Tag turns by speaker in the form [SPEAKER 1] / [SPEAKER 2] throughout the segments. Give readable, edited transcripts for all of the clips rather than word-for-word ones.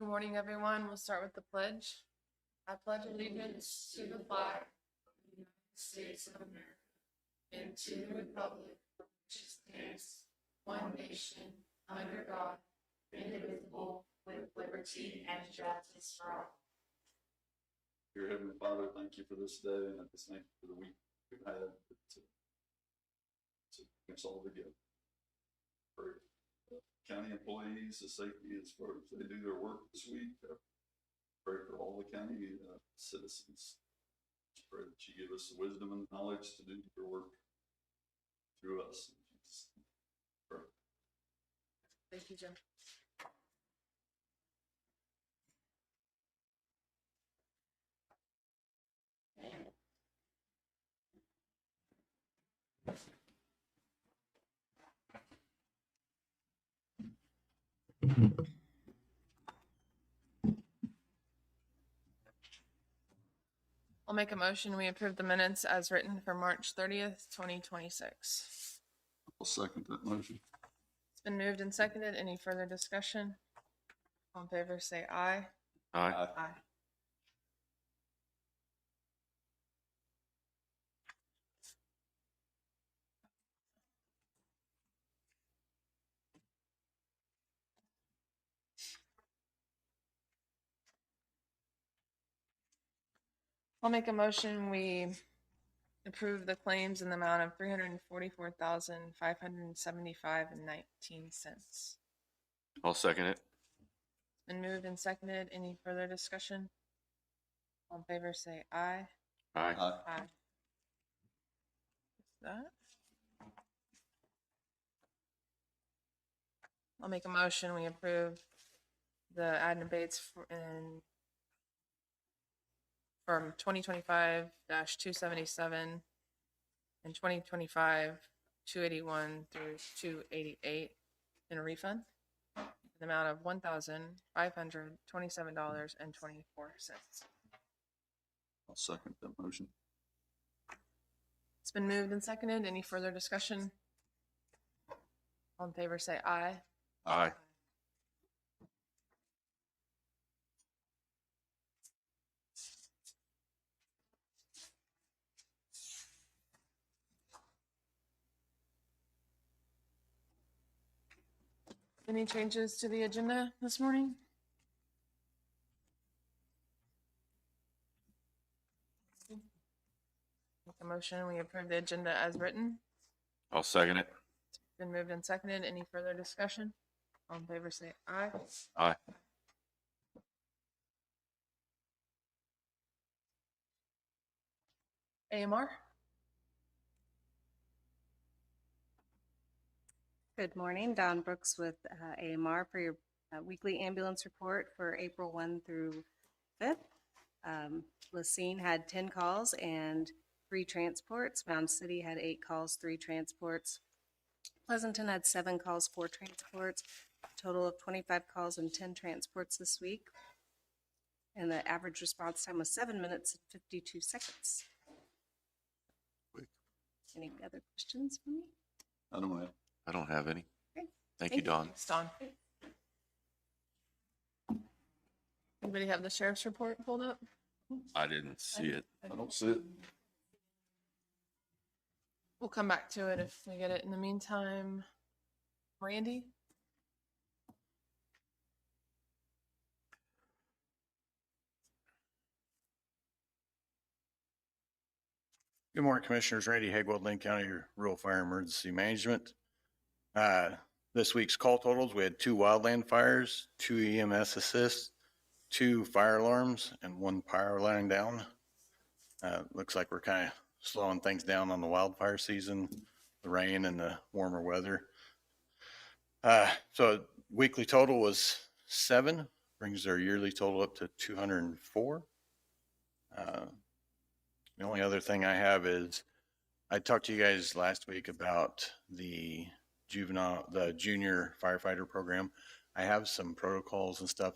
[SPEAKER 1] Good morning, everyone. We'll start with the pledge. I pledge allegiance to the flag of the United States of America and to the republic for which it stands, one nation, under God, indivisible, with liberty and justice for all.
[SPEAKER 2] Dear Heavenly Father, thank you for this day, and I just thank you for the week we've had to bring us all together. For county employees, the safety as far as they do their work this week. I pray for all the county citizens. Just pray that you give us the wisdom and knowledge to do your work through us. In Jesus' name. Pray.
[SPEAKER 1] Thank you, Jim. I'll make a motion. We approve the minutes as written for March 30th, 2026.
[SPEAKER 2] I'll second that motion.
[SPEAKER 1] It's been moved and seconded. Any further discussion? All in favor, say aye.
[SPEAKER 3] Aye.
[SPEAKER 1] Aye. I'll make a motion. We approve the claims in the amount of $344,575.19.
[SPEAKER 3] I'll second it.
[SPEAKER 1] Been moved and seconded. Any further discussion? All in favor, say aye.
[SPEAKER 3] Aye.
[SPEAKER 1] Aye. That. I'll make a motion. We approve the ad and abates from 2025-277 and 2025-281 through 288 in a refund. The amount of $1,527.24.
[SPEAKER 2] I'll second that motion.
[SPEAKER 1] It's been moved and seconded. Any further discussion? All in favor, say aye.
[SPEAKER 3] Aye.
[SPEAKER 1] Any changes to the agenda this morning? Make a motion. We approve the agenda as written.
[SPEAKER 3] I'll second it.
[SPEAKER 1] It's been moved and seconded. Any further discussion? All in favor, say aye.
[SPEAKER 3] Aye.
[SPEAKER 1] AMR?
[SPEAKER 4] Good morning, Don Brooks with AMR for your weekly ambulance report for April 1 through 5th. Lacine had 10 calls and 3 transports. Mound City had 8 calls, 3 transports. Pleasanton had 7 calls, 4 transports. Total of 25 calls and 10 transports this week. And the average response time was 7 minutes and 52 seconds.
[SPEAKER 3] Quick.
[SPEAKER 4] Any other questions for me?
[SPEAKER 2] I don't have.
[SPEAKER 3] I don't have any.
[SPEAKER 4] Okay.
[SPEAKER 3] Thank you, Don.
[SPEAKER 1] Thanks, Don. Anybody have the sheriff's report pulled up?
[SPEAKER 3] I didn't see it.
[SPEAKER 2] I don't see it.
[SPEAKER 1] We'll come back to it if we get it. In the meantime, Randy?
[SPEAKER 5] Good morning, Commissioners. Randy Hagwell, Linn County Rural Fire Emergency Management. This week's call totals, we had 2 wildland fires, 2 EMS assists, 2 fire alarms, and 1 power line down. Looks like we're kind of slowing things down on the wildfire season, the rain and the warmer weather. So weekly total was 7, brings our yearly total up to 204. The only other thing I have is I talked to you guys last week about the junior firefighter program. I have some protocols and stuff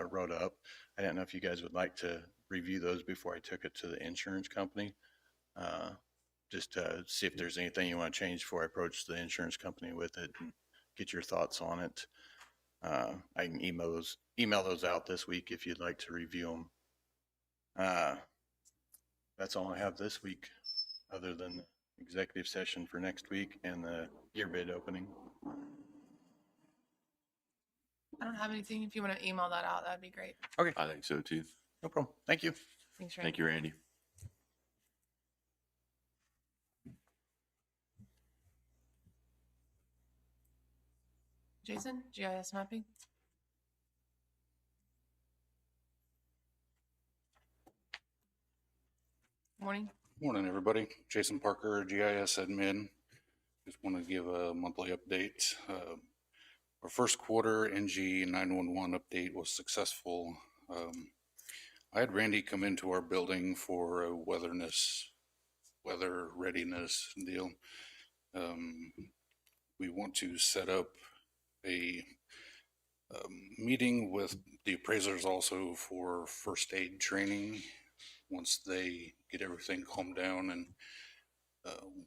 [SPEAKER 5] wrote up. I didn't know if you guys would like to review those before I took it to the insurance company. Just to see if there's anything you want to change before I approach the insurance company with it and get your thoughts on it. I can email those out this week if you'd like to review them. That's all I have this week, other than the executive session for next week and the year bid opening.
[SPEAKER 1] I don't have anything. If you want to email that out, that'd be great.
[SPEAKER 5] Okay,
[SPEAKER 3] I think so too.
[SPEAKER 5] no problem. Thank you.
[SPEAKER 1] Thanks, Randy.
[SPEAKER 3] Thank you, Randy.
[SPEAKER 1] Jason, GIS mapping? Morning.
[SPEAKER 6] Morning, everybody. Jason Parker, GIS admin. Just want to give a monthly update. Our first quarter NG 911 update was successful. I had Randy come into our building for a weather readiness deal. We want to set up a meeting with the appraisers also for first aid training once they get everything calmed down, and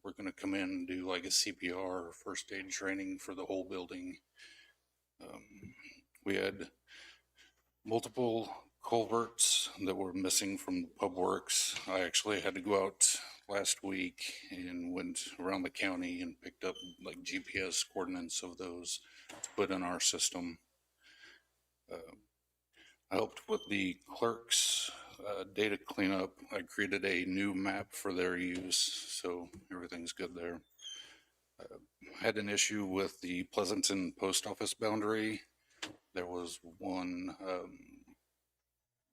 [SPEAKER 6] we're going to come in and do like a CPR first aid training for the whole building. We had multiple culverts that were missing from Pub Works. I actually had to go out last week and went around the county and picked up like GPS coordinates of those to put in our system. I helped with the clerks data cleanup. I created a new map for their use, so everything's good there. I had an issue with the Pleasanton post office boundary. There was one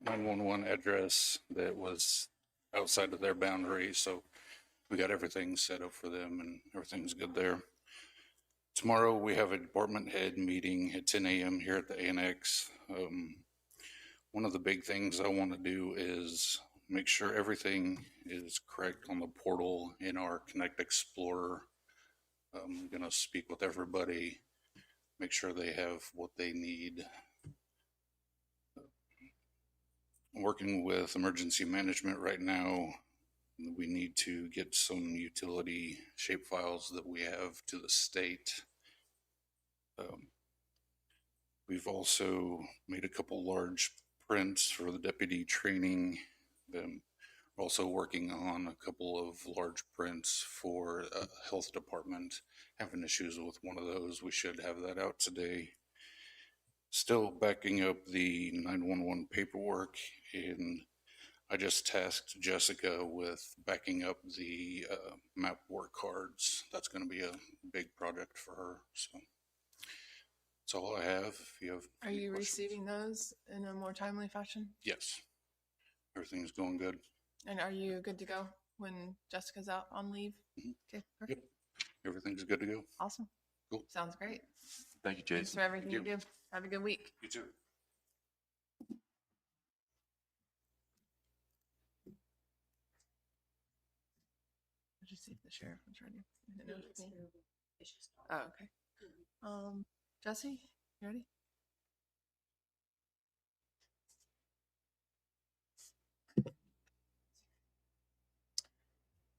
[SPEAKER 6] 911 address that was outside of their boundary, so we got everything set up for them and everything's good there. Tomorrow we have a department head meeting at 10 a.m. here at the Annex. One of the big things I want to do is make sure everything is correct on the portal in our Connect Explorer. I'm going to speak with everybody, make sure they have what they need. I'm working with emergency management right now. We need to get some utility shape files that we have to the state. We've also made a couple large prints for the deputy training. We're also working on a couple of large prints for health department. Having issues with one of those. We should have that out today. Still backing up the 911 paperwork, and I just tasked Jessica with backing up the map work cards. That's going to be a big project for her. So that's all I have. If you have
[SPEAKER 1] Are
[SPEAKER 6] any
[SPEAKER 1] you
[SPEAKER 6] questions.
[SPEAKER 1] receiving those in a more timely fashion?
[SPEAKER 6] Yes, everything's going good.
[SPEAKER 1] And are you good to go when Jessica's out on leave?
[SPEAKER 6] Mhm.
[SPEAKER 1] Okay, perfect.
[SPEAKER 6] Yep, everything's good to go.
[SPEAKER 1] Awesome.
[SPEAKER 6] Cool.
[SPEAKER 1] Sounds great.
[SPEAKER 3] Thank you,
[SPEAKER 1] Thanks
[SPEAKER 3] Jason.
[SPEAKER 1] for everything you
[SPEAKER 6] you.
[SPEAKER 1] do. Have a good week.
[SPEAKER 6] You too.
[SPEAKER 1] Did you see if the sheriff was ready? I didn't know it was me. Oh, okay. Jesse, you ready?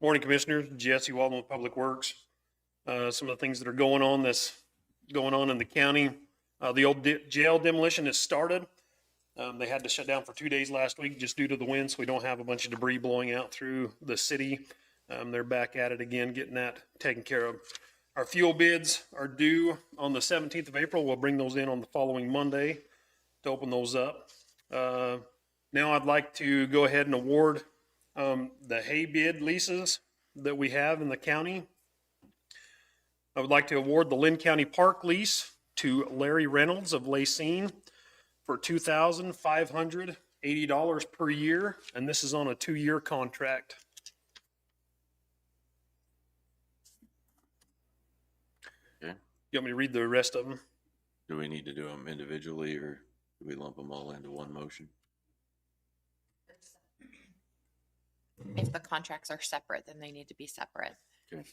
[SPEAKER 7] Morning, Commissioners. Jesse Walden with Public Works. Some of the things that are going on in the county. The old jail demolition has started. They had to shut down for 2 days last week just due to the wind, so we don't have a bunch of debris blowing out through the city. They're back at it again, getting that taken care of. Our fuel bids are due on the 17th of April. We'll bring those in on the following Monday to open those up. Now I'd like to go ahead and award the hay bid leases that we have in the county. I would like to award the Linn County Park lease to Larry Reynolds of Lacine for $2,580 per year, and this is on a 2-year contract.
[SPEAKER 3] Okay.
[SPEAKER 7] You want me to read the rest of them?
[SPEAKER 3] Do we need to do them individually, or do we lump them all into one motion?
[SPEAKER 8] If the contracts are separate, then they need to be separate.
[SPEAKER 3] Okay.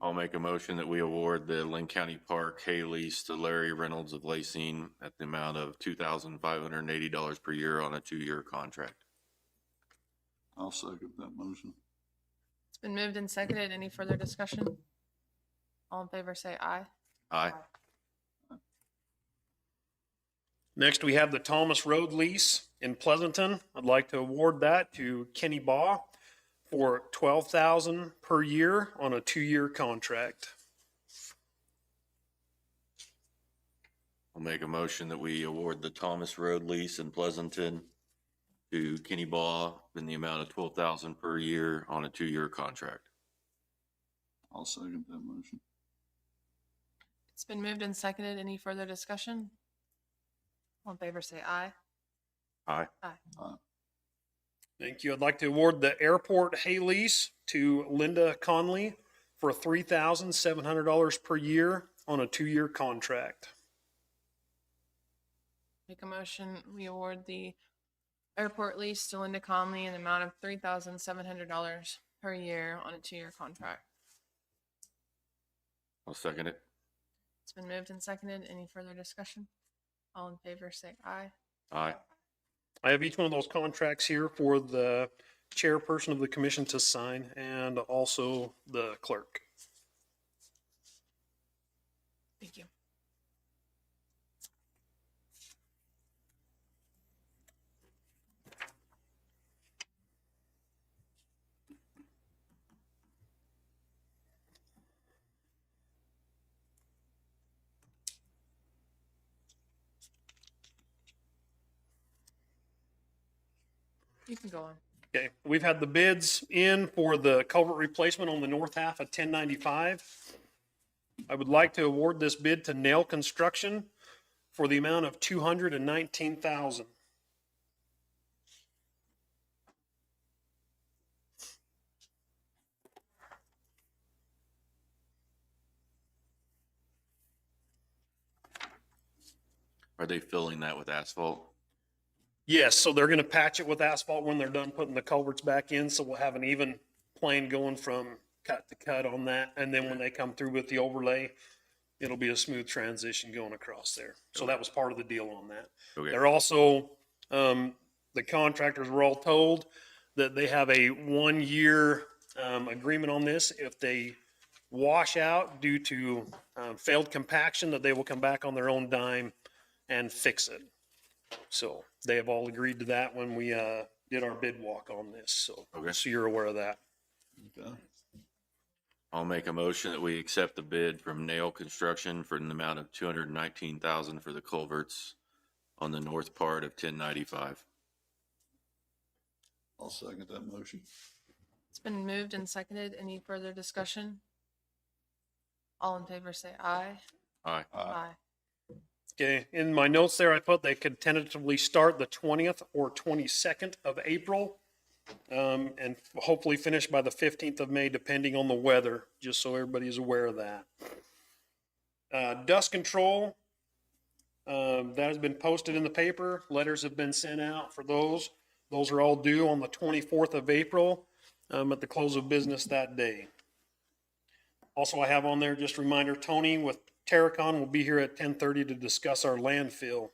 [SPEAKER 3] I'll make a motion that we award the Linn County Park hay lease to Larry Reynolds of Lacine at the amount of $2,580 per year on a 2-year contract.
[SPEAKER 2] I'll second that motion.
[SPEAKER 1] It's been moved and seconded. Any further discussion? All in favor say aye.
[SPEAKER 3] Aye.
[SPEAKER 7] Next, we have the Thomas Road lease in Pleasanton. I'd like to award that to Kenny Baugh for $12,000 per year on a 2-year contract.
[SPEAKER 3] I'll make a motion that we award the Thomas Road lease in Pleasanton to Kenny Baugh in the amount of $12,000 per year on a 2-year contract.
[SPEAKER 2] I'll second that motion.
[SPEAKER 1] It's been moved and seconded. Any further discussion? All in favor, say aye.
[SPEAKER 3] Aye.
[SPEAKER 1] Aye.
[SPEAKER 7] Thank you. I'd like to award the airport hay lease to Linda Conley for $3,700 per year on a 2-year contract.
[SPEAKER 1] Make a motion, we award the airport lease to Linda Conley in the amount of $3,700 per year on a 2-year contract.
[SPEAKER 3] I'll second it.
[SPEAKER 1] It's been moved and seconded. Any further discussion? All in favor, say aye.
[SPEAKER 3] Aye.
[SPEAKER 7] I have each one of those contracts here for the chairperson of the commission to sign and also the clerk.
[SPEAKER 1] Thank you. You can go on.
[SPEAKER 7] Okay, we've had the bids in for the culvert replacement on the north half of 1095. I would like to award this bid to Nail Construction for the amount of $219,000.
[SPEAKER 3] Are they filling that with asphalt?
[SPEAKER 7] Yes, so they're gonna patch it with asphalt when they're done putting the culverts back in, so we'll have an even plane going from cut to cut on that, and then when they come through with the overlay, it'll be a smooth transition going across there. So that was part of the deal on that.
[SPEAKER 3] Okay.
[SPEAKER 7] They're also, the contractors were all told that they have a 1-year agreement on this. If they wash out due to failed compaction, that they will come back on their own dime and fix it. So they have all agreed to that when we did our bid walk on this. So,
[SPEAKER 3] Okay.
[SPEAKER 7] so you're aware of that.
[SPEAKER 2] Okay.
[SPEAKER 3] I'll make a motion that we accept the bid from Nail Construction for an amount of $219,000 for the culverts on the north part of 1095.
[SPEAKER 2] I'll second that motion.
[SPEAKER 1] It's been moved and seconded. Any further discussion? All in favor, say aye.
[SPEAKER 3] Aye.
[SPEAKER 1] Aye.
[SPEAKER 7] Okay, in my notes there, I put they could tentatively start the 20th or 22nd of April, and hopefully finish by the 15th of May, depending on the weather, just so everybody's aware of that. Dust control, that has been posted in the paper. Letters have been sent out for those. Those are all due on the 24th of April, at the close of business that day. Also, I have on there, just a reminder, Tony with Terracon will be here at 10:30 to discuss our landfill.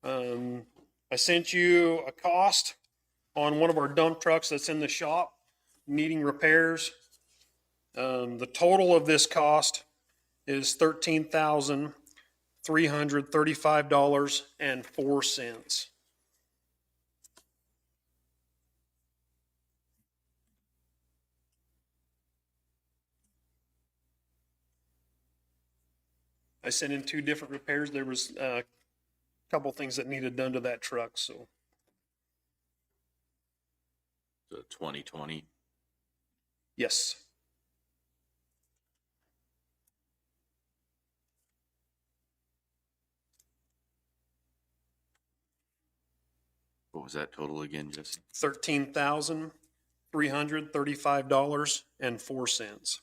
[SPEAKER 7] I sent you a cost on one of our dump trucks that's in the shop needing repairs. The total of this cost is $13,335.04. I sent in 2 different repairs. There was a couple things that needed done to that truck, so.
[SPEAKER 3] So 2020.
[SPEAKER 7] Yes.
[SPEAKER 3] What was that total again, Jesse?
[SPEAKER 7] $13,335.04.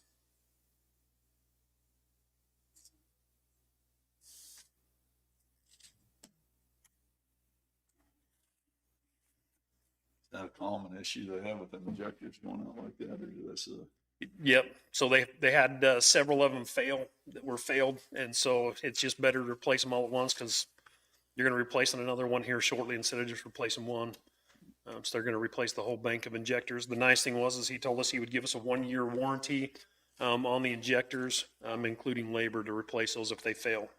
[SPEAKER 2] Is that a common issue they have with them injectors going out like that, or that's
[SPEAKER 7] Yep. So they had several of them that were failed, and so it's just better to replace them all at once because you're going to replace another one here shortly instead of just replacing one. So they're going to replace the whole bank of injectors. The nice thing was he told us he would give us a 1-year warranty on the injectors, including labor to replace those if they fail.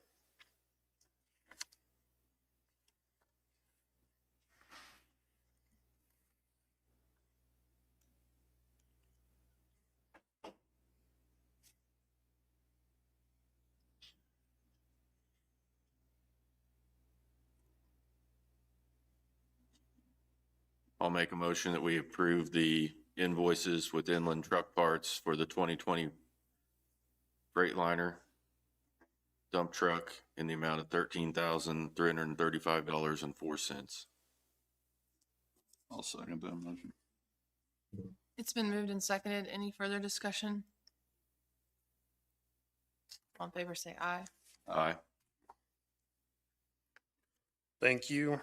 [SPEAKER 3] I'll make a motion that we approve the invoices with Inland Truck Parts for the 2020 Freightliner dump truck in the amount of $13,335.04.
[SPEAKER 2] I'll second that motion.
[SPEAKER 1] It's been moved and seconded. Any further discussion? All in favor, say aye.
[SPEAKER 3] Aye.
[SPEAKER 7] Thank you.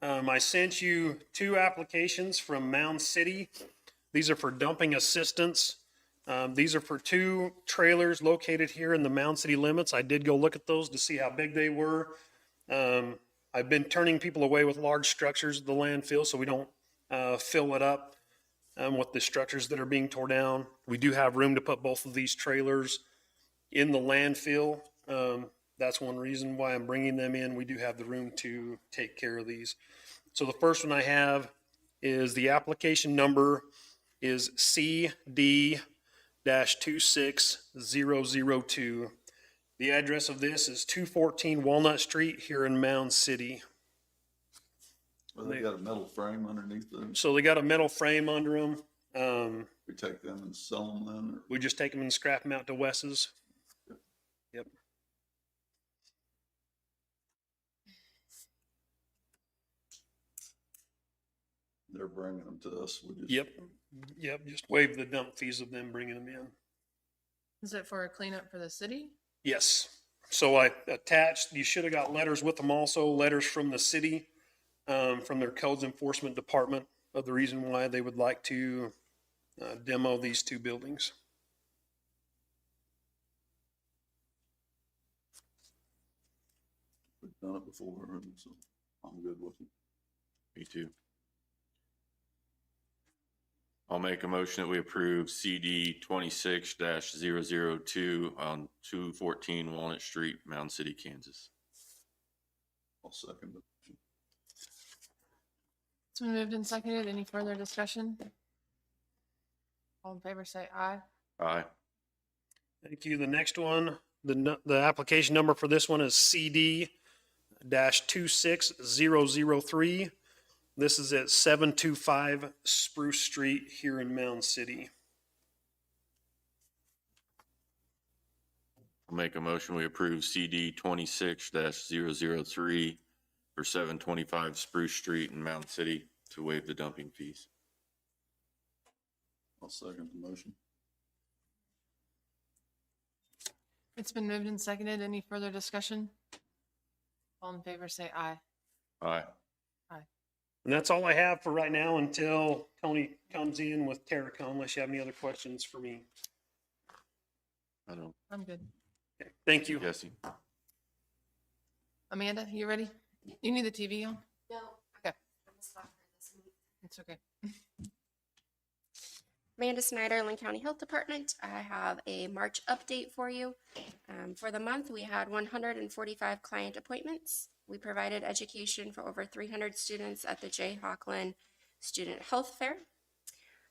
[SPEAKER 7] I sent you 2 applications from Mound City. These are for dumping assistance. These are for 2 trailers located here in the Mound City limits. I did go look at those to see how big they were. I've been turning people away with large structures at the landfill so we don't fill it up with the structures that are being torn down. We do have room to put both of these trailers in the landfill. That's one reason why I'm bringing them in. We do have the room to take care of these. So the first one I have is the application number is CD-26002. The address of this is 214 Walnut Street here in Mound City.
[SPEAKER 2] Well, they got a metal frame underneath them.
[SPEAKER 7] So they got a metal frame under them.
[SPEAKER 2] We take them and sell them then, or?
[SPEAKER 7] We just take them and scrap them out to Wes's. Yep.
[SPEAKER 2] They're bringing them to us. We just.
[SPEAKER 7] Yep. Just waive the dump fees of them bringing them in.
[SPEAKER 1] Is it for a cleanup for the city?
[SPEAKER 7] Yes. So I attached, you should have got letters with them also, letters from the city, from their codes enforcement department of the reason why they would like to demo these 2 buildings.
[SPEAKER 2] We've done it before, so I'm good with it.
[SPEAKER 3] Me too. I'll make a motion that we approve CD 26-002 on 214 Walnut Street, Mound City, Kansas.
[SPEAKER 2] I'll second it.
[SPEAKER 1] It's been moved and seconded. Any further discussion? All in favor, say aye.
[SPEAKER 3] Aye.
[SPEAKER 7] Thank you. The next one, the application number for this one is CD-26003. This is at 725 Spruce Street here in Mound City.
[SPEAKER 3] I'll make a motion we approve CD 26-003 for 725 Spruce Street in Mound City to waive the dumping fees.
[SPEAKER 2] I'll second the motion.
[SPEAKER 1] It's been moved and seconded. Any further discussion? All in favor, say aye.
[SPEAKER 3] Aye.
[SPEAKER 7] And that's all I have for right now until Tony comes in with Terrica, unless you have any other questions for me.
[SPEAKER 3] I don't,
[SPEAKER 1] I'm good.
[SPEAKER 7] Okay, thank you.
[SPEAKER 3] Jesse.
[SPEAKER 1] Amanda, you ready? You need the TV on?
[SPEAKER 9] No.
[SPEAKER 1] Okay.
[SPEAKER 9] I'm a slapper this week.
[SPEAKER 1] It's okay.
[SPEAKER 9] Amanda Snyder, Linn County Health Department. I have a March update for you. For the month, we had 145 client appointments. We provided education for over 300 students at the J. Hocklin Student Health Fair.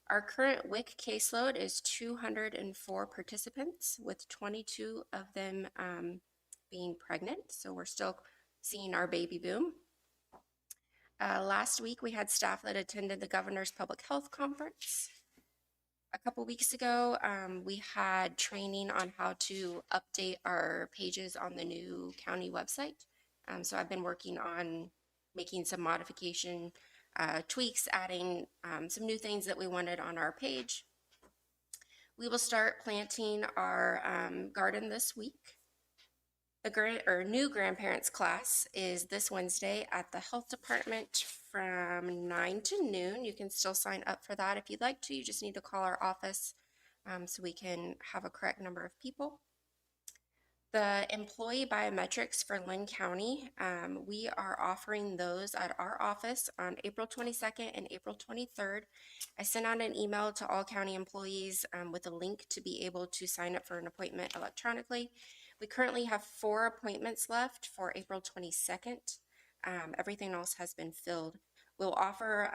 [SPEAKER 9] Our current WIC caseload is 204 participants, with 22 of them being pregnant. So we're still seeing our baby boom. Last week, we had staff that attended the Governor's Public Health Conference. A couple weeks ago, we had training on how to update our pages on the new county website. So I've been working on making some modification tweaks, adding some new things that we wanted on our page. We will start planting our garden this week. The new grandparents class is this Wednesday at the health department from 9 to noon. You can still sign up for that if you'd like to. You just need to call our office so we can have a correct number of people. The employee biometrics for Linn County, we are offering those at our office on April 22nd and April 23rd. I sent out an email to all county employees with a link to be able to sign up for an appointment electronically. We currently have 4 appointments left for April 22nd. Everything else has been filled. We'll offer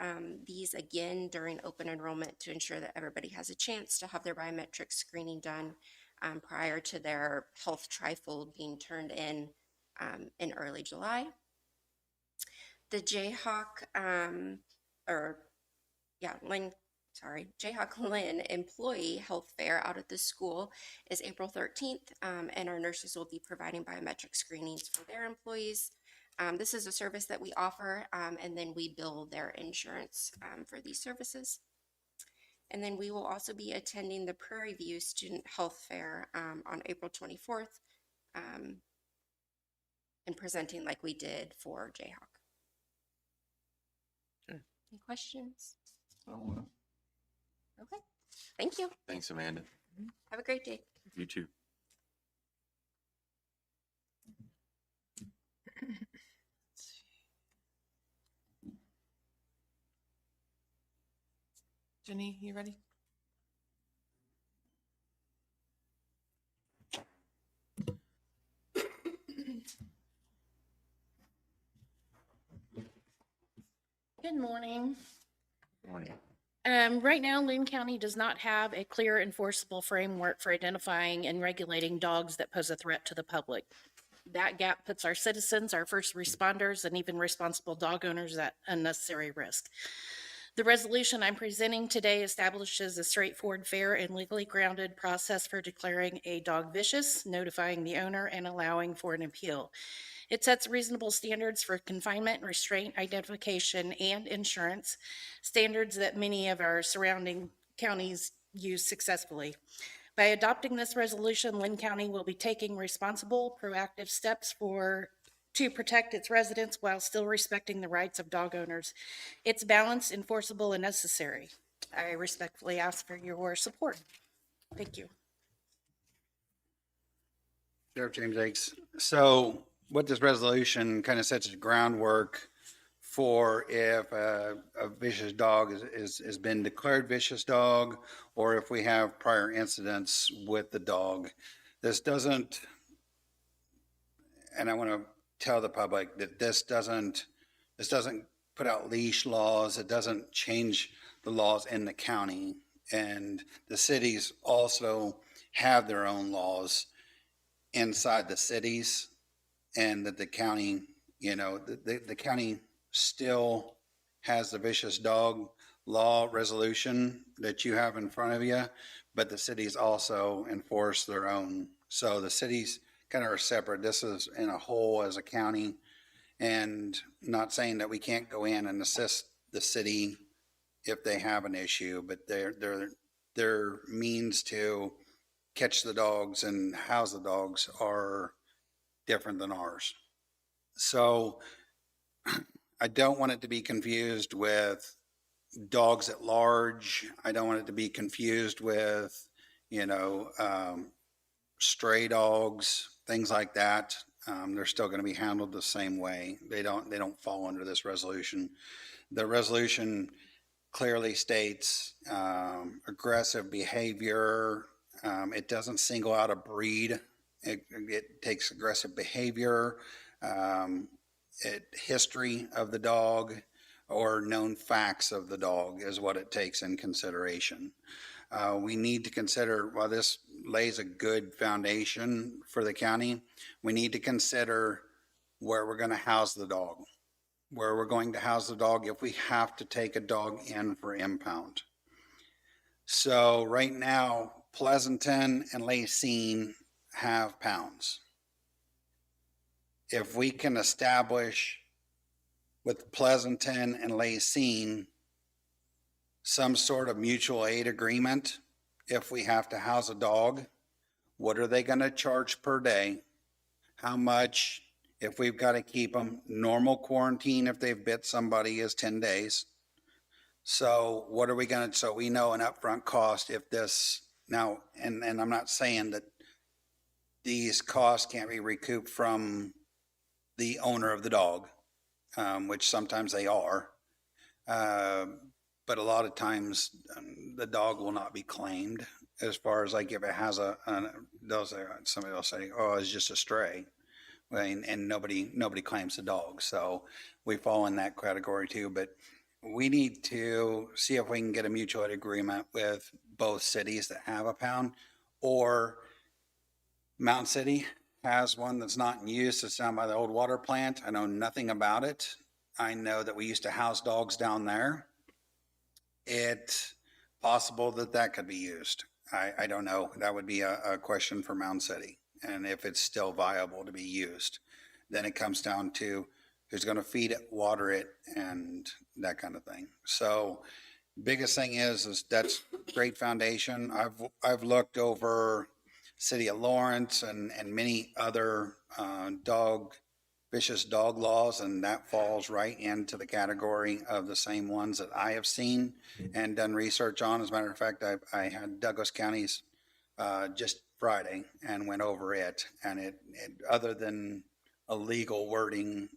[SPEAKER 9] these again during open enrollment to ensure that everybody has a chance to have their biometric screening done prior to their health trifold being turned in early July. The Jayhawk Jayhawk Linn Employee Health Fair out at the school is April 13th, and our nurses will be providing biometric screenings for their employees. This is a service that we offer, and then we bill their insurance for these services. And then we will also be attending the Prairie View Student Health Fair on April 24th and presenting like we did for Jayhawk.
[SPEAKER 3] Okay.
[SPEAKER 9] Any questions?
[SPEAKER 2] I don't know.
[SPEAKER 9] Okay, thank you.
[SPEAKER 3] Thanks, Amanda.
[SPEAKER 9] Have a great day.
[SPEAKER 3] You too.
[SPEAKER 1] Jenny, you ready?
[SPEAKER 10] Good morning.
[SPEAKER 3] Morning.
[SPEAKER 10] Right now, Linn County does not have a clear enforceable framework for identifying and regulating dogs that pose a threat to the public. That gap puts our citizens, our first responders, and even responsible dog owners at unnecessary risk. The resolution I'm presenting today establishes a straightforward, fair, and legally grounded process for declaring a dog vicious, notifying the owner, and allowing for an appeal. It sets reasonable standards for confinement, restraint, identification, and insurance, standards that many of our surrounding counties use successfully. By adopting this resolution, Linn County will be taking responsible, proactive steps to protect its residents while still respecting the rights of dog owners. It's balanced, enforceable, and necessary. I respectfully ask for your support. Thank you.
[SPEAKER 11] Sheriff James Akes. So what this resolution kind of sets the groundwork for if a vicious dog has been declared vicious dog, or if we have prior incidents with the dog. This doesn't, and I want to tell the public that this doesn't put out leash laws. It doesn't change the laws in the county. And the cities also have their own laws inside the cities, and that the county, the county still has the vicious dog law resolution that you have in front of you, but the cities also enforce their own. So the cities kind of are separate. This is in a whole as a county, and not saying that we can't go in and assist the city if they have an issue, but their means to catch the dogs and house the dogs are different than ours. So I don't want it to be confused with dogs at large. I don't want it to be confused with, stray dogs, things like that. They're still going to be handled the same way. They don't fall under this resolution. The resolution clearly states aggressive behavior. It doesn't single out a breed. It takes aggressive behavior, history of the dog, or known facts of the dog is what it takes in consideration. We need to consider, while this lays a good foundation for the county, we need to consider where we're going to house the dog, if we have to take a dog in for impound. So right now, Pleasanton and Lacine have pounds. If we can establish with Pleasanton and Lacine some sort of mutual aid agreement, if we have to house a dog, what are they going to charge per day? How much if we've got to keep them? Normal quarantine if they've bit somebody is 10 days. So what are we going to, so we know an upfront cost if this now, and I'm not saying that these costs can't be recouped from the owner of the dog, which sometimes they are. But a lot of times the dog will not be claimed, as far as like if it has somebody will say, oh, it's just a stray. And nobody claims the dog. So we fall in that category too. But we need to see if we can get a mutual aid agreement with both cities that have a pound, or Mountain City has one that's not in use. It's down by the old water plant. I know nothing about it. I know that we used to house dogs down there. It's possible that that could be used. I don't know. That would be a question for Mound City. And if it's still viable to be used, then it comes down to who's going to feed it, water it, and that kind of thing. So biggest thing is that's great foundation. I've looked over City of Lawrence and many other vicious dog laws, and that falls right into the category of the same ones that I have seen and done research on. As a matter of fact, I had Douglas County's just Friday and went over it, and it other than a legal wording,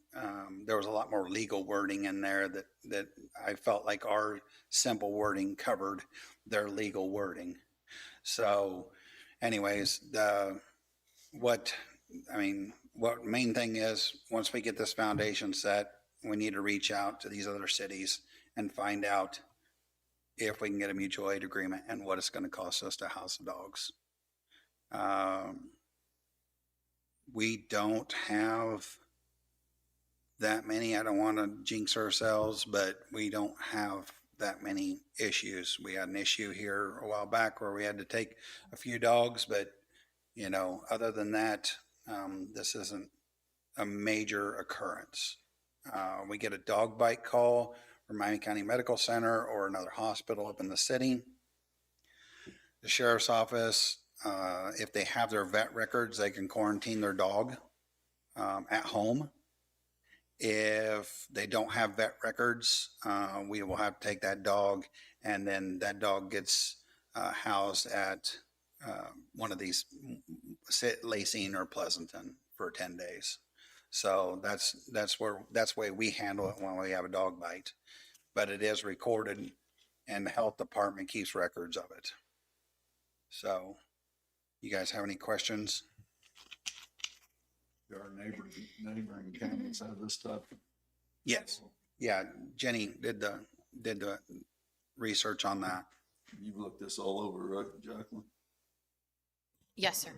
[SPEAKER 11] there was a lot more legal wording in there that I felt like our simple wording covered their legal wording. So anyways, what main thing is, once we get this foundation set, we need to reach out to these other cities and find out if we can get a mutual aid agreement and what it's going to cost us to house the dogs. We don't have that many. I don't want to jinx ourselves, but we don't have that many issues. We had an issue here a while back where we had to take a few dogs, but other than that, this isn't a major occurrence. We get a dog bite call from Miami County Medical Center or another hospital up in the city. The sheriff's office, if they have their vet records, they can quarantine their dog at home. If they don't have vet records, we will have to take that dog, and then that dog gets housed at one of these, Lacine or Pleasanton, for 10 days. So that's the way we handle it when we have a dog bite. But it is recorded, and the health department keeps records of it. So, you guys have any questions?
[SPEAKER 2] Our neighboring counties have this stuff.
[SPEAKER 11] Yes. Yeah, Jenny did the research on that.
[SPEAKER 2] You've looked this all over, right, Jacqueline?
[SPEAKER 8] Yes, sir.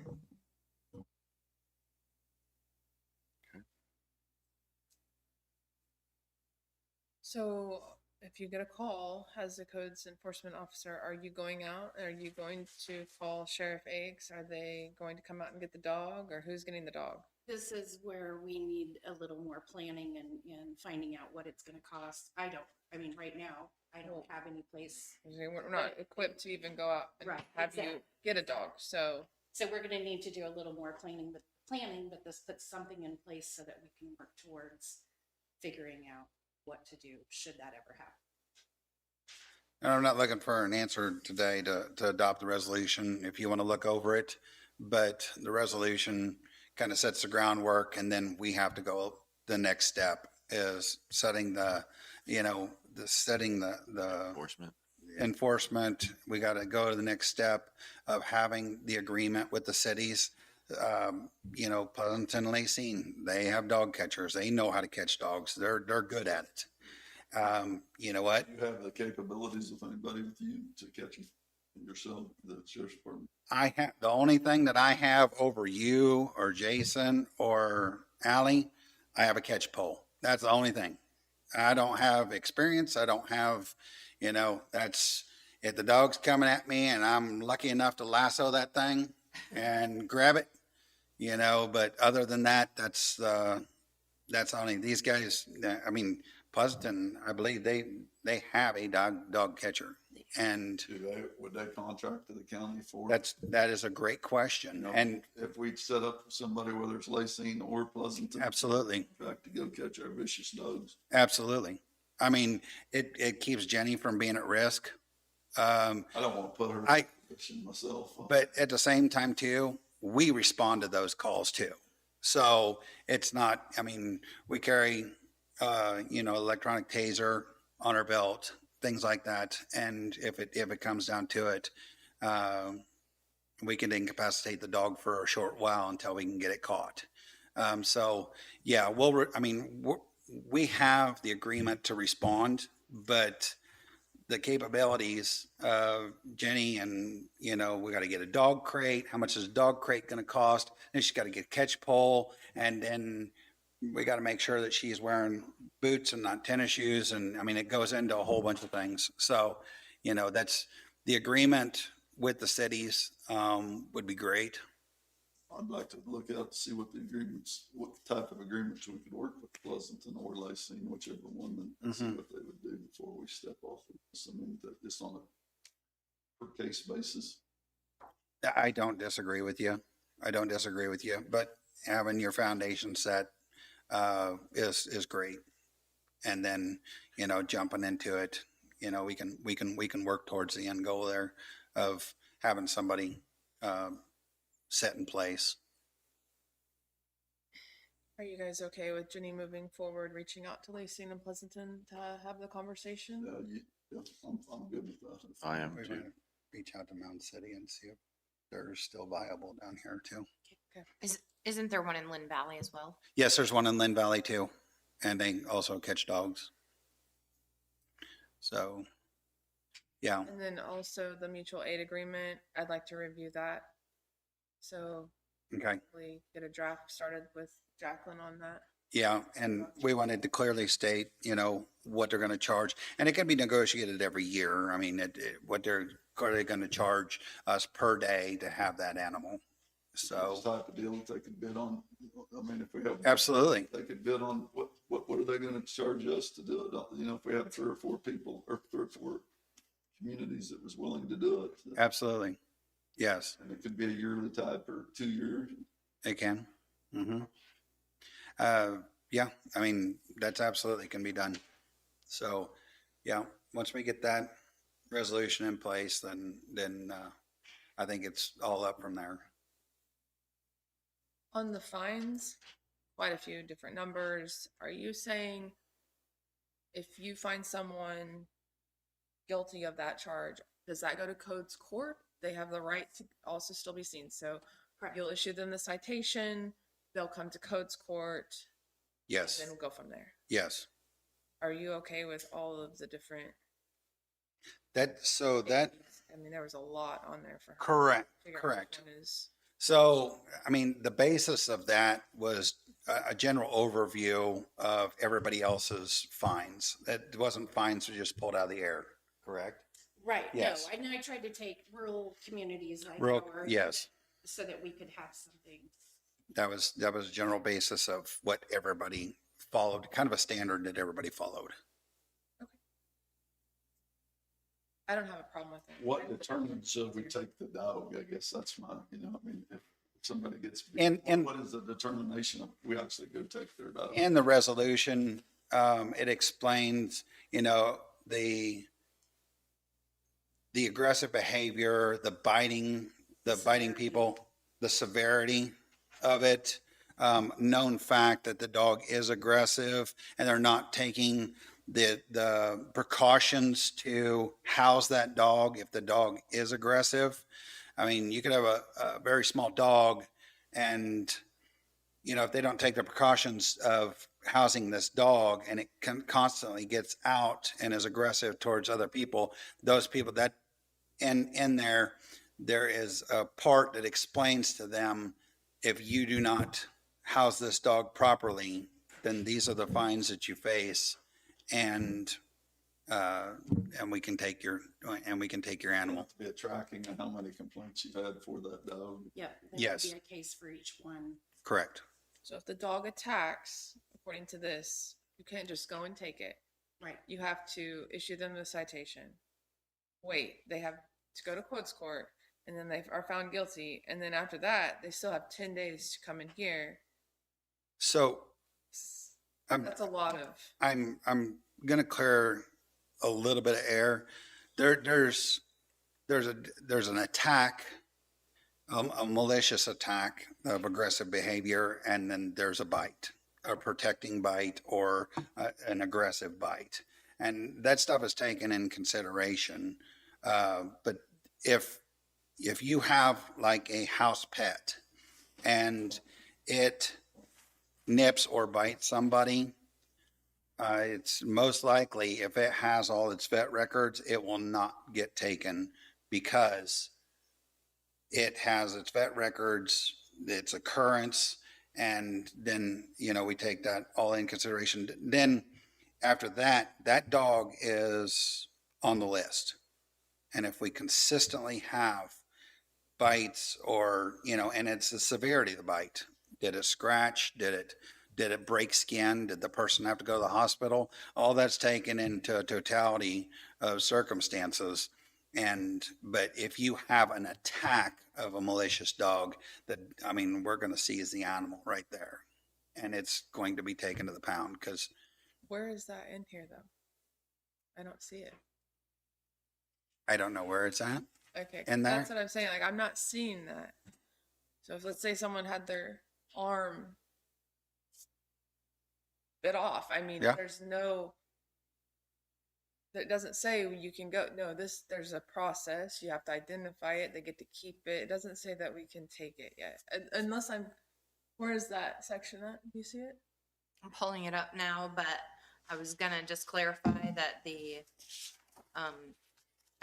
[SPEAKER 1] So if you get a call as a codes enforcement officer, are you going out? Are you going to call Sheriff Akes? Are they going to come out and get the dog, or who's getting the dog?
[SPEAKER 10] This is where we need a little more planning and finding out what it's gonna cost. Right now, I don't have any place.
[SPEAKER 1] We're not equipped to even go out and
[SPEAKER 10] Right,
[SPEAKER 1] have you
[SPEAKER 10] exactly.
[SPEAKER 1] get a dog. So
[SPEAKER 10] So we're gonna need to do a little more planning, but this puts something in place so that we can work towards figuring out what to do should that ever happen.
[SPEAKER 11] And I'm not looking for an answer today to adopt the resolution if you want to look over it, but the resolution kind of sets the groundwork, and then we have to go, the next step is setting the
[SPEAKER 3] Enforcement.
[SPEAKER 11] enforcement. We got to go to the next step of having the agreement with the cities. Pleasanton, Lacine, they have dog catchers. They know how to catch dogs. They're good at it. You know what?
[SPEAKER 2] You have the capabilities of anybody with you to catch them yourself, the sheriff's department.
[SPEAKER 11] The only thing that I have over you or Jason or Allie, I have a catch pole. That's the only thing. I don't have experience. I don't have, that's, if the dog's coming at me and I'm lucky enough to lasso that thing and grab it, but other than that, that's only these guys. Pleasanton, I believe they have a dog catcher, and
[SPEAKER 2] Would they contract to the county for?
[SPEAKER 11] that is a great question. And
[SPEAKER 2] if we set up somebody, whether it's Lacine or Pleasanton,
[SPEAKER 11] absolutely,
[SPEAKER 2] to go catch our vicious dogs.
[SPEAKER 11] absolutely. It keeps Jenny from being at risk.
[SPEAKER 2] I don't want to put her in a position myself.
[SPEAKER 11] But at the same time too, we respond to those calls too. So it's not, we carry, electronic taser on our belt, things like that. And if it comes down to it, we can incapacitate the dog for a short while until we can get it caught. We have the agreement to respond, but the capabilities of Jenny and, we got to get a dog crate. How much is a dog crate going to cost? Then she's got to get a catch pole, and then we got to make sure that she's wearing boots and not tennis shoes. And it goes into a whole bunch of things. So you know, that's the agreement with the cities, would be great.
[SPEAKER 2] I'd like to look out to see what the agreements, what type of agreements we could work with Pleasanton or Lacey, whichever one, and see what they would do before we step off of this. I mean, that it's on a per case basis.
[SPEAKER 11] I don't disagree with you. I don't disagree with you, but having your foundation set, is great. And then, you know, jumping into it, you know, we can work towards the end goal there of having somebody, set in place.
[SPEAKER 1] Are you guys okay with Jenny moving forward, reaching out to Lacey and Pleasanton to have the conversation?
[SPEAKER 2] Yeah, I'm good with that.
[SPEAKER 3] I am
[SPEAKER 11] We're
[SPEAKER 3] too.
[SPEAKER 11] gonna reach out to Mound City and see if they're still viable down here too.
[SPEAKER 8] Isn't there one in Linn Valley as well?
[SPEAKER 11] Yes, there's one in Linn Valley too, and they also catch dogs. So, yeah,
[SPEAKER 1] And then also the mutual aid agreement, I'd like to review that. So
[SPEAKER 11] okay.
[SPEAKER 1] we get a draft started with Jacqueline on that.
[SPEAKER 11] Yeah, and we wanted to clearly state, you know, what they're gonna charge, and it can be negotiated every year. I mean, what they're gonna charge us per day to have that animal.
[SPEAKER 2] This
[SPEAKER 11] So,
[SPEAKER 2] type of deal that they could bid on. I mean, if we have.
[SPEAKER 11] absolutely,
[SPEAKER 2] They could bid on what are they gonna charge us to do it? You know, if we have 3 or 4 people or 3 or 4 communities that was willing to do it.
[SPEAKER 11] absolutely. Yes,
[SPEAKER 2] And it could be a yearly type or 2 years.
[SPEAKER 11] it can. Mm-hmm. Yeah, I mean, that's absolutely can be done. So, yeah, once we get that resolution in place, then I think it's all up from there.
[SPEAKER 1] On the fines, quite a few different numbers. Are you saying if you find someone guilty of that charge, does that go to codes court? They have the right to also still be seen. So you'll issue them the citation, they'll come to codes court,
[SPEAKER 11] Yes,
[SPEAKER 1] and then we'll go from there.
[SPEAKER 11] yes.
[SPEAKER 1] Are you okay with all of the different?
[SPEAKER 11] That,
[SPEAKER 1] I mean, there was a lot on there for her.
[SPEAKER 11] correct,
[SPEAKER 1] to figure out
[SPEAKER 11] correct.
[SPEAKER 1] which one is-
[SPEAKER 11] So, I mean, the basis of that was a general overview of everybody else's fines. It wasn't fines we just pulled out of the air, correct?
[SPEAKER 10] Right, no,
[SPEAKER 11] Yes.
[SPEAKER 10] and I tried to take rural communities like
[SPEAKER 11] Rural-
[SPEAKER 10] ours.
[SPEAKER 11] yes.
[SPEAKER 10] So that we could have something.
[SPEAKER 11] That was a general basis of what everybody followed, kind of a standard that everybody followed.
[SPEAKER 1] I don't have a problem with it.
[SPEAKER 2] What determines if we take the dog? I guess that's my, you know, I mean, if somebody gets.
[SPEAKER 11] And-
[SPEAKER 2] what is the determination of we actually go take their dog?
[SPEAKER 11] In the resolution, it explains, you know, the aggressive behavior, the biting people, the severity of it, known fact that the dog is aggressive and they're not taking the precautions to house that dog if the dog is aggressive. I mean, you could have a very small dog and, you know, if they don't take the precautions of housing this dog and it constantly gets out and is aggressive towards other people, those people that in there is a part that explains to them, if you do not house this dog properly, then these are the fines that you face, and we can take your animal.
[SPEAKER 2] Be a tracking of how many complaints you've had for that dog.
[SPEAKER 10] Yeah.
[SPEAKER 11] Yes.
[SPEAKER 10] There would be a case for each one.
[SPEAKER 11] Correct.
[SPEAKER 1] So if the dog attacks, according to this, you can't just go and take it.
[SPEAKER 10] Right.
[SPEAKER 1] You have to issue them the citation. Wait, they have to go to quotes court, and then they are found guilty, and then after that, they still have 10 days to come in here.
[SPEAKER 11] So
[SPEAKER 1] That's a lot of.
[SPEAKER 11] I'm gonna clear a little bit of air. There's an attack, a malicious attack of aggressive behavior, and then there's a bite, a protecting bite or an aggressive bite, and that stuff is taken in consideration. But if you have like a house pet and it nips or bites somebody, it's most likely, if it has all its vet records, it will not get taken because it has its vet records, its occurrence, and then, you know, we take that all in consideration. Then after that, that dog is on the list. And if we consistently have bites or, and it's the severity of the bite. Did it scratch? Did it break skin? Did the person have to go to the hospital? All that's taken into a totality of circumstances. But if you have an attack of a malicious dog, we're going to seize the animal right there. And it's going to be taken to the pound because
[SPEAKER 1] Where is that in here though? I don't see it.
[SPEAKER 11] I don't know where it's at.
[SPEAKER 1] Okay,
[SPEAKER 11] In
[SPEAKER 1] that's
[SPEAKER 11] there?
[SPEAKER 1] what I'm saying. Like, I'm not seeing that. So if, let's say someone had their arm bit off, I mean,
[SPEAKER 11] Yeah.
[SPEAKER 1] there's no, that doesn't say you can go, no, there's a process. You have to identify it. They get to keep it. It doesn't say that we can take it yet. Unless where is that section at? Do you see it?
[SPEAKER 8] I'm pulling it up now, but I was gonna just clarify that the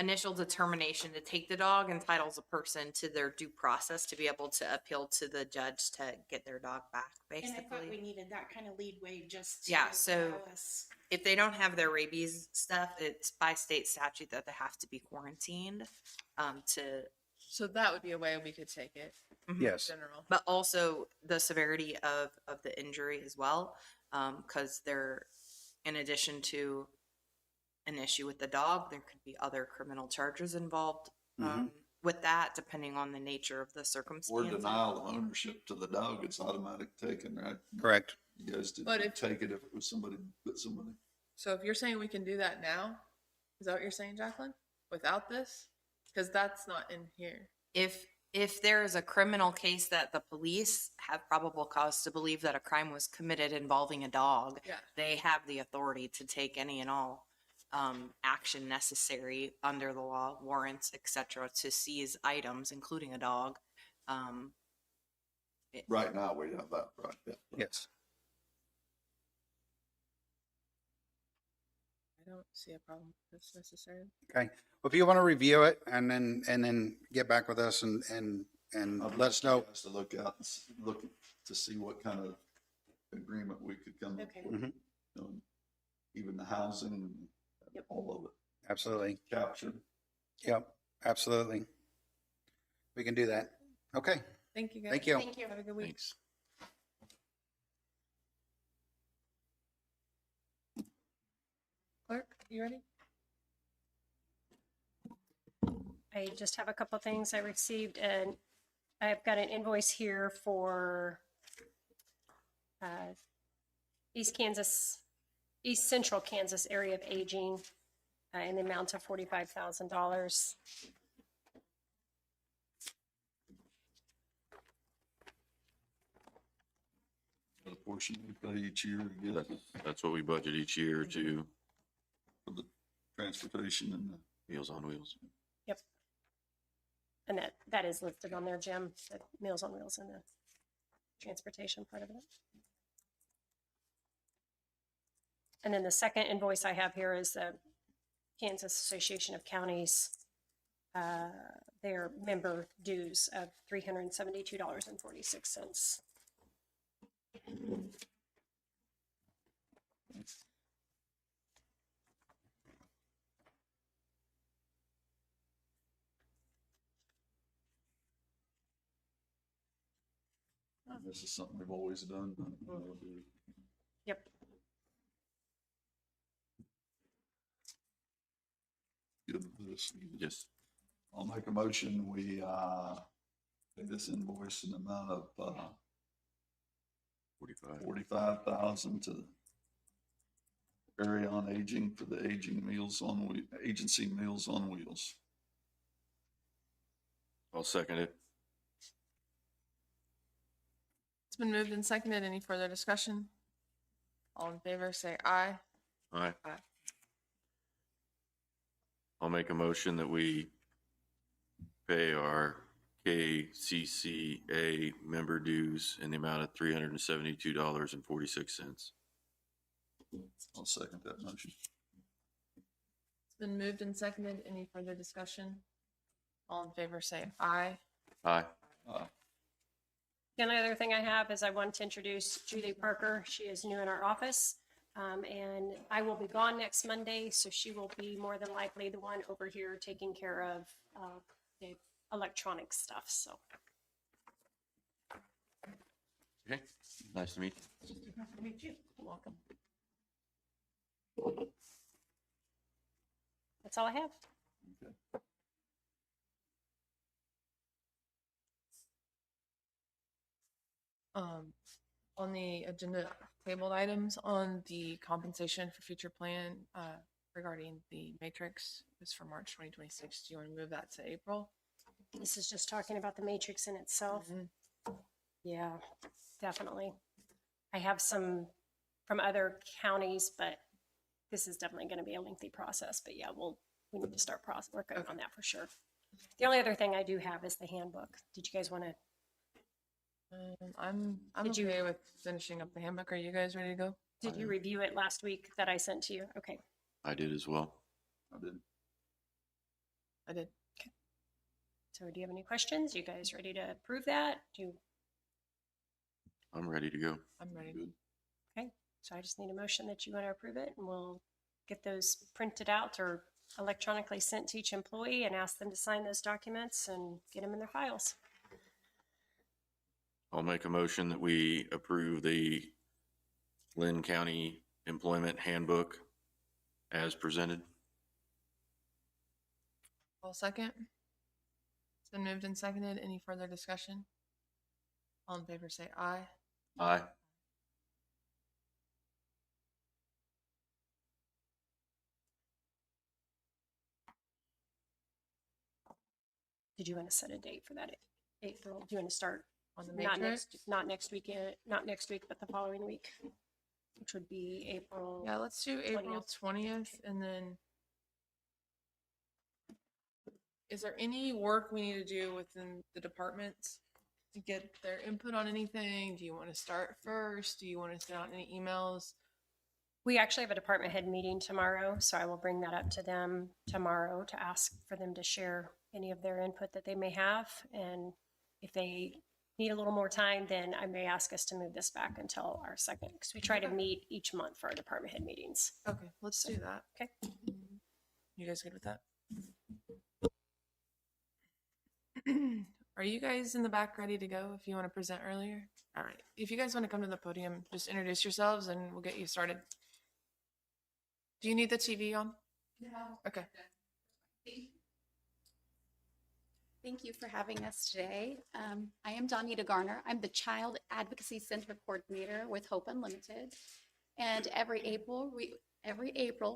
[SPEAKER 8] initial determination to take the dog entitles a person to their due process to be able to appeal to the judge to get their dog back,
[SPEAKER 10] And I thought we
[SPEAKER 8] basically.
[SPEAKER 10] needed that kind of leadway just to
[SPEAKER 8] Yeah, so
[SPEAKER 10] allow us.
[SPEAKER 8] if they don't have their rabies stuff, it's by state statute that they have to be quarantined, to,
[SPEAKER 1] So that would be a way we could take it.
[SPEAKER 11] Yes.
[SPEAKER 1] In general.
[SPEAKER 8] but also the severity of the injury as well. Cause they're, in addition to an issue with the dog, there could be other criminal charges involved, with that, depending on the nature of the
[SPEAKER 2] Or
[SPEAKER 8] circumstance.
[SPEAKER 2] denial of ownership to the dog, it's automatic taken, right?
[SPEAKER 11] Correct.
[SPEAKER 2] You guys didn't
[SPEAKER 1] But if-
[SPEAKER 2] take it if it was somebody bit somebody.
[SPEAKER 1] So if you're saying we can do that now, is that what you're saying, Jacqueline? Without this? Because that's not in here.
[SPEAKER 8] If there is a criminal case that the police have probable cause to believe that a crime was committed involving a dog,
[SPEAKER 1] Yeah.
[SPEAKER 8] they have the authority to take any and all action necessary under the law, warrants, etc., to seize items, including a dog.
[SPEAKER 2] Right now, we have that, right? Yeah.
[SPEAKER 11] Yes.
[SPEAKER 1] I don't see a problem with this necessarily.
[SPEAKER 11] Okay. Well, if you want to review it and then get back with us and
[SPEAKER 2] I'd
[SPEAKER 11] let us know.
[SPEAKER 2] like you guys to look out and look to see what kind of agreement we could come up
[SPEAKER 10] Okay.
[SPEAKER 2] with.
[SPEAKER 11] Mhm.
[SPEAKER 2] You know, even the housing and all of it
[SPEAKER 11] Absolutely.
[SPEAKER 2] captured.
[SPEAKER 11] Yep. Absolutely. We can do that. Okay.
[SPEAKER 1] Thank you guys.
[SPEAKER 11] Thank you.
[SPEAKER 10] Thank you.
[SPEAKER 1] Have a good week.
[SPEAKER 3] Thanks.
[SPEAKER 1] Clerk, you ready?
[SPEAKER 12] I just have a couple things I received, and I've got an invoice here for East Central Kansas Area of Aging in the amount of $45,000.
[SPEAKER 2] The portion we pay each year to get
[SPEAKER 3] That's what we budget each year to
[SPEAKER 2] for the transportation and the
[SPEAKER 3] Meals on Wheels.
[SPEAKER 12] And that is listed on there, Jim, the Meals on Wheels and the transportation part of it. And then the second invoice I have here is the Kansas Association of Counties, their member dues of $372.46.
[SPEAKER 2] this is something we've always done.
[SPEAKER 12] Yep.
[SPEAKER 2] Good with this.
[SPEAKER 3] Yes.
[SPEAKER 2] I'll make a motion, we, pay this invoice in the amount of,
[SPEAKER 3] 45.
[SPEAKER 2] 45,000 to Area on Aging for the Agency Meals on Wheels.
[SPEAKER 3] I'll second it.
[SPEAKER 1] It's been moved and seconded. Any further discussion? All in favor, say aye.
[SPEAKER 3] Aye.
[SPEAKER 1] Aye.
[SPEAKER 3] I'll make a motion that we pay our KCCA member dues in the amount of $372.46.
[SPEAKER 2] I'll second that motion.
[SPEAKER 1] It's been moved and seconded. Any further discussion? All in favor, say aye.
[SPEAKER 3] Aye.
[SPEAKER 12] The only other thing I have is I want to introduce Julie Parker. She is new in our office. And I will be gone next Monday, so she will be more than likely the one over here taking care of the electronic stuff, so.
[SPEAKER 3] Okay, nice to meet you.
[SPEAKER 12] Nice to meet you. Welcome. That's all I have.
[SPEAKER 1] On the agenda tabled items on the compensation for future plan, regarding the matrix is for March 2026. Do you want to move that to April?
[SPEAKER 12] This is just talking about the matrix in itself. Yeah, definitely. I have some from other counties, but this is definitely going to be a lengthy process. But yeah, we need to start working on that for sure. The only other thing I do have is the handbook. Did you guys want to?
[SPEAKER 1] I'm okay with finishing up the handbook. Are you guys ready to go?
[SPEAKER 12] Did you review it last week that I sent to you? Okay.
[SPEAKER 3] I did as well.
[SPEAKER 2] I did.
[SPEAKER 1] I did.
[SPEAKER 12] Okay. So do you have any questions? You guys ready to approve that?
[SPEAKER 3] I'm ready to go.
[SPEAKER 1] I'm ready.
[SPEAKER 2] Good.
[SPEAKER 12] Okay. So I just need a motion that you want to approve it, and we'll get those printed out or electronically sent to each employee and ask them to sign those documents and get them in their files.
[SPEAKER 3] I'll make a motion that we approve the Linn County Employment Handbook as presented.
[SPEAKER 1] I'll second. It's been moved and seconded. Any further discussion? All in favor say aye.
[SPEAKER 3] Aye.
[SPEAKER 12] Did you want to set a date for that April? Do you want to start
[SPEAKER 1] On the
[SPEAKER 12] not
[SPEAKER 1] matrix?
[SPEAKER 12] not next week, but the following week, which would be April?
[SPEAKER 1] Yeah, let's do April 20th, and then is there any work we need to do within the departments to get their input on anything? Do you want to start first? Do you want to send out any emails?
[SPEAKER 12] We actually have a department head meeting tomorrow, so I will bring that up to them tomorrow to ask for them to share any of their input that they may have. And if they need a little more time, then I may ask us to move this back until our second, because we try to meet each month for our department head meetings.
[SPEAKER 1] Okay, let's do that.
[SPEAKER 12] Okay.
[SPEAKER 1] You guys good with that? Are you guys in the back ready to go if you want to present earlier? All right. If you guys want to come to the podium, just introduce yourselves and we'll get you started. Do you need the TV on?
[SPEAKER 13] No.
[SPEAKER 1] Okay.
[SPEAKER 13] Thank you for having us today. I am Donita Garner. I'm the Child Advocacy Center Coordinator with Hope Unlimited. And every April,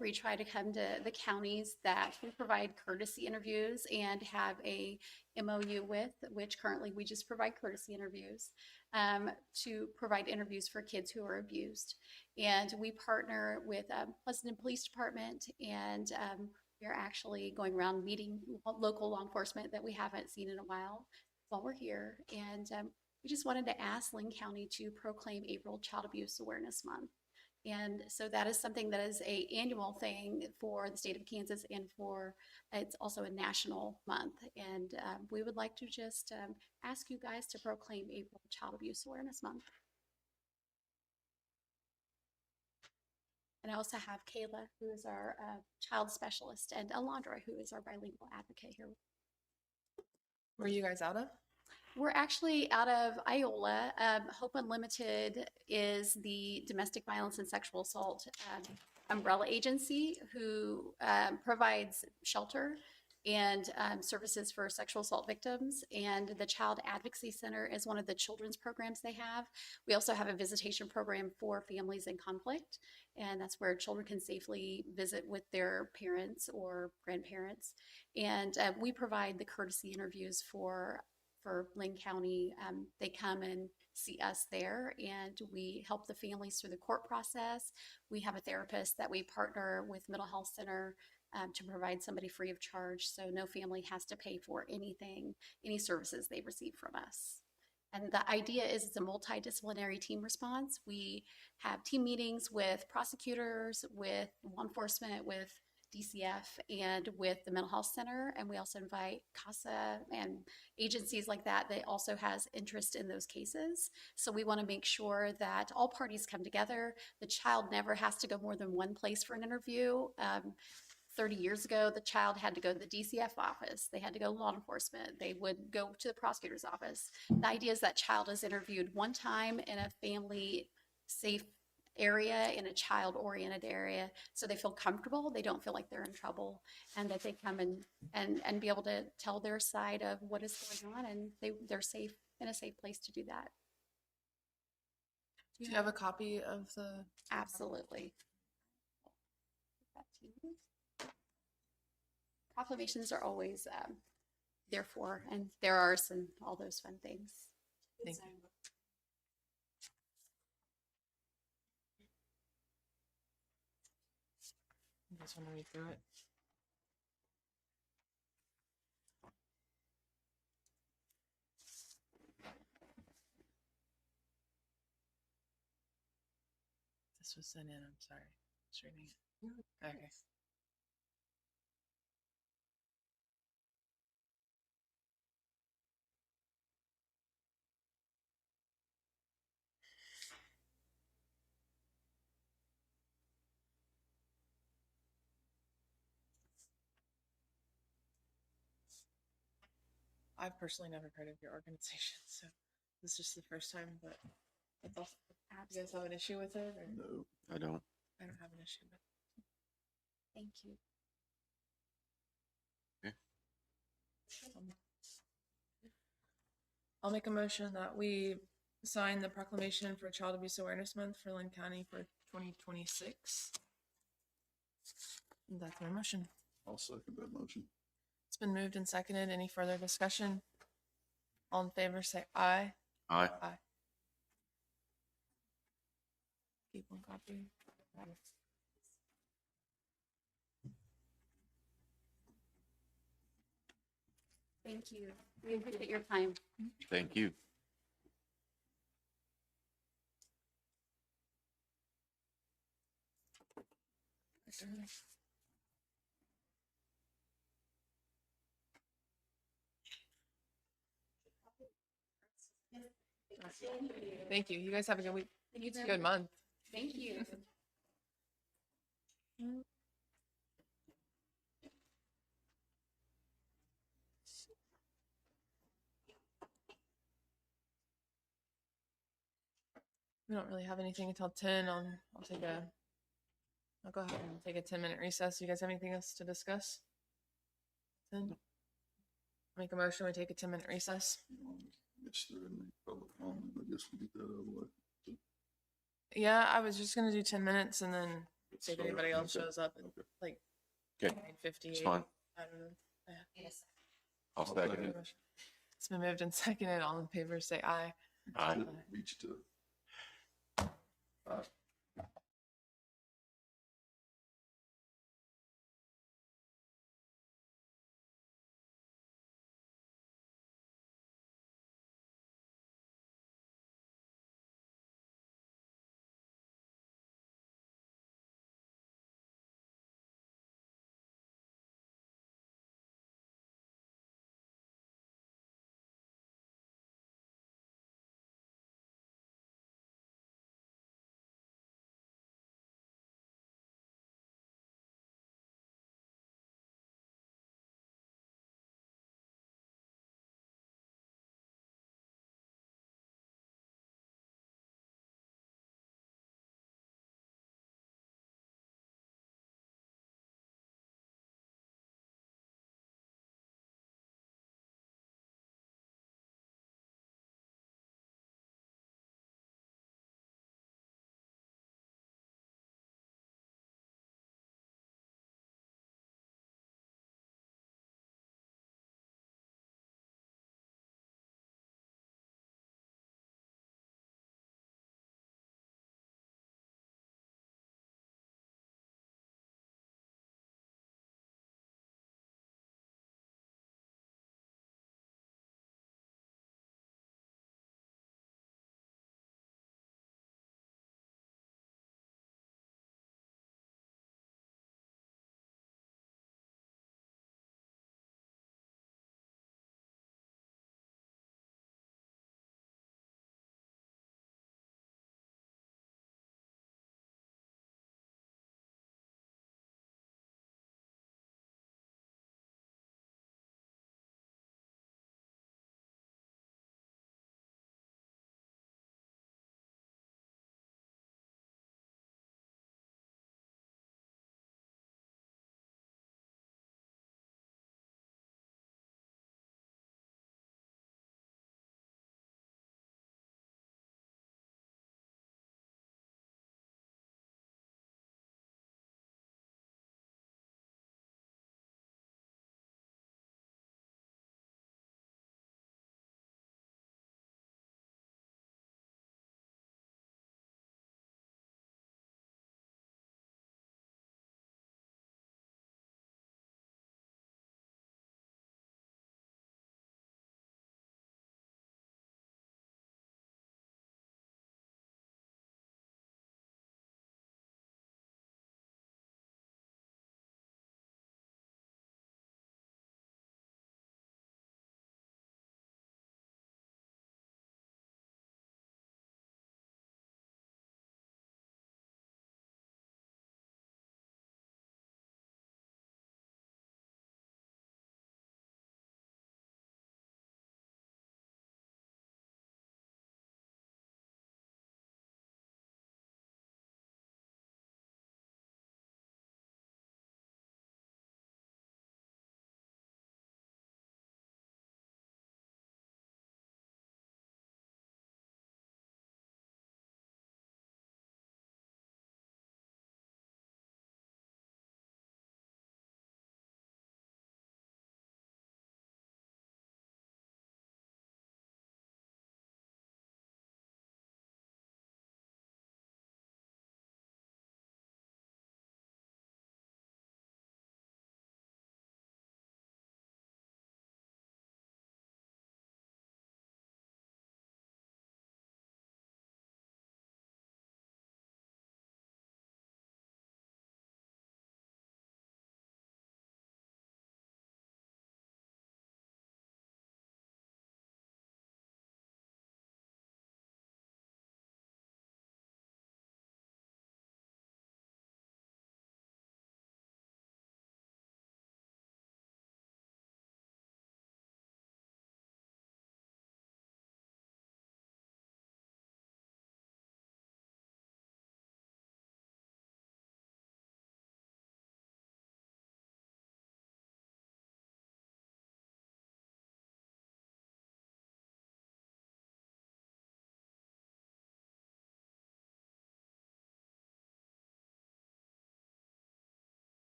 [SPEAKER 13] we try to come to the counties that we provide courtesy interviews and have a MOU with, which currently we just provide courtesy interviews, to provide interviews for kids who are abused. And we partner with Pleasanton Police Department, and we're actually going around meeting local law enforcement that we haven't seen in a while we're here. And we just wanted to ask Linn County to proclaim April Child Abuse Awareness Month. And so that is something that is an annual thing for the state of Kansas, and it's also a national month. And we would like to just ask you guys to proclaim April Child Abuse Awareness Month. And I also have Kayla, who is our child specialist, and Alondra, who is our bilingual advocate here.
[SPEAKER 1] Where are you guys out of?
[SPEAKER 13] We're actually out of Iola. Hope Unlimited is the domestic violence and sexual assault umbrella agency who provides shelter and services for sexual assault victims. And the Child Advocacy Center is one of the children's programs they have. We also have a visitation program for families in conflict, and that's where children can safely visit with their parents or grandparents. And we provide the courtesy interviews for Linn County. They come and see us there, and we help the families through the court process. We have a therapist that we partner with Mental Health Center to provide somebody free of charge, so no family has to pay for anything, any services they receive from us. And the idea is it's a multidisciplinary team response. We have team meetings with prosecutors, with law enforcement, with DCF and with the mental health center. And we also invite CASA and agencies like that that also has interest in those cases. So we want to make sure that all parties come together. The child never has to go more than one place for an interview. 30 years ago, the child had to go to the DCF office. They had to go to law enforcement. They would go to the prosecutor's office. The idea is that child is interviewed one time in a family safe area, in a child-oriented area, so they feel comfortable, they don't feel like they're in trouble, and that they come and be able to tell their side of what is going on, and they're safe, in a safe place to do that.
[SPEAKER 1] Do you have a copy of the?
[SPEAKER 13] Absolutely. Proclamations are always there for, and there are some, all those fun things.
[SPEAKER 1] Thank you. You guys want to read through it? This was sent in, I'm sorry. Just reading it. Okay. I've personally never heard of your organization, so this is just the first time, but that's awesome. You guys have an issue with it? Or?
[SPEAKER 2] No.
[SPEAKER 3] I don't.
[SPEAKER 1] I don't have an issue with it.
[SPEAKER 13] Thank you.
[SPEAKER 1] I'll make a motion that we sign the proclamation for Child Abuse Awareness Month for Linn County for 2026. And that's my motion.
[SPEAKER 2] I'll second that motion.
[SPEAKER 1] It's been moved and seconded. Any further discussion? All in favor, say aye.
[SPEAKER 3] Aye.
[SPEAKER 1] Aye. Keep one copy.
[SPEAKER 13] Thank you. We appreciate your time.
[SPEAKER 3] Thank you.
[SPEAKER 1] Thank you. You guys have a good week.
[SPEAKER 13] You too.
[SPEAKER 1] Good month.
[SPEAKER 13] Thank you.
[SPEAKER 1] We don't really have anything until 10. I'll go ahead and take a 10-minute recess. You guys have anything else to discuss? 10? Make a motion, we take a 10-minute recess.
[SPEAKER 2] Yes, there isn't any public comment. I guess we get that out of the way.
[SPEAKER 1] Yeah, I was just gonna do 10 minutes and then see if anybody else
[SPEAKER 2] Okay.
[SPEAKER 1] shows up at
[SPEAKER 2] Okay.
[SPEAKER 1] like
[SPEAKER 3] Okay.
[SPEAKER 1] 9:58.
[SPEAKER 3] It's fine.
[SPEAKER 1] I don't know. Yeah.
[SPEAKER 3] I'll second it.
[SPEAKER 1] It's been moved and seconded. All in favor, say aye.
[SPEAKER 3] Aye.
[SPEAKER 2] Beat you to it.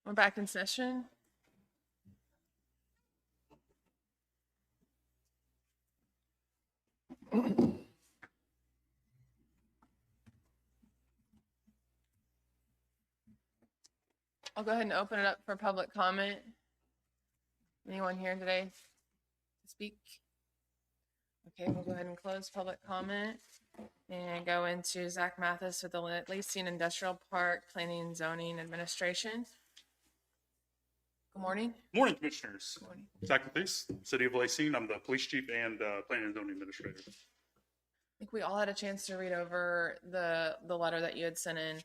[SPEAKER 1] We're back in session. I'll go ahead and open it up for public comment. Anyone here today to speak? Okay, we'll go ahead and close public comment and go into Zach Mathis with the Lacey Industrial Park Planning and Zoning Administration. Good morning.
[SPEAKER 14] Morning, Commissioners.
[SPEAKER 1] Good morning.
[SPEAKER 14] Zach Mathis, City of Lacey. I'm the Police Chief and Planning and Zoning Administrator.
[SPEAKER 1] I think we all had a chance to read over the letter that you had sent in.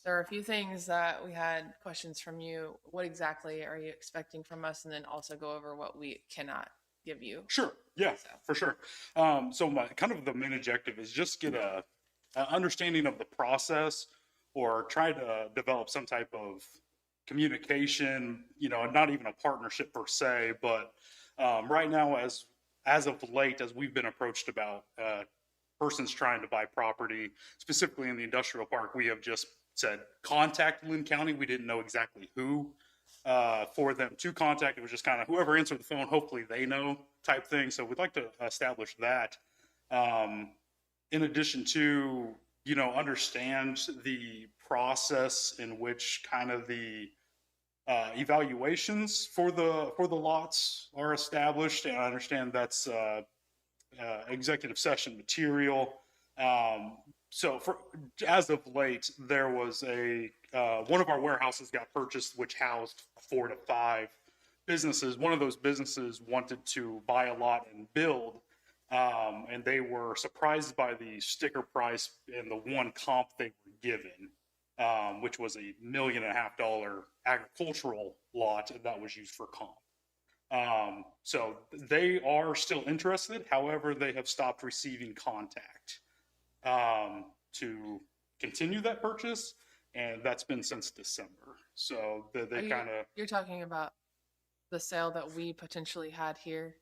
[SPEAKER 1] There are a few things that we had questions from you. What exactly are you expecting from us? And then also go over what we cannot give you.
[SPEAKER 14] Sure. Yeah, for sure. So my kind of the main objective is just get a understanding of the process, or try to develop some type of communication, not even a partnership per se, but right now, as of late, as we've been approached about persons trying to buy property, specifically in the industrial park, we have just said, contact Linn County. We didn't know exactly who for them to contact. It was just kind of whoever answered the phone, hopefully they know type thing. So we'd like to establish that. In addition to, understand the process in which kind of the evaluations for the lots are established. And I understand that's executive session material. So as of late, there was one of our warehouses got purchased, which housed 4 to 5 businesses. One of those businesses wanted to buy a lot and build, and they were surprised by the sticker price and the one comp they were given, which was $1.5 million agricultural lot that was used for comp. So they are still interested. However, they have stopped receiving contact to continue that purchase, and that's been since December. So they kind of.
[SPEAKER 1] You're talking about the sale that we potentially had here.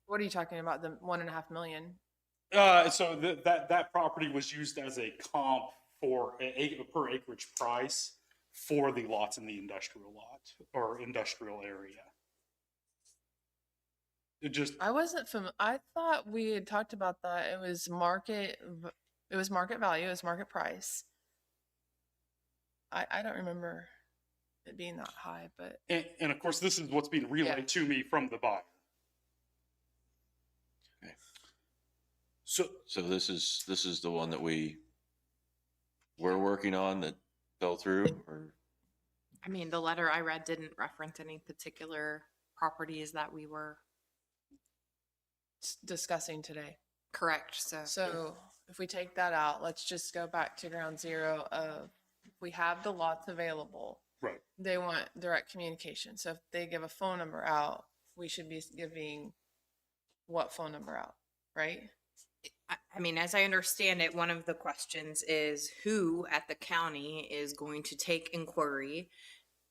[SPEAKER 1] What are you talking about? The $1.5 million?
[SPEAKER 14] So that property was used as a comp for per acreage price for the lots in the industrial lot or industrial area.
[SPEAKER 1] I wasn't I thought we had talked about that. It was market value, it was market price. I don't remember it being that high, but.
[SPEAKER 14] And of course, this is what's being relayed to me from the buyer.
[SPEAKER 3] Okay.
[SPEAKER 14] So
[SPEAKER 3] this is the one that we're working on that fell through, or?
[SPEAKER 8] I mean, the letter I read didn't reference any particular properties that we were
[SPEAKER 1] Discussing today.
[SPEAKER 8] correct.
[SPEAKER 1] So if we take that out, let's just go back to ground zero of, we have the lots available.
[SPEAKER 14] Right.
[SPEAKER 1] They want direct communication. So if they give a phone number out, we should be giving what phone number out, right?
[SPEAKER 8] I mean, as I understand it, one of the questions is who at the county is going to take inquiry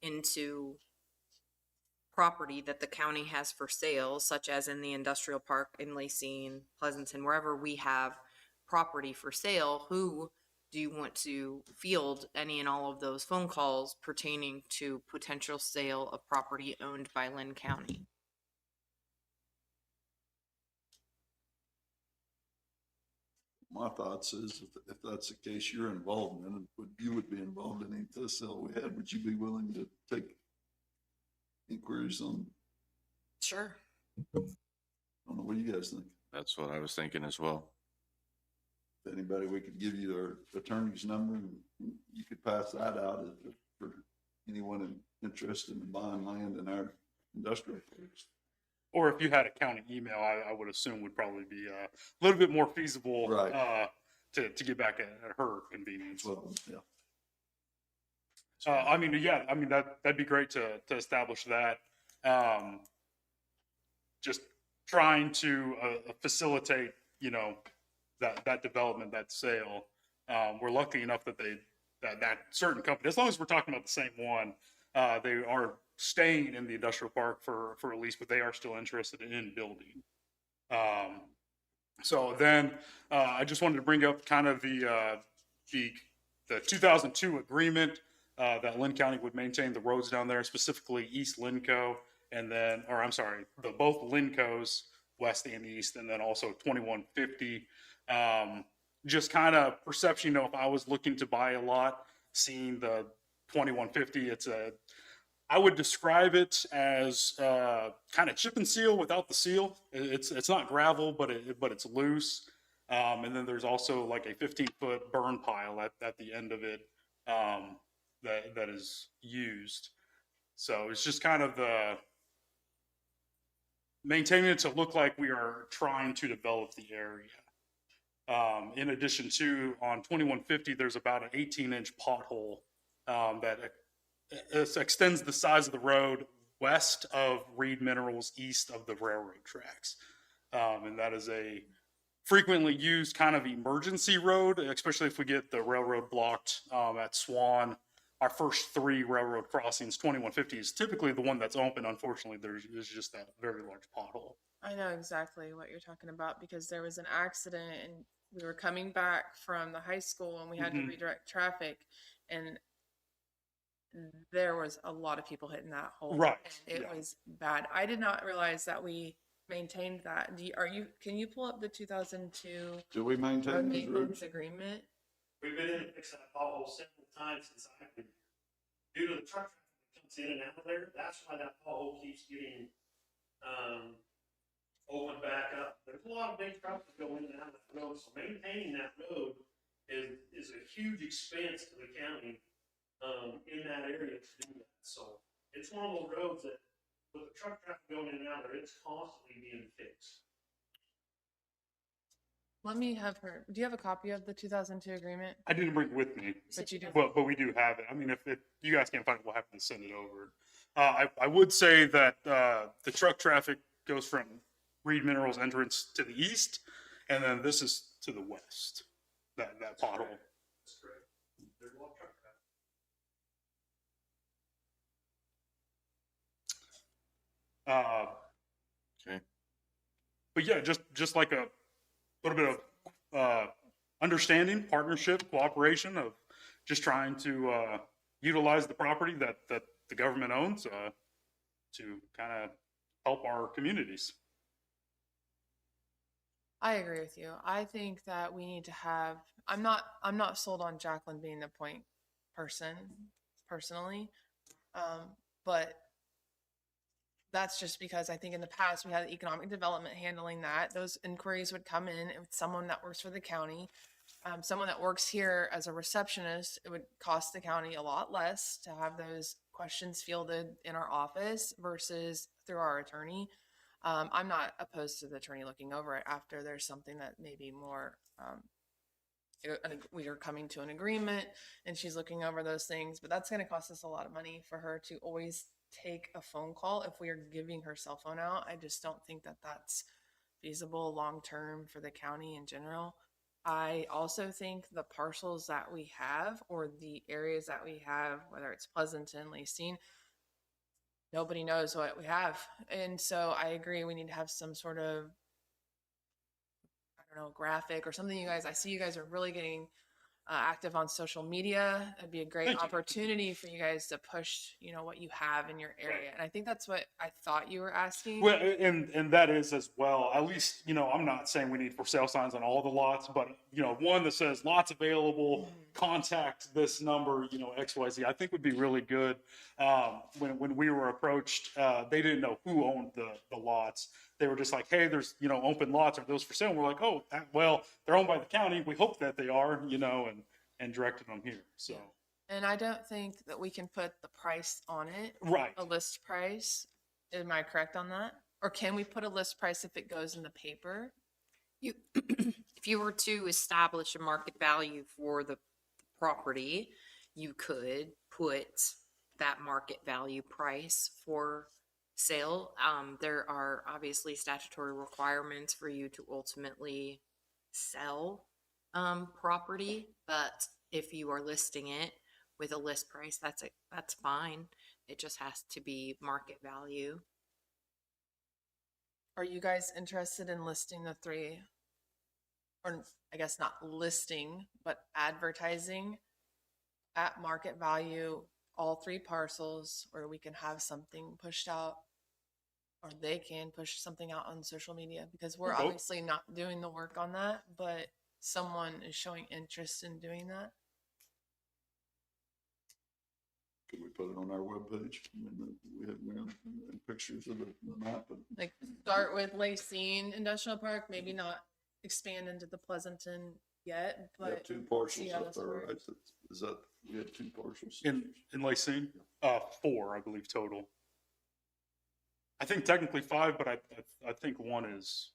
[SPEAKER 8] into property that the county has for sale, such as in the industrial park in Lacey, Pleasanton, wherever we have property for sale. Who do you want to field any and all of those phone calls pertaining to potential sale of property owned by Linn County?
[SPEAKER 2] My thoughts is if that's the case you're involved in, and you would be involved in any sale we had, would you be willing to take inquiries on?
[SPEAKER 8] Sure.
[SPEAKER 2] I don't know, what do you guys think?
[SPEAKER 3] That's what I was thinking as well.
[SPEAKER 2] If anybody, we could give you our attorney's number and you could pass that out for anyone interested in buying land in our industrial parks.
[SPEAKER 14] Or if you had a county email, I would assume would probably be a little bit more feasible,
[SPEAKER 2] Right.
[SPEAKER 14] To get back at her convenience.
[SPEAKER 2] Well, yeah.
[SPEAKER 14] That'd be great to establish that. Just trying to facilitate, that development, that sale. We're lucky enough that that certain company, as long as we're talking about the same one, they are staying in the industrial park for a lease, but they are still interested in building. So then, I just wanted to bring up kind of the 2002 agreement, that Linn County would maintain the roads down there, specifically East Linco, and then, or I'm sorry, both Lincos, west and east, and then also 2150. Just kind of perception, if I was looking to buy a lot, seeing the 2150, I would describe it as kind of chip and seal without the seal. It's not gravel, but it's loose. And then there's also like a 15-foot burn pile at the end of it, that is used. So it's just kind of maintaining it to look like we are trying to develop the area. In addition to, on 2150, there's about an 18-inch pothole that extends the size of the road west of Reed Minerals, east of the railroad tracks. And that is a frequently used kind of emergency road, especially if we get the railroad blocked at Swan. Our first 3 railroad crossings, 2150 is typically the one that's open. Unfortunately, there's just that very large pothole.
[SPEAKER 1] I know exactly what you're talking about because there was an accident and we were coming back from the high school and we had to redirect traffic and there was a lot of people hitting that hole.
[SPEAKER 14] Right.
[SPEAKER 1] And it was bad. I did not realize that we maintained that. Can you pull up the 2002
[SPEAKER 2] Do we maintain
[SPEAKER 1] road
[SPEAKER 2] these
[SPEAKER 1] maintenance
[SPEAKER 2] roads?
[SPEAKER 1] agreement?
[SPEAKER 7] We've been in to fix that pothole several times since I've been here. Due to the truck traffic that comes in and out of there, that's why that pothole keeps getting, opened back up. There's a lot of big trucks that go in and out of that road, so maintaining that road is a huge expense to the county, in that area to do that. So it's one of those roads that with the truck traffic going in and out there, it's constantly being fixed.
[SPEAKER 1] Let me have her. Do you have a copy of the 2002 agreement?
[SPEAKER 14] I didn't bring it with me,
[SPEAKER 1] But you do.
[SPEAKER 14] but we do have it. I mean, if you guys can't find it, we'll have to send it over. I would say that the truck traffic goes from Reed Minerals entrance to the east, and then this is to the west, that pothole.
[SPEAKER 7] That's correct. There's a lot of truck traffic.
[SPEAKER 3] Okay.
[SPEAKER 14] But yeah, just like a little bit of understanding, partnership, cooperation of just trying to utilize the property that the government owns to kind of help our communities.
[SPEAKER 1] I agree with you. I think that we need to have, I'm not sold on Jacqueline being the point person personally. But that's just because I think in the past we had economic development handling that. Those inquiries would come in with someone that works for the county. Someone that works here as a receptionist, it would cost the county a lot less to have those questions fielded in our office versus through our attorney. I'm not opposed to the attorney looking over it after there's something that may be more, we are coming to an agreement and she's looking over those things, but that's going to cost us a lot of money for her to always take a phone call if we are giving her cell phone out. I just don't think that that's feasible long-term for the county in general. I also think the parcels that we have or the areas that we have, whether it's Pleasanton, Lacine, nobody knows what we have. And so I agree we need to have some sort of, I don't know, graphic or something. You guys, I see you guys are really getting active on social media. It'd be a great opportunity for you guys to push, what you have in your area. And I think that's what I thought you were asking.
[SPEAKER 14] Well, and that is as well. At least, I'm not saying we need for sale signs on all the lots, but one that says lots available, contact this number, XYZ, I think would be really good. When we were approached, they didn't know who owned the lots. They were just like, hey, there's, open lots. Are those for sale? And we're like, oh, well, they're owned by the county. We hope that they are, and directed them here. So.
[SPEAKER 1] And I don't think that we can put the price on it.
[SPEAKER 14] Right.
[SPEAKER 1] A list price. Am I correct on that? Or can we put a list price if it goes in the paper?
[SPEAKER 8] If you were to establish a market value for the property, you could put that market value price for sale. There are obviously statutory requirements for you to ultimately sell property, but if you are listing it with a list price, that's fine. It just has to be market value.
[SPEAKER 1] Are you guys interested in listing the 3 or I guess not listing, but advertising at market value, all 3 parcels, or we can have something pushed out, or they can push something out on social media, because we're
[SPEAKER 14] Or both.
[SPEAKER 1] obviously not doing the work on that, but someone is showing interest in doing that.
[SPEAKER 2] Could we put it on our webpage? I mean, we have pictures of the map.
[SPEAKER 1] Like start with Lacine Industrial Park, maybe not expand into the Pleasanton yet,
[SPEAKER 2] We have
[SPEAKER 1] but
[SPEAKER 2] 2 parcels
[SPEAKER 1] see how
[SPEAKER 2] up
[SPEAKER 1] this
[SPEAKER 2] there, right?
[SPEAKER 1] works.
[SPEAKER 2] Is that, we have 2 parcels?
[SPEAKER 14] In Lacine, 4, I believe, total. I think technically 5, but I think 1 is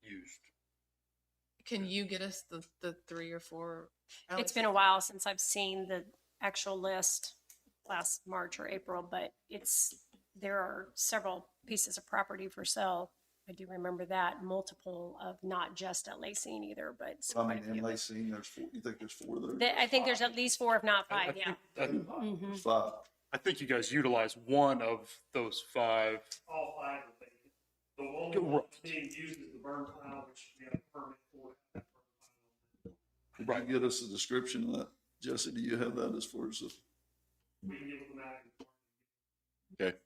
[SPEAKER 14] used.
[SPEAKER 1] Can you get us the 3 or 4? I only
[SPEAKER 12] It's been
[SPEAKER 1] see
[SPEAKER 12] a while since I've seen the actual list, last March or April, but there are several pieces of property for sale. I do remember that, multiple of, not just at Lacine either, but.
[SPEAKER 2] I
[SPEAKER 12] quite
[SPEAKER 2] mean,
[SPEAKER 12] a few
[SPEAKER 2] in
[SPEAKER 12] of it.
[SPEAKER 2] Lacine, there's 4, you think there's 4 there?
[SPEAKER 12] I think there's at least 4, if not
[SPEAKER 14] I
[SPEAKER 12] 5, yeah.
[SPEAKER 14] think-
[SPEAKER 2] There's 5.
[SPEAKER 14] I think you guys utilize 1 of those 5.
[SPEAKER 7] All 5 are vacant. The only
[SPEAKER 14] Right.
[SPEAKER 7] one that's being used is the burn pile, which we have a permit for.
[SPEAKER 2] Could you get us a description of that? Jesse, do you have that as far as the?
[SPEAKER 7] We can give them that.
[SPEAKER 3] Okay.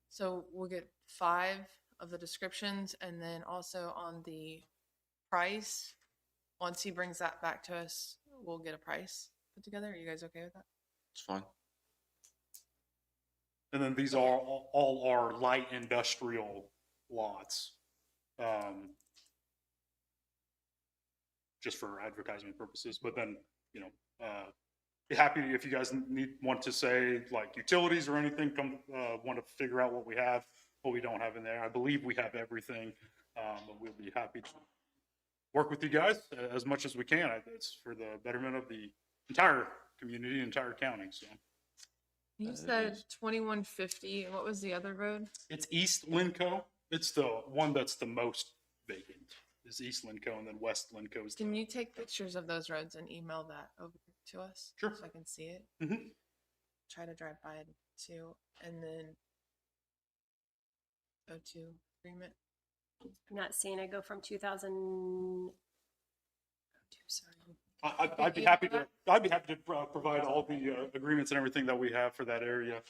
[SPEAKER 1] So we'll get 5 of the descriptions, and then also on the price, once he brings that back to us, we'll get a price put together. Are you guys okay with that?
[SPEAKER 3] It's fine.
[SPEAKER 14] And then these are all our light industrial lots. Just for advertising purposes, but then, be happy if you guys want to say like utilities or anything, come, want to figure out what we have, what we don't have in there. I believe we have everything, but we'll be happy to work with you guys as much as we can. It's for the betterment of the entire community, entire county, so.
[SPEAKER 1] You said 2150, and what was the other road?
[SPEAKER 14] It's East Linco. It's the one that's the most vacant, is East Linco, and then West Linco is.
[SPEAKER 1] Can you take pictures of those roads and email that over to us?
[SPEAKER 14] Sure.
[SPEAKER 1] So I can see it.
[SPEAKER 14] Mhm.
[SPEAKER 1] Try to drive by it too, and then O2 agreement.
[SPEAKER 12] I'm not seeing it go from 2000. Sorry.
[SPEAKER 14] I'd be happy to provide all the agreements and everything that we have for that area.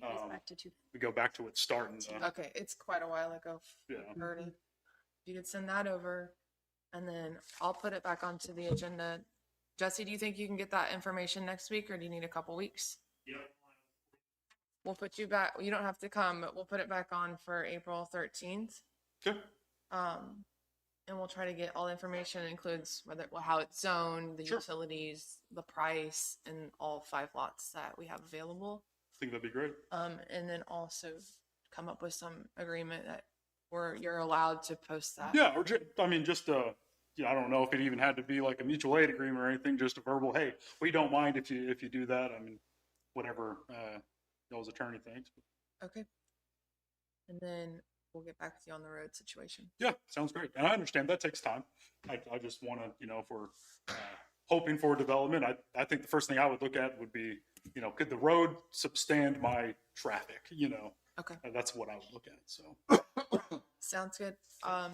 [SPEAKER 12] Back to
[SPEAKER 14] We go back to it starting.
[SPEAKER 1] Okay, it's quite a while ago.
[SPEAKER 14] Yeah.
[SPEAKER 1] Heard it. You could send that over, and then I'll put it back onto the agenda. Jesse, do you think you can get that information next week, or do you need a couple weeks?
[SPEAKER 7] Yep.
[SPEAKER 1] We'll put you back. You don't have to come, but we'll put it back on for April 13th.
[SPEAKER 14] Okay.
[SPEAKER 1] And we'll try to get all the information. It includes how it's zoned, the
[SPEAKER 14] Sure.
[SPEAKER 1] utilities, the price, and all 5 lots that we have available.
[SPEAKER 14] I think that'd be great.
[SPEAKER 1] And then also come up with some agreement that you're allowed to post that.
[SPEAKER 14] Yeah, or just I don't know if it even had to be like a mutual aid agreement or anything, just a verbal, hey, we don't mind if you do that. I mean, whatever y'all's attorney thinks.
[SPEAKER 1] Okay. And then we'll get back with you on the road situation.
[SPEAKER 14] Yeah, sounds great. And I understand that takes time. I just want to, if we're hoping for development, I think the first thing I would look at would be, could the road substand my traffic,
[SPEAKER 1] Okay.
[SPEAKER 14] That's what I would look at, so.
[SPEAKER 1] Sounds good.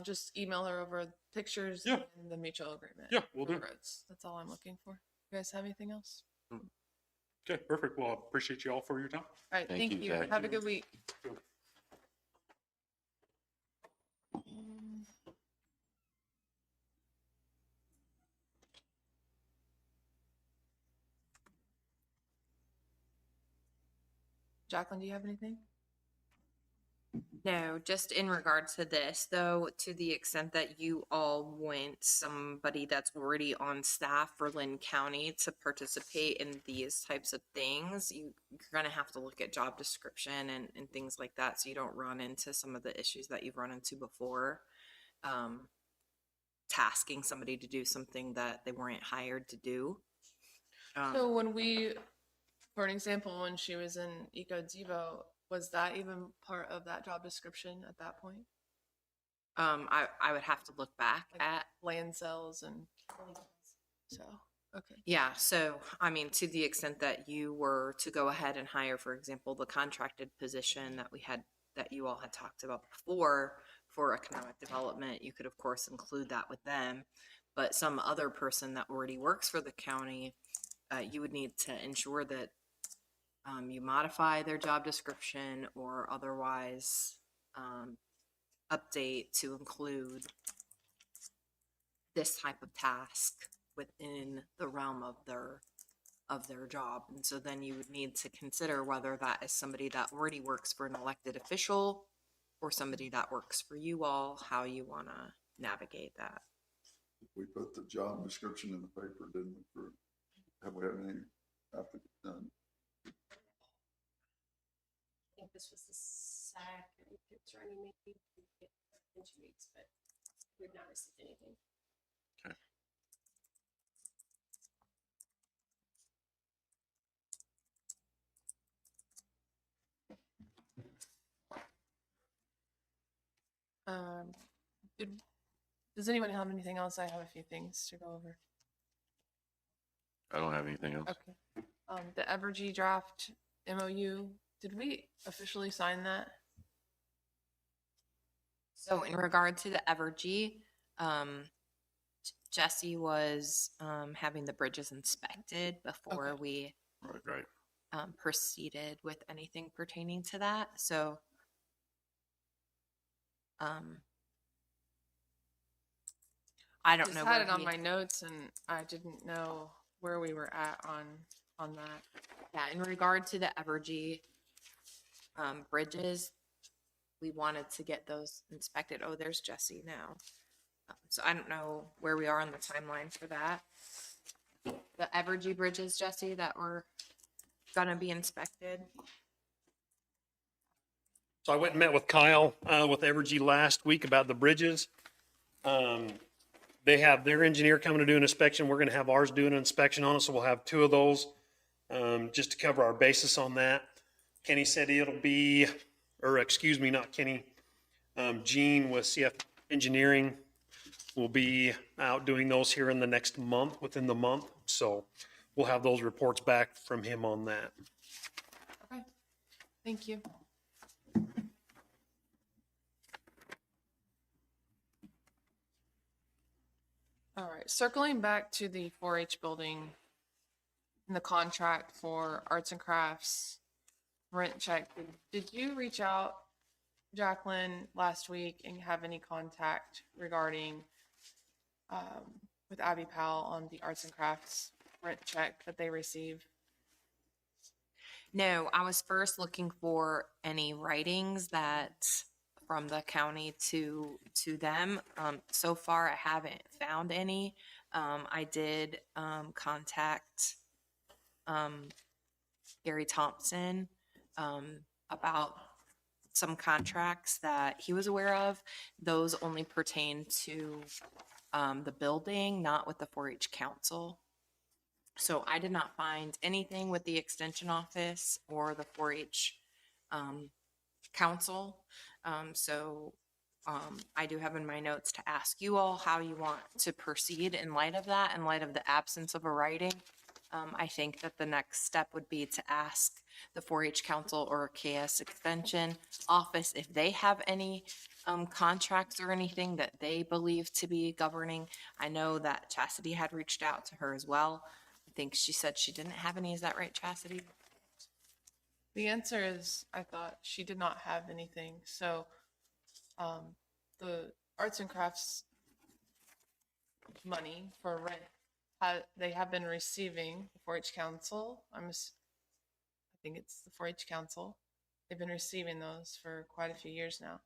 [SPEAKER 1] Just email her over pictures
[SPEAKER 14] Yeah.
[SPEAKER 1] and the mutual agreement.
[SPEAKER 14] Yeah, we'll
[SPEAKER 1] for the
[SPEAKER 14] do.
[SPEAKER 1] roads. That's all I'm looking for. You guys have anything else?
[SPEAKER 14] Okay, perfect. Well, I appreciate you all for your time.
[SPEAKER 1] All right.
[SPEAKER 3] Thank
[SPEAKER 1] Thank
[SPEAKER 3] you,
[SPEAKER 1] you.
[SPEAKER 3] Zach.
[SPEAKER 1] Have a good week. Jacqueline, do you have anything?
[SPEAKER 8] No, just in regards to this, though, to the extent that you all want somebody that's already on staff for Linn County to participate in these types of things, you're going to have to look at job description and things like that so you don't run into some of the issues that you've run into before. Tasking somebody to do something that they weren't hired to do.
[SPEAKER 1] So when for an example, when she was in Eco Devo, was that even part of that job description at that point?
[SPEAKER 8] I would have to look back
[SPEAKER 1] Like
[SPEAKER 8] at.
[SPEAKER 1] land sales and so, okay.
[SPEAKER 8] Yeah, so I mean, to the extent that you were to go ahead and hire, for example, the contracted position that you all had talked about before for economic development, you could of course include that with them. but some other person that already works for the county, you would need to ensure that you modify their job description or otherwise update to include this type of task within the realm of their job. And so then you would need to consider whether that is somebody that already works for an elected official or somebody that works for you all, how you want to navigate that.
[SPEAKER 2] We put the job description in the paper, didn't we? Have we had any applicants done?
[SPEAKER 12] I think this was the second picture, I mean, maybe in 2 weeks, but we've not received anything.
[SPEAKER 3] Okay.
[SPEAKER 1] Does anyone have anything else? I have a few things to go over.
[SPEAKER 3] I don't have anything else.
[SPEAKER 1] Okay. The Evergy draft MOU, did we officially sign that?
[SPEAKER 8] So in regard to the Evergy, Jesse was having the bridges inspected before
[SPEAKER 1] Okay.
[SPEAKER 8] we
[SPEAKER 3] Right.
[SPEAKER 8] proceeded with anything pertaining to that. So I don't
[SPEAKER 1] Just
[SPEAKER 8] know.
[SPEAKER 1] had
[SPEAKER 8] where
[SPEAKER 1] it on
[SPEAKER 8] he-
[SPEAKER 1] my notes and I didn't know where we were at on that.
[SPEAKER 8] Yeah, in regard to the Evergy bridges, we wanted to get those inspected. Oh, there's Jesse now. So I don't know where we are on the timeline for that. The Evergy bridges, Jesse, that were gonna be inspected.
[SPEAKER 7] So I went and met with Kyle with Evergy last week about the bridges. They have their engineer coming to do an inspection. We're going to have ours doing an inspection on it, so we'll have two of those just to cover our basis on that. Kenny said it'll be, or excuse me, not Kenny, Gene with CF Engineering will be out doing those here in the next month, within the month. So we'll have those reports back from him on that.
[SPEAKER 1] Okay. Thank you. All right, circling back to the 4-H building and the contract for arts and crafts rent check, did you reach out, Jacqueline, last week and have any contact regarding with Abby Powell on the arts and crafts rent check that they received?
[SPEAKER 8] No, I was first looking for any writings that from the county to them. So far, I haven't found any. I did contact Gary Thompson about some contracts that he was aware of. Those only pertain to the building, not with the 4-H council. So I did not find anything with the extension office or the 4-H council. I do have in my notes to ask you all how you want to proceed in light of that, in light of the absence of a writing. I think that the next step would be to ask the 4-H council or KS extension office if they have any contracts or anything that they believe to be governing. I know that Chastity had reached out to her as well. I think she said she didn't have any. Is that right, Chastity?
[SPEAKER 1] The answer is, I thought she did not have anything. So the arts and crafts money for rent, they have been receiving the 4-H council. I think it's the 4-H council. They've been receiving those for quite a few years now.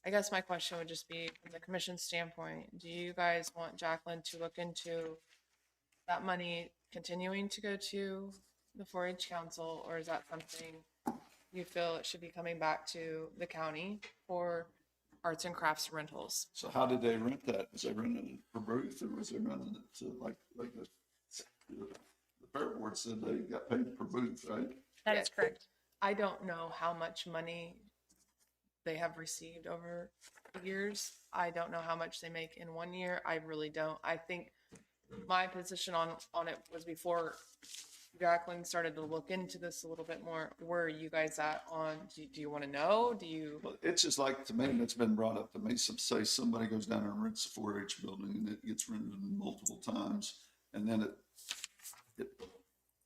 [SPEAKER 1] I guess my question would just be, from the commission standpoint, do you guys want Jacqueline to look into that money continuing to go to the 4-H council, or is that something you feel it should be coming back to the county for arts and crafts rentals?
[SPEAKER 2] So how did they rent that? Was they renting it per booth, or was they renting it to like the fair board said they got paid per booth, right?
[SPEAKER 12] That is correct.
[SPEAKER 1] I don't know how much money they have received over the years. I don't know how much they make in 1 year. I really don't. I think my position on it was before Jacqueline started to look into this a little bit more. Where are you guys at on, do you want to know? Do you?
[SPEAKER 2] But it's just like, to me, and it's been brought up to me, say somebody goes down there and rents a 4-H building and it gets rented multiple times. And then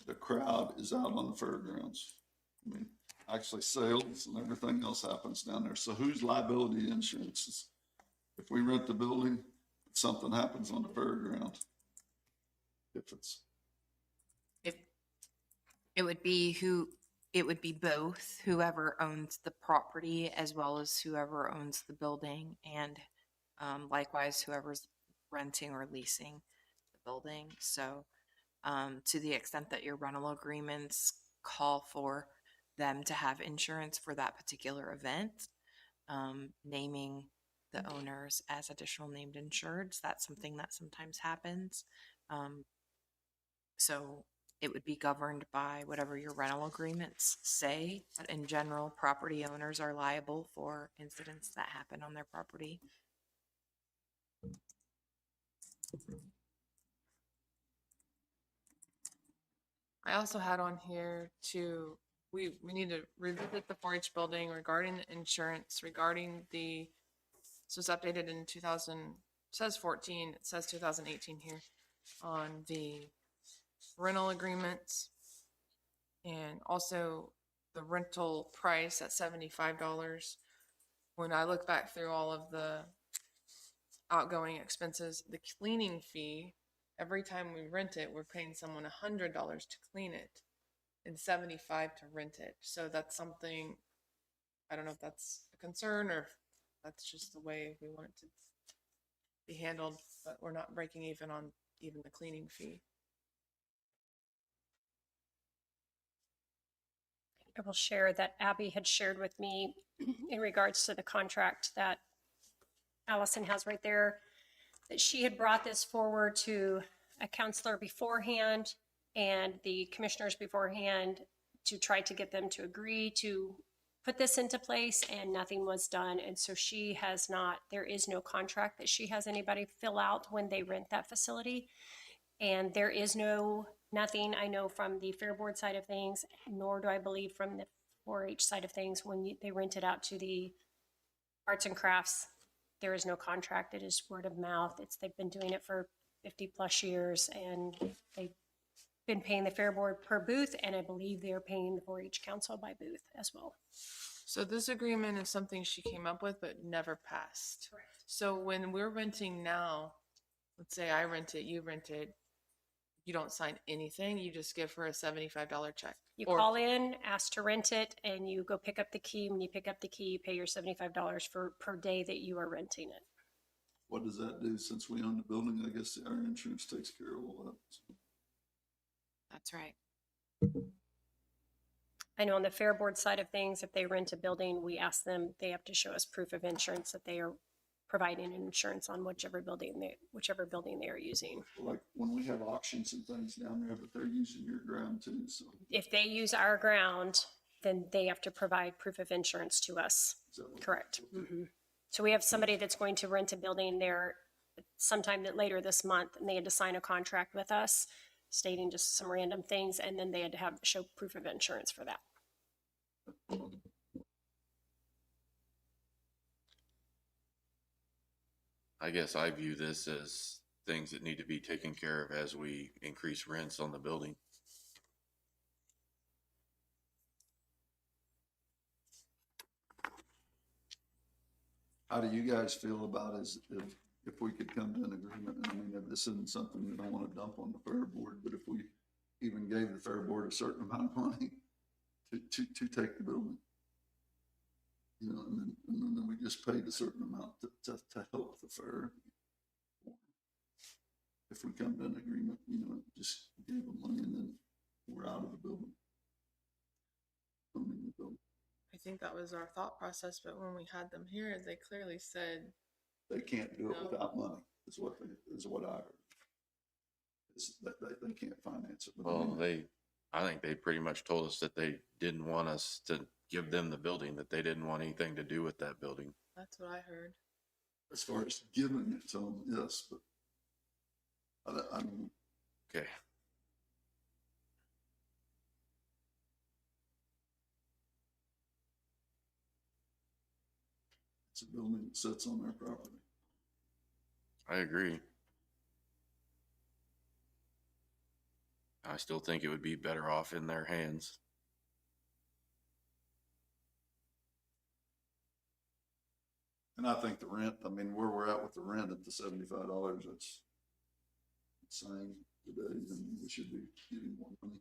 [SPEAKER 2] the crowd is out on the fairgrounds. I mean, actually sales and everything else happens down there. So whose liability insurance is, if we rent the building, if something happens on the fairground? If it's,
[SPEAKER 8] It would be it would be both, whoever owns the property as well as whoever owns the building, and likewise whoever's renting or leasing the building. So to the extent that your rental agreements call for them to have insurance for that particular event, naming the owners as additional named insureds, that's something that sometimes happens. So it would be governed by whatever your rental agreements say, but in general, property owners are liable for incidents that happen on their property.
[SPEAKER 1] I also had on here to, we need to revisit the 4-H building regarding the insurance, regarding the, so it's updated in 2000, it says 14, it says 2018 here, on the rental agreements, and also the rental price at $75. When I look back through all of the outgoing expenses, the cleaning fee, every time we rent it, we're paying someone $100 to clean it and $75 to rent it. So that's something, I don't know if that's a concern or if that's just the way we want it to be handled, but we're not breaking even on even the cleaning fee.
[SPEAKER 12] I will share that Abby had shared with me in regards to the contract that Allison has right there, that she had brought this forward to a counselor beforehand and the commissioners beforehand to try to get them to agree to put this into place, and nothing was done. And so she has not, there is no contract that she has anybody fill out when they rent that facility. And there is nothing I know from the Fair Board side of things, nor do I believe from the 4-H side of things when they rent it out to the arts and crafts. There is no contract. It is word of mouth. They've been doing it for 50 plus years, and they've been paying the Fair Board per booth, and I believe they're paying the 4-H council by booth as well.
[SPEAKER 1] So this agreement is something she came up with but never passed.
[SPEAKER 12] Correct.
[SPEAKER 1] So when we're renting now, let's say I rent it, you rent it, you don't sign anything, you just give her a $75 check.
[SPEAKER 12] You call in, ask to rent it, and you go pick up the key. When you pick up the key, you pay your $75 per day that you are renting it.
[SPEAKER 2] what does that do? Since we own the building, I guess our insurance takes care of all that.
[SPEAKER 8] That's right.
[SPEAKER 12] I know on the Fair Board side of things, if they rent a building, we ask them, they have to show us proof of insurance that they are providing insurance on whichever building they are using.
[SPEAKER 2] Like when we have auctions and things down there, but they're using your ground too, so.
[SPEAKER 12] If they use our ground, then they have to provide proof of insurance to us.
[SPEAKER 2] Is that what-
[SPEAKER 12] Correct. Mhm. So we have somebody that's going to rent a building there sometime later this month, and they had to sign a contract with us stating just some random things, and then they had to show proof of insurance for that.
[SPEAKER 3] I guess I view this as things that need to be taken care of as we increase rents on the building.
[SPEAKER 2] How do you guys feel about is if we could come to an agreement? I mean, if this isn't something that I want to dump on the Fair Board, but if we even gave the Fair Board a certain amount of money to take the building, you know, and then we just paid a certain amount to help the fair. If we come to an agreement, you know, just give them money and then we're out of the building.
[SPEAKER 1] I think that was our thought process, but when we had them here, they clearly said
[SPEAKER 2] They can't do it
[SPEAKER 1] No.
[SPEAKER 2] without money, is what I heard. Is that they can't finance it. with
[SPEAKER 3] Well,
[SPEAKER 2] money.
[SPEAKER 3] I think they pretty much told us that they didn't want us to give them the building, that they didn't want anything to do with that building.
[SPEAKER 1] that's what I heard.
[SPEAKER 2] As far as giving it to them, yes, but I mean,
[SPEAKER 3] Okay.
[SPEAKER 2] It's a building that sits on their property.
[SPEAKER 3] I agree. I still think it would be better off in their hands.
[SPEAKER 2] And I think the rent, I mean, where we're at with the rent at the $75, that's insane today, and we should be getting more money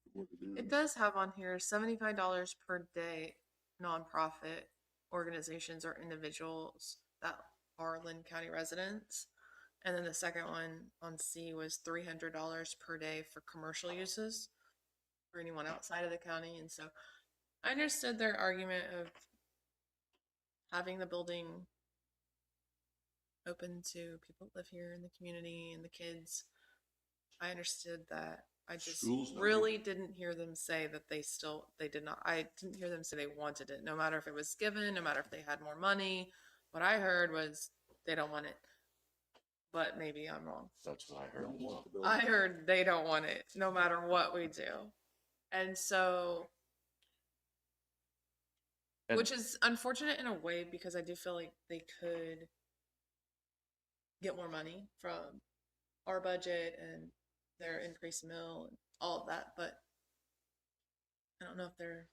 [SPEAKER 2] for what it is.
[SPEAKER 1] It does have on here $75 per day nonprofit organizations or individuals that are Linn County residents. And then the second one on C was $300 per day for commercial uses for anyone outside of the county. And so I understood their argument of having the building open to people that live here in the community and the kids. I understood that. I just
[SPEAKER 2] Schools don't
[SPEAKER 1] really didn't hear them say that they did not. I didn't hear them say they wanted it, no matter if it was given, no matter if they had more money. What I heard was they don't want it. But maybe I'm wrong.
[SPEAKER 3] That's what I heard.
[SPEAKER 2] Don't want the building.
[SPEAKER 1] I heard they don't want it, no matter what we do. And so,
[SPEAKER 3] And-
[SPEAKER 1] which is unfortunate in a way, because I do feel like they could get more money from our budget and their increased mill and all of that, but I don't know if they're,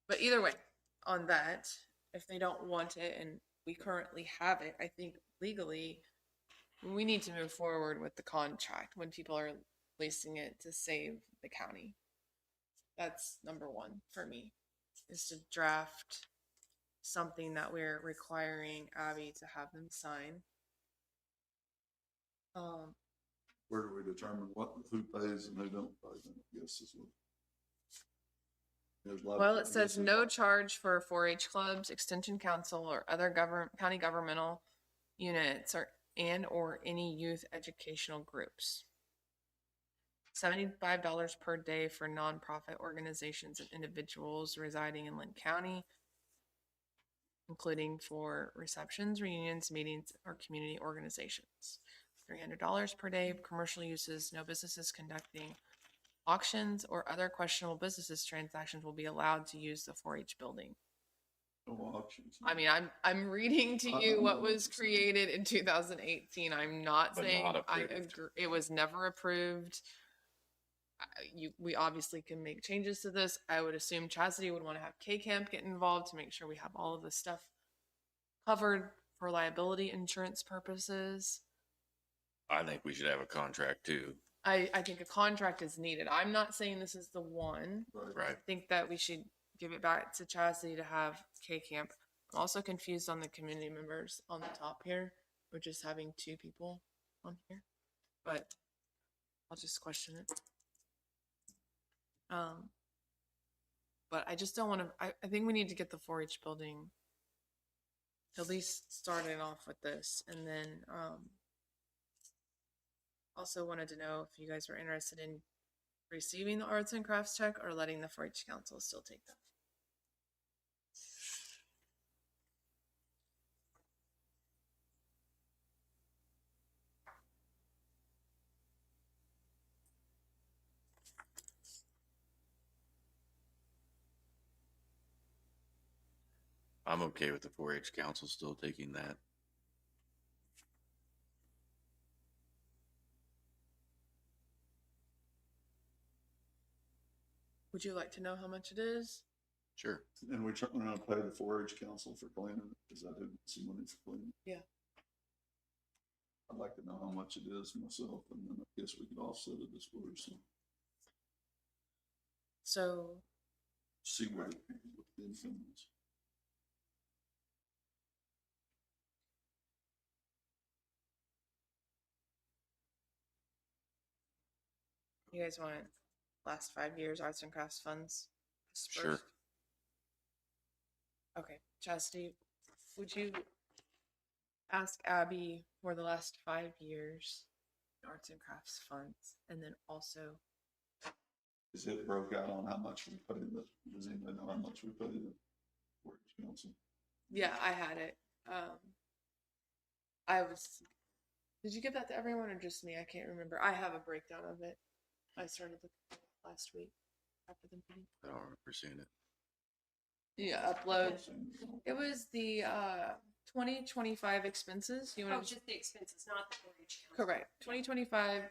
[SPEAKER 1] but either way, on that, if they don't want it and we currently have it, I think legally we need to move forward with the contract when people are leasing it to save the county. That's number one for me, is to draft something that we're requiring Abby to have them sign.
[SPEAKER 2] Where do we determine who pays and who don't pay? I guess is what. There's a lot of-
[SPEAKER 1] Well,
[SPEAKER 2] I
[SPEAKER 1] it says
[SPEAKER 2] guess
[SPEAKER 1] no
[SPEAKER 2] there's-
[SPEAKER 1] charge for 4-H clubs, extension council, or other county governmental units or any youth educational groups. $75 per day for nonprofit organizations and individuals residing in Linn County, including for receptions, reunions, meetings, or community organizations. $300 per day for commercial uses. No businesses conducting auctions or other questionable businesses transactions will be allowed to use the 4-H building.
[SPEAKER 2] No auctions.
[SPEAKER 1] I mean, I'm reading to you what was created in 2018. I'm not
[SPEAKER 3] But
[SPEAKER 1] saying
[SPEAKER 3] not
[SPEAKER 1] I
[SPEAKER 3] approved.
[SPEAKER 1] agree. It was never approved. We obviously can make changes to this. I would assume Chastity would want to have K-Camp get involved to make sure we have all of this stuff covered for liability insurance purposes.
[SPEAKER 3] I think we should have a contract too.
[SPEAKER 1] I think a contract is needed. I'm not saying this is the one.
[SPEAKER 3] Right.
[SPEAKER 1] I think that we should give it back to Chastity to have K-Camp. I'm also confused on the community members on the top here. We're just having 2 people on here, but I'll just question it. But I just don't want to, I think we need to get the 4-H building at least starting off with this. And then, also wanted to know if you guys were interested in receiving the arts and crafts check or letting the 4-H council still take them.
[SPEAKER 3] I'm okay with the 4-H council still taking that.
[SPEAKER 1] Would you like to know how much it is?
[SPEAKER 3] Sure.
[SPEAKER 2] And we're gonna pay the 4-H council for cleaning it, because I didn't see money for cleaning.
[SPEAKER 1] Yeah.
[SPEAKER 2] I'd like to know how much it is myself, and then I guess we could offset it this way, so
[SPEAKER 1] So
[SPEAKER 2] see what the income is.
[SPEAKER 1] you guys want last 5 years arts and crafts funds dispersed?
[SPEAKER 3] Sure.
[SPEAKER 1] Okay, Chastity, would you ask Abby for the last 5 years arts and crafts funds, and then also
[SPEAKER 2] Is it broke out on how much we pay the, does anybody know how much we pay the 4-H council?
[SPEAKER 1] yeah, I had it. Did you give that to everyone or just me? I can't remember. I have a breakdown of it. I started last week after the meeting.
[SPEAKER 3] I don't remember seeing it.
[SPEAKER 1] Yeah, upload. It was the 2025 expenses. You
[SPEAKER 12] Oh,
[SPEAKER 1] want to
[SPEAKER 12] just the expenses, not the 4-H.
[SPEAKER 1] correct 2025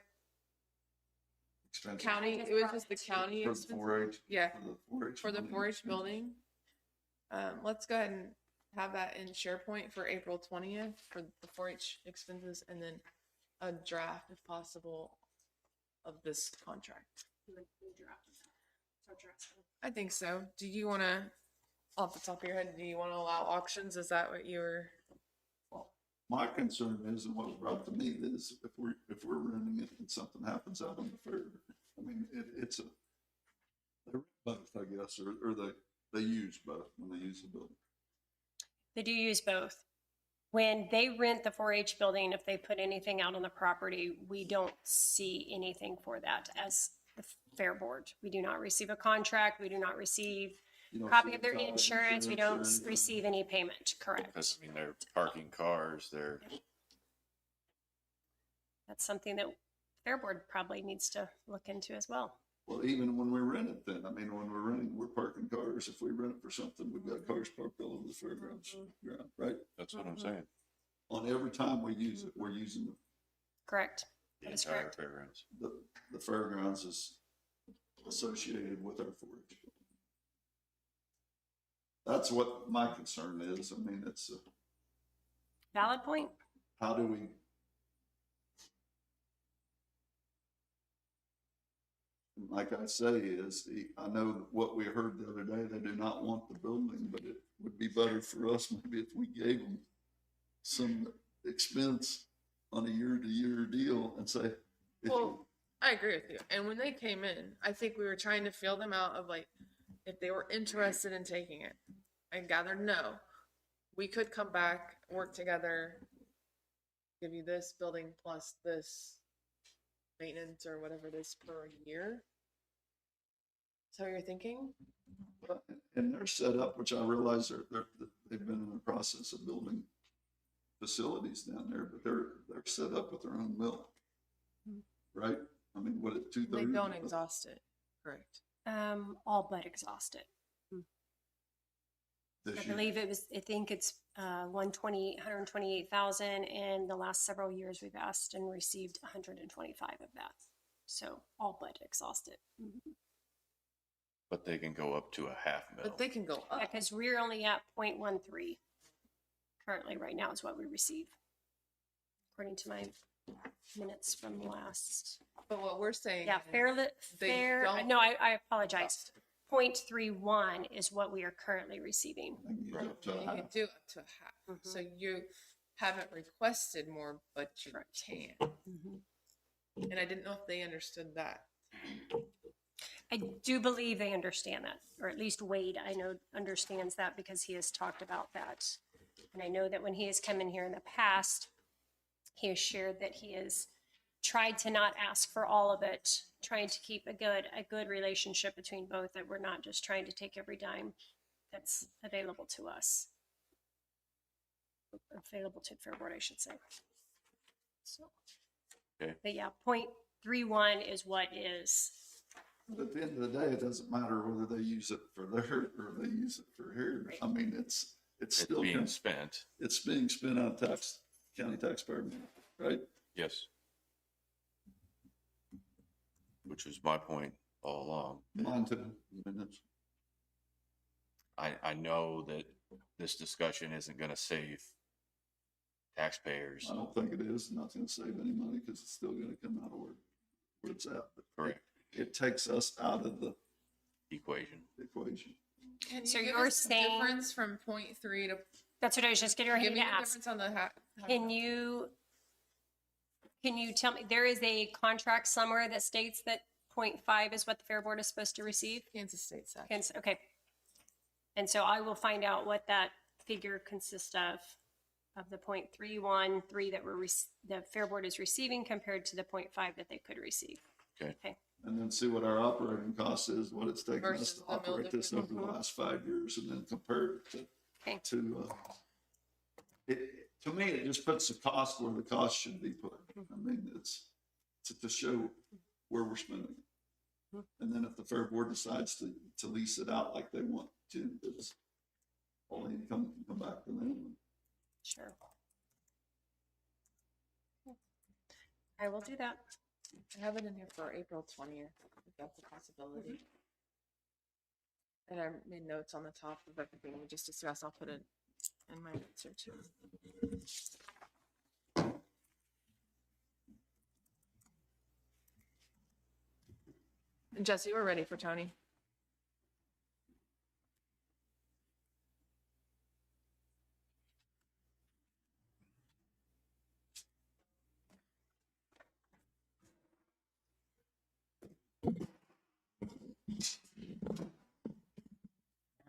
[SPEAKER 2] Expensive.
[SPEAKER 1] county.
[SPEAKER 12] just
[SPEAKER 1] It was
[SPEAKER 12] brought
[SPEAKER 1] just the
[SPEAKER 12] it to
[SPEAKER 1] county
[SPEAKER 2] For the
[SPEAKER 1] expenses.
[SPEAKER 2] 4-H.
[SPEAKER 1] Yeah,
[SPEAKER 2] For the 4-H.
[SPEAKER 1] for the 4-H building. Let's go ahead and have that in SharePoint for April 20th for the 4-H expenses, and then a draft, if possible, of this contract. I think so. Do you want to, off the top of your head, do you want to allow auctions? Is that what you were?
[SPEAKER 2] My concern is, and what was brought to me is, if we're renting it and something happens out on the fair, I mean, it's they rent both, I guess, or they use both when they use the building.
[SPEAKER 12] They do use both. When they rent the 4-H building, if they put anything out on the property, we don't see anything for that as the fair board. We do not receive a contract. We do not receive
[SPEAKER 2] You
[SPEAKER 12] a
[SPEAKER 2] don't
[SPEAKER 12] copy
[SPEAKER 2] see
[SPEAKER 12] of their
[SPEAKER 2] the top
[SPEAKER 12] insurance. We
[SPEAKER 2] or
[SPEAKER 12] don't
[SPEAKER 2] anything.
[SPEAKER 12] receive any payment, correct?
[SPEAKER 3] Because, I mean, they're parking cars, they're,
[SPEAKER 12] That's something that fair board probably needs to look into as well.
[SPEAKER 2] Well, even when we rent it then, I mean, when we're renting, we're parking cars. If we rent it for something, we've got cars parked all over the fairgrounds ground, right?
[SPEAKER 3] that's what I'm saying.
[SPEAKER 2] On every time we use it, we're using
[SPEAKER 12] Correct.
[SPEAKER 3] The
[SPEAKER 12] That is
[SPEAKER 3] entire
[SPEAKER 12] correct.
[SPEAKER 3] fairgrounds.
[SPEAKER 2] the fairgrounds is associated with our 4-H. That's what my concern is. I mean, it's,
[SPEAKER 12] Valid point.
[SPEAKER 2] how do we? Like I say is, I know what we heard the other day, they do not want the building, but it would be better for us maybe if we gave them some expense on a year-to-year deal and say, if you,
[SPEAKER 1] Well, I agree with you. And when they came in, I think we were trying to feel them out of like, if they were interested in taking it. I gathered no. We could come back, work together, give you this building plus this maintenance or whatever it is per year. So you're thinking?
[SPEAKER 2] and they're set up, which I realize they've been in the process of building facilities down there, but they're set up with their own mill, right? I mean, what it 230?
[SPEAKER 1] They don't exhaust it, correct?
[SPEAKER 12] All but exhausted.
[SPEAKER 2] This
[SPEAKER 12] I
[SPEAKER 2] year.
[SPEAKER 12] believe it was, I think it's 128,000, and the last several years we've asked and received 125 of that. So all but exhausted.
[SPEAKER 3] But they can go up to a half mil.
[SPEAKER 1] But they can go up.
[SPEAKER 12] Because we're only at 0.13 currently right now is what we receive, according to my minutes from last.
[SPEAKER 1] But what we're saying
[SPEAKER 12] Yeah,
[SPEAKER 1] is they don't
[SPEAKER 12] no, I apologize. 0.31 is what we are currently receiving.
[SPEAKER 2] I can get up to a
[SPEAKER 1] you
[SPEAKER 2] half.
[SPEAKER 1] can do up to a half. So you haven't requested more, but you can. And I didn't know if they understood that.
[SPEAKER 12] I do believe they understand that, or at least Wade, I know, understands that because he has talked about that. And I know that when he has come in here in the past, he has shared that he has tried to not ask for all of it, trying to keep a good relationship between both, that we're not just trying to take every dime that's available to us. Available to the Fair Board, I should say. So.
[SPEAKER 3] Okay.
[SPEAKER 12] But yeah, 0.31 is what is.
[SPEAKER 2] But at the end of the day, it doesn't matter whether they use it for there or they use it for here. I mean, it's still
[SPEAKER 3] being spent.
[SPEAKER 2] It's being spent on county taxpayer money, right?
[SPEAKER 3] Yes. Which was my point all along.
[SPEAKER 2] Mine too. I mean,
[SPEAKER 3] I know that this discussion isn't gonna save taxpayers.
[SPEAKER 2] I don't think it is. Not going to save any money because it's still going to come out of where it's at. But
[SPEAKER 3] Correct.
[SPEAKER 2] It takes us out of the
[SPEAKER 3] Equation.
[SPEAKER 2] equation.
[SPEAKER 1] Can
[SPEAKER 12] So
[SPEAKER 1] you give
[SPEAKER 12] you're
[SPEAKER 1] us the
[SPEAKER 12] saying-
[SPEAKER 1] difference from 0.3 to
[SPEAKER 12] That's what I was just getting ready
[SPEAKER 1] give
[SPEAKER 12] to
[SPEAKER 1] me the
[SPEAKER 12] ask.
[SPEAKER 1] difference on the half?
[SPEAKER 12] Can you tell me, there is a contract somewhere that states that 0.5 is what the Fair Board is supposed to receive?
[SPEAKER 1] Kansas State said.
[SPEAKER 12] Okay. And so I will find out what that figure consists of the 0.313 that the Fair Board is receiving compared to the 0.5 that they could receive.
[SPEAKER 3] Okay.
[SPEAKER 2] And then see what our operating cost is, what it's taken us
[SPEAKER 1] Versus
[SPEAKER 2] to
[SPEAKER 1] the mill
[SPEAKER 2] operate this over
[SPEAKER 1] difference.
[SPEAKER 2] the last 5 years, and then compare it
[SPEAKER 12] Okay.
[SPEAKER 2] to me, it just puts the cost where the cost should be put. I mean, it's to show where we're spending. And then if the Fair Board decides to lease it out like they want to, come back to them.
[SPEAKER 12] Sure. I will do that.
[SPEAKER 1] I have it in here for April 20th, if that's a possibility. And I made notes on the top of everything we just discussed. I'll put it in my answer too. And Jesse, we're ready for Tony.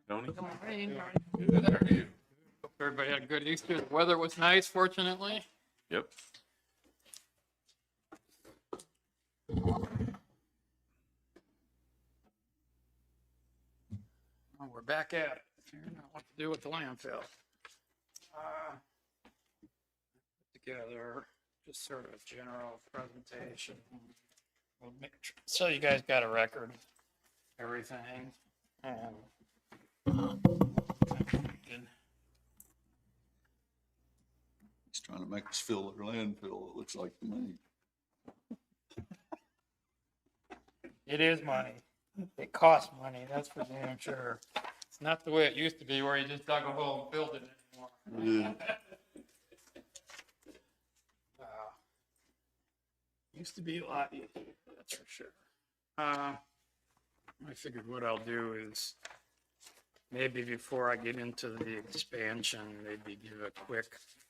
[SPEAKER 3] Tony?
[SPEAKER 1] Good morning.
[SPEAKER 15] Good, how are you? Hope everybody had a good Easter. The weather was nice, fortunately.
[SPEAKER 3] Yep.
[SPEAKER 15] Well, we're back at it. Figuring out what to do with the landfill. Put together just sort of a general presentation. We'll make sure, so you guys got a record, of everything.
[SPEAKER 2] He's trying to make us fill their landfill, it looks like to me.
[SPEAKER 15] It is money. It costs money, that's for damn sure. It's not the way it used to be where you just dug a hole and filled it anymore.
[SPEAKER 2] Yeah.
[SPEAKER 15] Used to be a lot easier, that's for sure. I figured what I'll do is maybe before I get into the expansion, maybe give a quick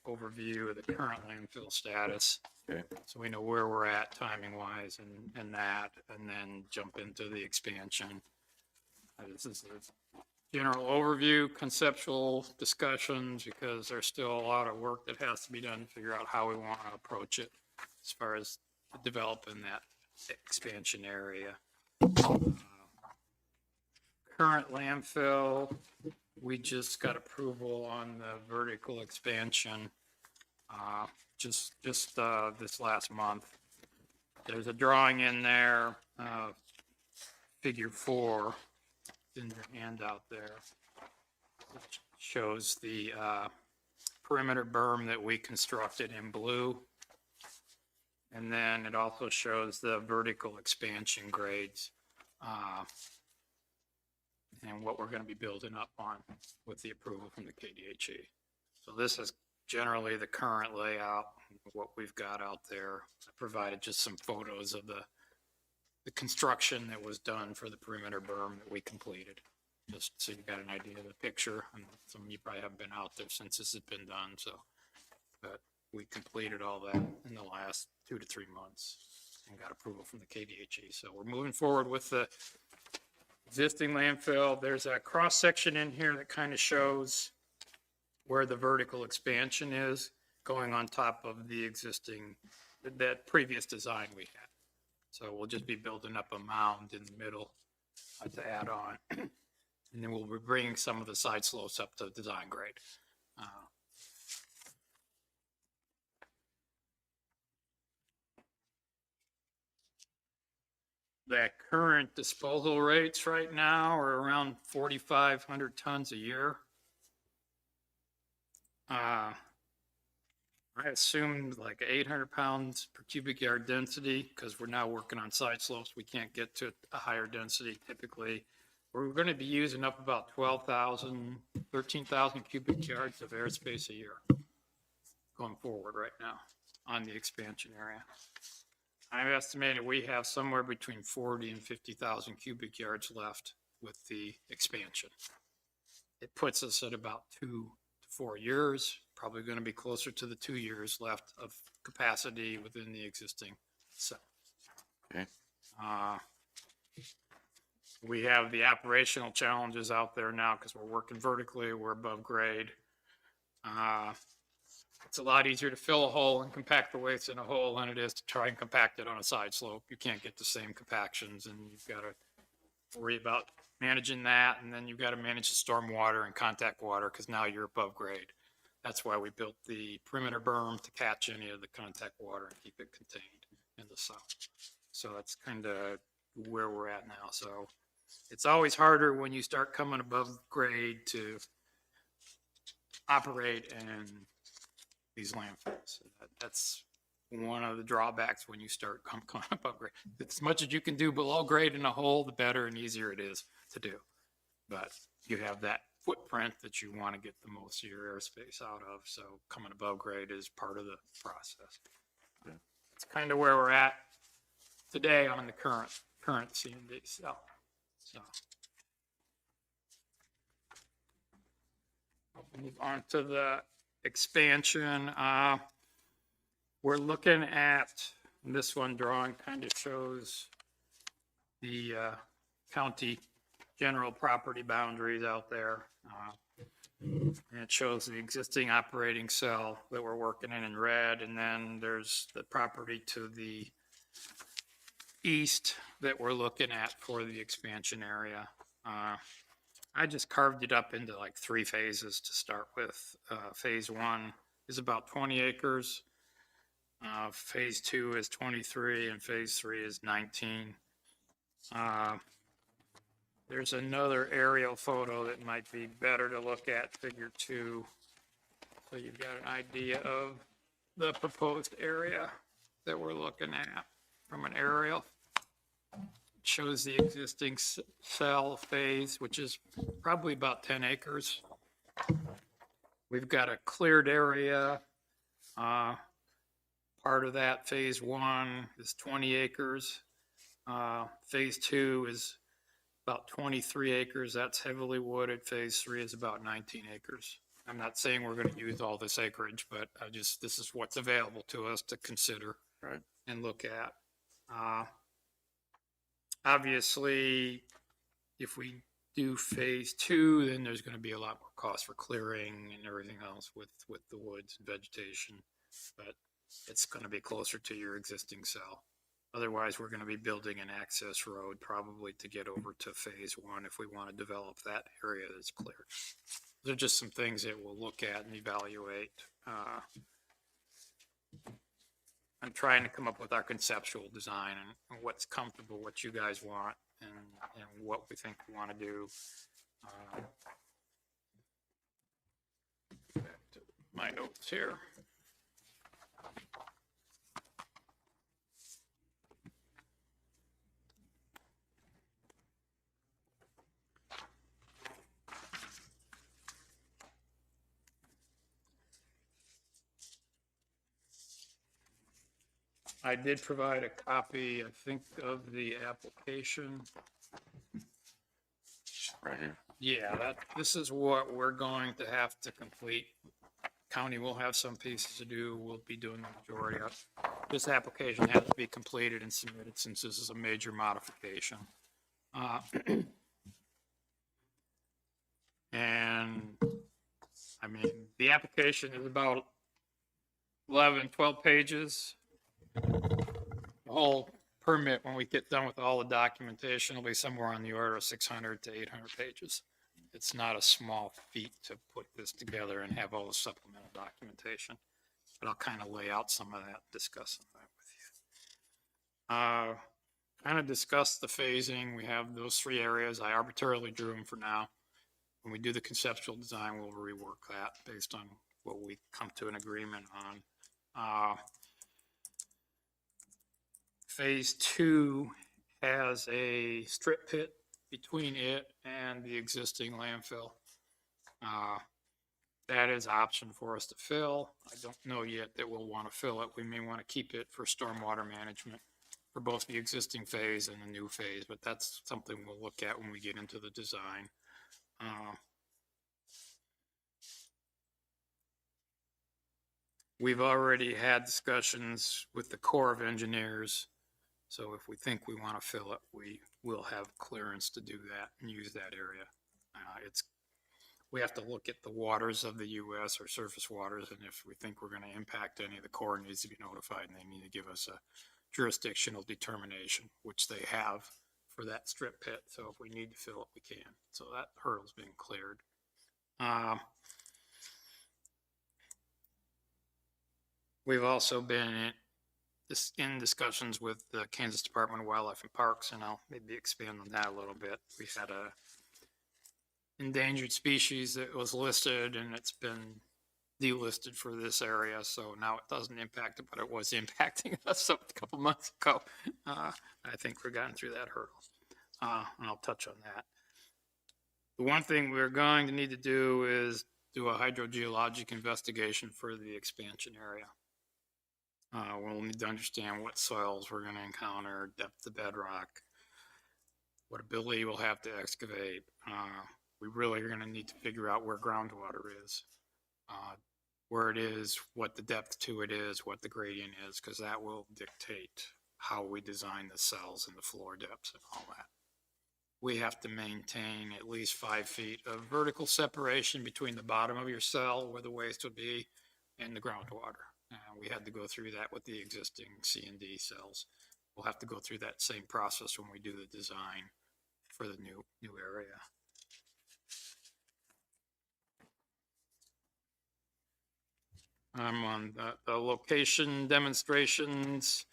[SPEAKER 15] overview of the current landfill status.
[SPEAKER 3] Okay.
[SPEAKER 15] So we know where we're at timing wise and that, and then jump into the expansion. This is a general overview, conceptual discussions, because there's still a lot of work that has to be done to figure out how we want to approach it as far as developing that expansion area. Current landfill, we just got approval on the vertical expansion just this last month. There's a drawing in there, figure 4 in your handout there, which shows the perimeter berm that we constructed in blue. And then it also shows the vertical expansion grades and what we're going to be building up on with the approval from the KDHE. So this is generally the current layout, what we've got out there. I provided just some photos of the construction that was done for the perimeter berm that we completed, just so you got an idea of the picture. And some of you probably haven't been out there since this has been done, so, but we completed all that in the last 2 to 3 months and got approval from the KDHE. So we're moving forward with the existing landfill. There's a cross section in here that kind of shows where the vertical expansion is going on top of the existing, that previous design we had. So we'll just be building up a mound in the middle to add on. And then we'll be bringing some of the side slopes up to design grade. The current disposal rates right now are around 4,500 tons a year. I assumed like 800 pounds per cubic yard density, because we're now working on side slopes. We can't get to a higher density typically. We're going to be using up about 12,000, 13,000 cubic yards of airspace a year going forward right now on the expansion area. I've estimated we have somewhere between 40 and 50,000 cubic yards left with the expansion. It puts us at about 2 to 4 years, probably going to be closer to the 2 years left of capacity within the existing cell.
[SPEAKER 3] Okay.
[SPEAKER 15] We have the operational challenges out there now because we're working vertically, we're above grade. It's a lot easier to fill a hole and compact the waste in a hole than it is to try and compact it on a side slope. You can't get the same compactions, and you've got to worry about managing that, and then you've got to manage the storm water and contact water because now you're above grade. That's why we built the perimeter berm to catch any of the contact water and keep it contained in the cell. So that's kind of where we're at now. So it's always harder when you start coming above grade to operate in these landfills. That's one of the drawbacks when you start coming above grade. As much as you can do below grade in a hole, the better and easier it is to do. But you have that footprint that you want to get the most of your airspace out of. So coming above grade is part of the process.
[SPEAKER 3] Yeah.
[SPEAKER 15] It's kind of where we're at today on the current C&D cell. So I'll move on to the expansion. We're looking at, this one drawing kind of shows the county general property boundaries out there. And it shows the existing operating cell that we're working in red, and then there's the property to the east that we're looking at for the expansion area. I just carved it up into like 3 phases to start with. Phase 1 is about 20 acres. Phase 2 is 23, and phase 3 is 19. There's another aerial photo that might be better to look at, figure 2. So you've got an idea of the proposed area that we're looking at from an aerial. It shows the existing cell phase, which is probably about 10 acres. We've got a cleared area. Part of that phase 1 is 20 acres. Phase 2 is about 23 acres. That's heavily wooded. Phase 3 is about 19 acres. I'm not saying we're going to use all this acreage, but this is what's available to us to consider and look at. Obviously, if we do phase 2, then there's going to be a lot more cost for clearing and everything else with the woods and vegetation, but it's going to be closer to your existing cell. Otherwise, we're going to be building an access road probably to get over to phase 1 if we want to develop that area that's cleared. Those are just some things that we'll look at and evaluate. I'm trying to come up with our conceptual design and what's comfortable, what you guys want, and what we think we want to do. Back to my notes here. I did provide a copy, I think, of the application.
[SPEAKER 3] Right here.
[SPEAKER 15] Yeah, this is what we're going to have to complete. County will have some pieces to do. We'll be doing the majority of it. This application has to be completed and submitted since this is a major modification. And I mean, the application is about 11, 12 pages. The whole permit, when we get done with all the documentation, will be somewhere on the order of 600 to 800 pages. It's not a small feat to put this together and have all the supplemental documentation, but I'll kind of lay out some of that, discuss that with you. Kind of discuss the phasing. We have those 3 areas. I arbitrarily drew them for now. When we do the conceptual design, we'll rework that based on what we come to an agreement on. Phase 2 has a strip pit between it and the existing landfill. That is an option for us to fill. I don't know yet that we'll want to fill it. We may want to keep it for stormwater management for both the existing phase and the new phase, but that's something we'll look at when we get into the design. We've already had discussions with the Corps of Engineers. So if we think we want to fill it, we will have clearance to do that and use that area. We have to look at the waters of the U.S. or surface waters, and if we think we're going to impact any, the Corps needs to be notified, and they need to give us a jurisdictional determination, which they have for that strip pit. So if we need to fill it, we can. So that hurdle's been cleared. We've also been in discussions with the Kansas Department of Wildlife and Parks, and I'll maybe expand on that a little bit. We had endangered species that was listed and it's been delisted for this area. So now it doesn't impact it, but it was impacting us a couple months ago. I think we're gotten through that hurdle. And I'll touch on that. The one thing we're going to need to do is do a hydrogeologic investigation for the expansion area. We'll need to understand what soils we're going to encounter, depth of bedrock, what ability we'll have to excavate. We really are going to need to figure out where groundwater is, where it is, what the depth to it is, what the gradient is, because that will dictate how we design the cells and the floor depths and all that. We have to maintain at least 5 feet of vertical separation between the bottom of your cell, where the waste would be, and the groundwater. We had to go through that with the existing C&D cells. We'll have to go through that same process when we do the design for the new area. I'm on the location demonstrations.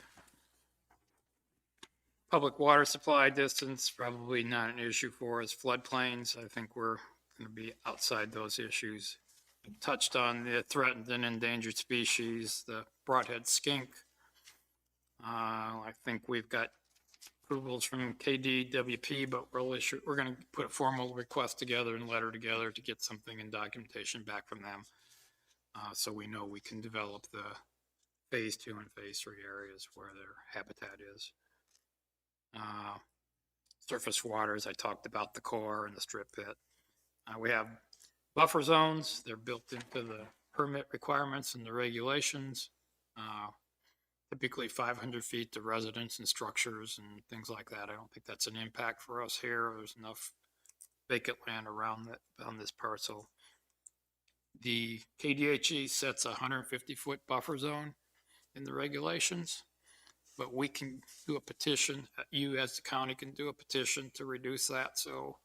[SPEAKER 15] Public water supply distance, probably not an issue for us. Floodplains, I think we're going to be outside those issues. Touched on the threatened and endangered species, the broadhead skink. I think we've got approvals from KDWP, but we're going to put a formal request together and letter together to get something in documentation back from them. So we know we can develop the phase 2 and phase 3 areas where their habitat is. Surface waters, I talked about the core and the strip pit. We have buffer zones. They're built into the permit requirements and the regulations. Typically 500 feet to residents and structures and things like that. I don't think that's an impact for us here. There's enough vacant land around on this parcel. The KDHE sets a 150-foot buffer zone in the regulations, but we can do a petition. You as the county can do a petition to reduce that. So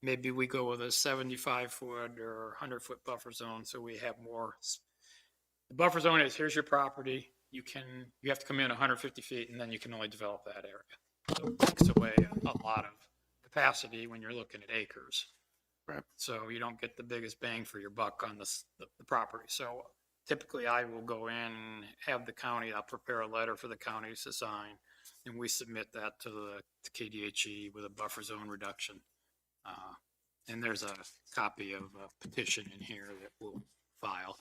[SPEAKER 15] maybe we go with a 75-foot or 100-foot buffer zone so we have more. The buffer zone is, here's your property. You have to come in 150 feet and then you can only develop that area. So it takes away a lot of capacity when you're looking at acres. Right. So you don't get the biggest bang for your buck on the property. So typically I will go in and have the county, I'll prepare a letter for the county to sign, and we submit that to the KDHE with a buffer zone reduction. And there's a copy of a petition in here that we'll file.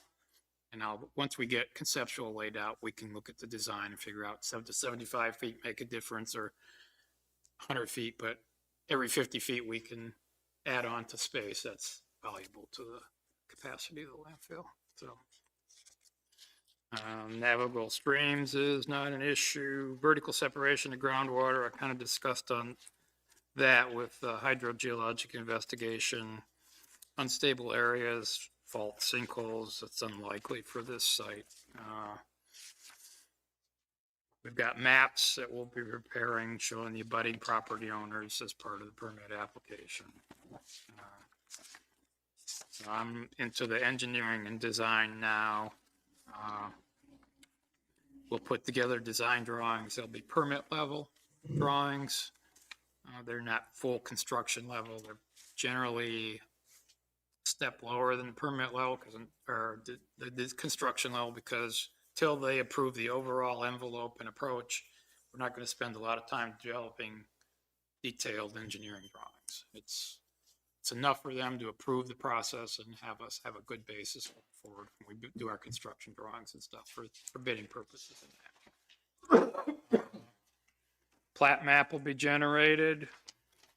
[SPEAKER 15] And once we get conceptual laid out, we can look at the design and figure out 7 to 75 feet make a difference, or 100 feet, but every 50 feet we can add on to space that's valuable to the capacity of the landfill. So navigable streams is not an issue. Vertical separation of groundwater, I kind of discussed on that with hydrogeologic investigation. Unstable areas, fault sinkholes, it's unlikely for this site. We've got maps that we'll be preparing showing the abutting property owners as part of the permit application. So I'm into the engineering and design now. We'll put together design drawings. They'll be permit level drawings. They're not full construction level. They're generally a step lower than the permit level, or the construction level, because till they approve the overall envelope and approach, we're not going to spend a lot of time developing detailed engineering drawings. It's enough for them to approve the process and have us have a good basis forward when we do our construction drawings and stuff for bidding purposes. Plat map will be generated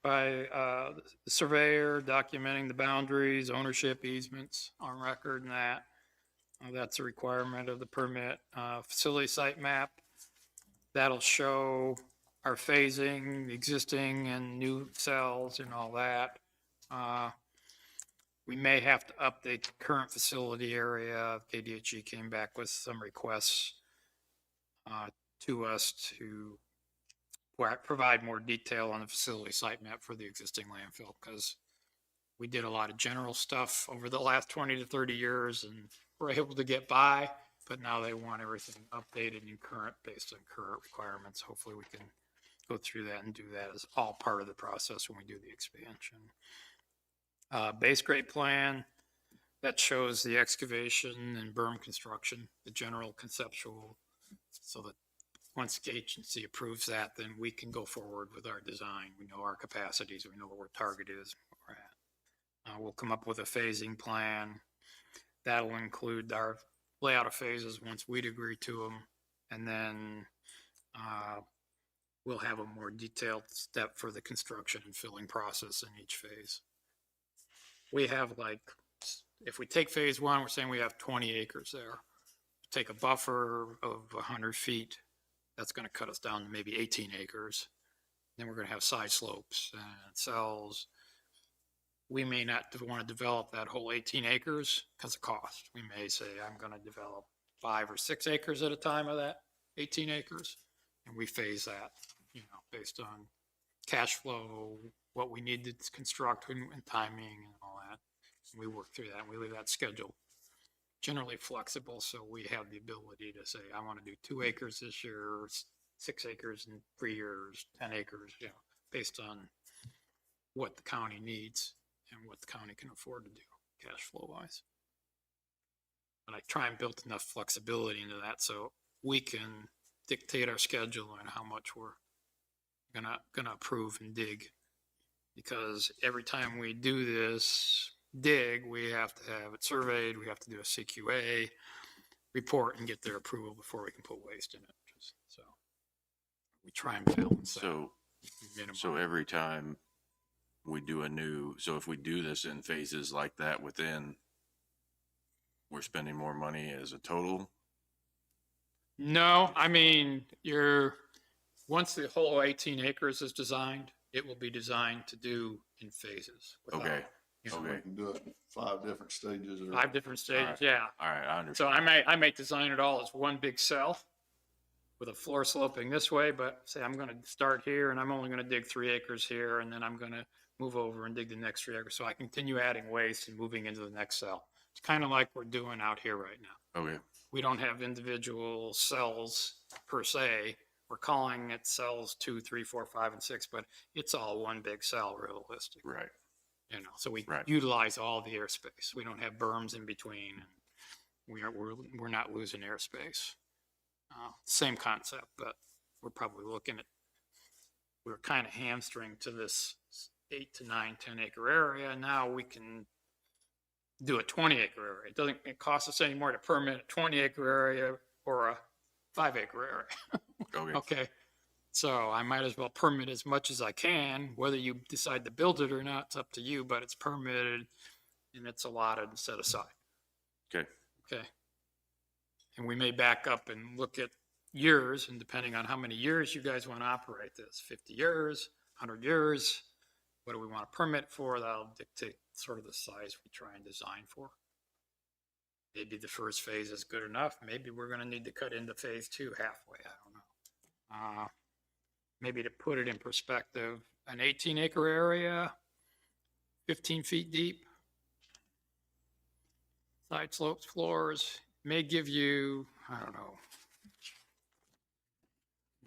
[SPEAKER 15] by the surveyor documenting the boundaries, ownership, easements on record, and that. That's a requirement of the permit. Facility site map, that'll show our phasing, existing and new cells and all that. We may have to update the current facility area. KDHE came back with some requests to us to provide more detail on the facility site map for the existing landfill, because we did a lot of general stuff over the last 20 to 30 years and we're able to get by, but now they want everything updated and current based on current requirements. Hopefully we can go through that and do that as all part of the process when we do the expansion. base grade plan that shows the excavation and berm construction, the general conceptual, so that once the agency approves that, then we can go forward with our design. We know our capacities, we know what our target is, where we're at. We'll come up with a phasing plan. That'll include our layout of phases once we'd agree to them. And then we'll have a more detailed step for the construction and filling process in each phase. We have if we take phase one, we're saying we have 20 acres there. Take a buffer of 100 feet. That's going to cut us down to maybe 18 acres. Then we're going to have side slopes and cells. We may not want to develop that whole 18 acres because of cost. We may say, I'm going to develop 5 or 6 acres at a time of that 18 acres. And we phase that, based on cash flow, what we need to construct and timing and all that. And we work through that and we leave that schedule generally flexible. So we have the ability to say, I want to do 2 acres this year, 6 acres in 3 years, 10 acres, based on what the county needs and what the county can afford to do cash flow wise. But I try and build enough flexibility into that so we can dictate our schedule and how much we're gonna approve and dig. Because every time we do this dig, we have to have it surveyed, we have to do a CQA report and get their approval before we can put waste in it. So we try and balance that.
[SPEAKER 3] So every time we do so if we do this in phases like that we're spending more money as a total?
[SPEAKER 15] No, I mean, once the whole 18 acres is designed, it will be designed to do in phases.
[SPEAKER 3] Okay.
[SPEAKER 2] So we can do it in 5 different stages.
[SPEAKER 15] 5 different stages, yeah.
[SPEAKER 3] All right, I understand.
[SPEAKER 15] So I may design it all as one big cell with a floor sloping this way, but say I'm going to start here and I'm only going to dig 3 acres here, and then I'm going to move over and dig the next 3 acres. So I continue adding waste and moving into the next cell. It's kind of like we're doing out here right now.
[SPEAKER 3] Okay.
[SPEAKER 15] We don't have individual cells per se. We're calling it cells 2, 3, 4, 5, and 6, but it's all one big cell realistic.
[SPEAKER 3] Right.
[SPEAKER 15] So we utilize all the airspace. We don't have berms in between, and we're not losing airspace. Same concept, but we're probably we're kind of hamstring to this 8 to 9, 10 acre area. Now we can do a 20 acre area. It cost us any more to permit a 20 acre area or a 5 acre area. Okay. So I might as well permit as much as I can. Whether you decide to build it or not, it's up to you, but it's permitted and it's allotted and set aside.
[SPEAKER 3] Okay.
[SPEAKER 15] Okay. And we may back up and look at years, and depending on how many years you guys want to operate this, 50 years, 100 years, what do we want to permit for? That'll dictate sort of the size we try and design for. Maybe the first phase is good enough. Maybe we're going to need to cut into phase 2 halfway. I don't know. Maybe to put it in perspective, an 18 acre area, 15 feet deep, side slopes, floors, may give you, I don't know.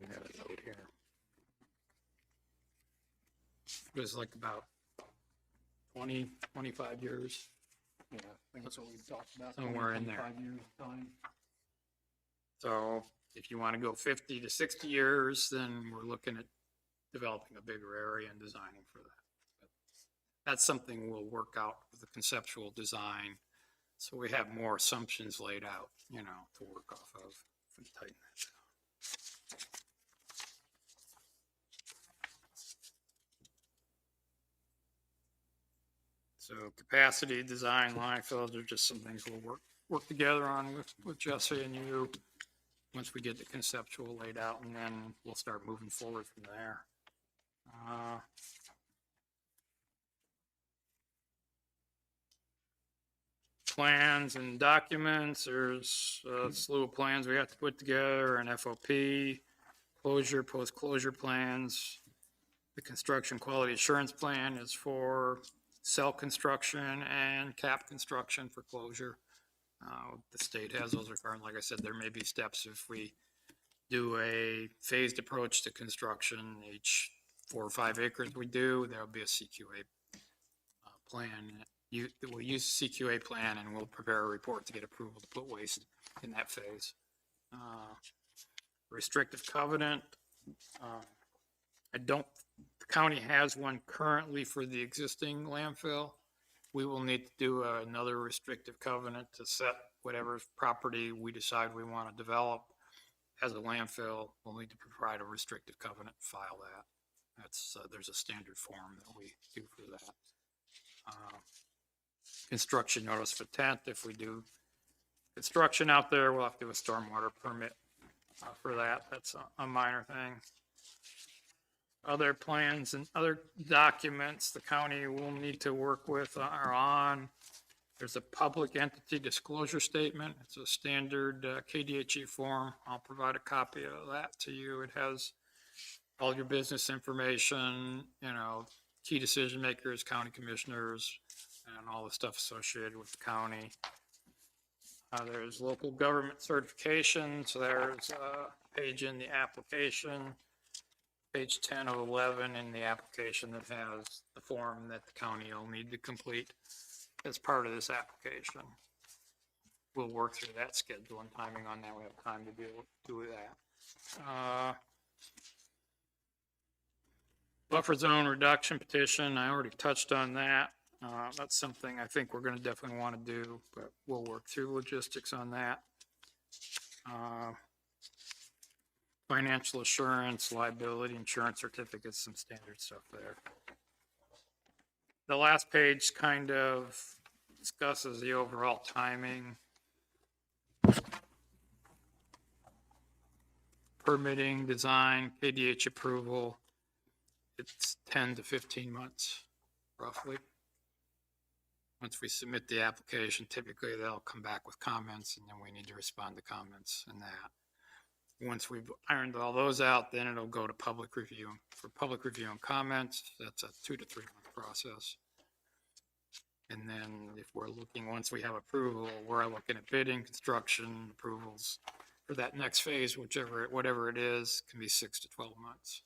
[SPEAKER 15] We have a note here. It was like about 20, 25 years.
[SPEAKER 14] Yeah, I think that's what we talked about.
[SPEAKER 15] Somewhere in there.
[SPEAKER 14] 25 years time.
[SPEAKER 15] So if you want to go 50 to 60 years, then we're looking at developing a bigger area and designing for that. But that's something we'll work out with the conceptual design. So we have more assumptions laid out, to work off of and tighten that down. So capacity, design, line fills are just some things we'll work together on with Jesse and you once we get the conceptual laid out, and then we'll start moving forward from there. Plans and documents, there's a slew of plans we have to put together, an FOP, closure, post-closure plans. The construction quality assurance plan is for cell construction and cap construction for closure. The state has those requirements. Like I said, there may be steps if we do a phased approach to construction. Each 4 or 5 acres we do, there'll be a CQA plan. We'll use the CQA plan and we'll prepare a report to get approval to put waste in that phase. Restrictive covenant, the county has one currently for the existing landfill. We will need to do another restrictive covenant to set whatever property we decide we want to develop as a landfill. We'll need to provide a restrictive covenant, file that. There's a standard form that we do for that. Construction notice of intent. If we do construction out there, we'll have to do a stormwater permit for that. That's a minor thing. Other plans and other documents the county will need to work with are on. There's a public entity disclosure statement. It's a standard KDHE form. I'll provide a copy of that to you. It has all your business information, key decision makers, county commissioners, and all the stuff associated with the county. There's local government certification. So there's a page in the application, page 10 of 11 in the application that has the form that the county will need to complete as part of this application. We'll work through that schedule and timing on that. We have time to do that. Buffer zone reduction petition, I already touched on that. That's something I think we're going to definitely want to do, but we'll work through logistics on that. Financial assurance, liability insurance certificates, some standard stuff there. The last page kind of discusses the overall timing. Permitting, design, KDH approval. It's 10 to 15 months, roughly. Once we submit the application, typically they'll come back with comments and then we need to respond to comments and that. Once we've ironed all those out, then it'll go to public review. For public review and comments, that's a 2 to 3 month process. And then if we're looking, once we have approval, we're looking at bidding, construction, approvals for that next phase, whatever it is, can be 6 to 12 months.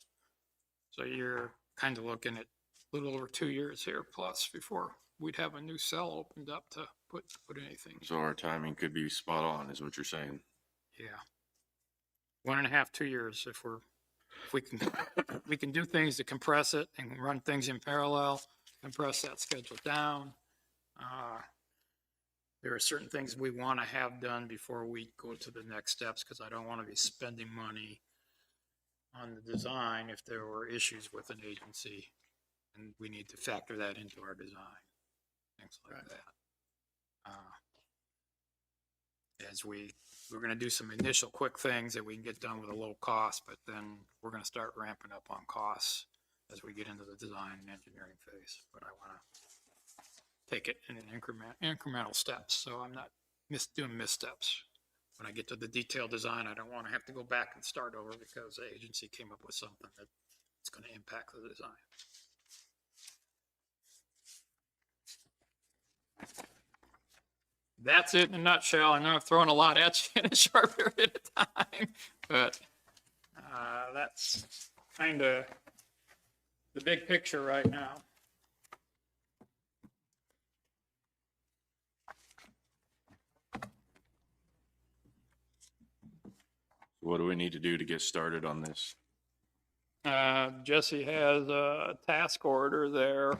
[SPEAKER 15] So you're kind of looking at a little over 2 years here plus before we'd have a new cell opened up to put anything.
[SPEAKER 3] So our timing could be spot on, is what you're saying.
[SPEAKER 15] Yeah. 1.5, 2 years if we can do things to compress it and run things in parallel, compress that schedule down. There are certain things we want to have done before we go to the next steps, because I don't want to be spending money on the design if there were issues with an agency, and we need to factor that into our design, things like that. As we're going to do some initial quick things that we can get done with a low cost, but then we're going to start ramping up on costs as we get into the design and engineering phase. But I want to take it in an incremental steps, so I'm not doing missteps. When I get to the detailed design, I don't want to have to go back and start over because the agency came up with something that's going to impact the design. That's it in a nutshell. I know I've thrown a lot at you in a short period of time, but that's kind of the big picture right now.
[SPEAKER 3] What do we need to do to get started on this?
[SPEAKER 15] Jesse has a task order there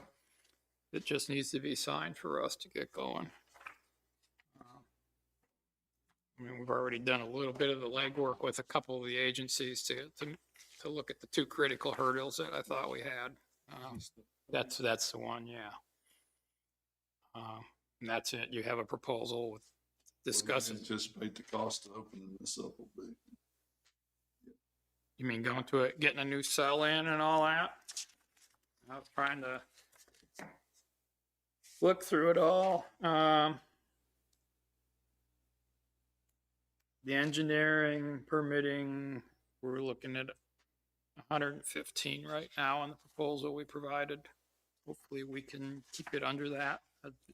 [SPEAKER 15] that just needs to be signed for us to get going. We've already done a little bit of the legwork with a couple of the agencies to look at the 2 critical hurdles that I thought we had. That's the one, yeah. And that's it. You have a proposal with discussing.
[SPEAKER 2] Anticipate the cost of opening this up will be.
[SPEAKER 15] You mean going to it, getting a new cell in and all that? I was trying to look through it all. The engineering, permitting, we're looking at 115 right now on the proposal we provided. Hopefully we can keep it under that.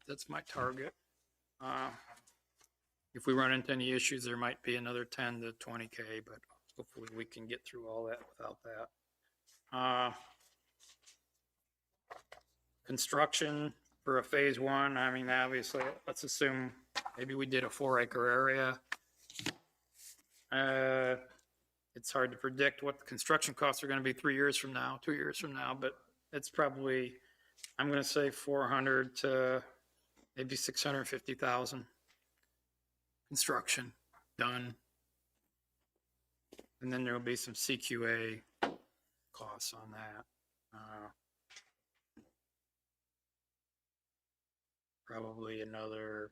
[SPEAKER 15] That's my target. If we run into any issues, there might be another 10 to 20K, but hopefully we can get through all that without that. Construction, for a phase one, I mean, obviously, let's assume maybe we did a 4-acre area. It's hard to predict what the construction costs are gonna be 3 years from now, 2 years from now, but it's probably, I'm gonna say 400 to maybe 650,000. Construction done. And then there'll be some CQA costs on that. Probably another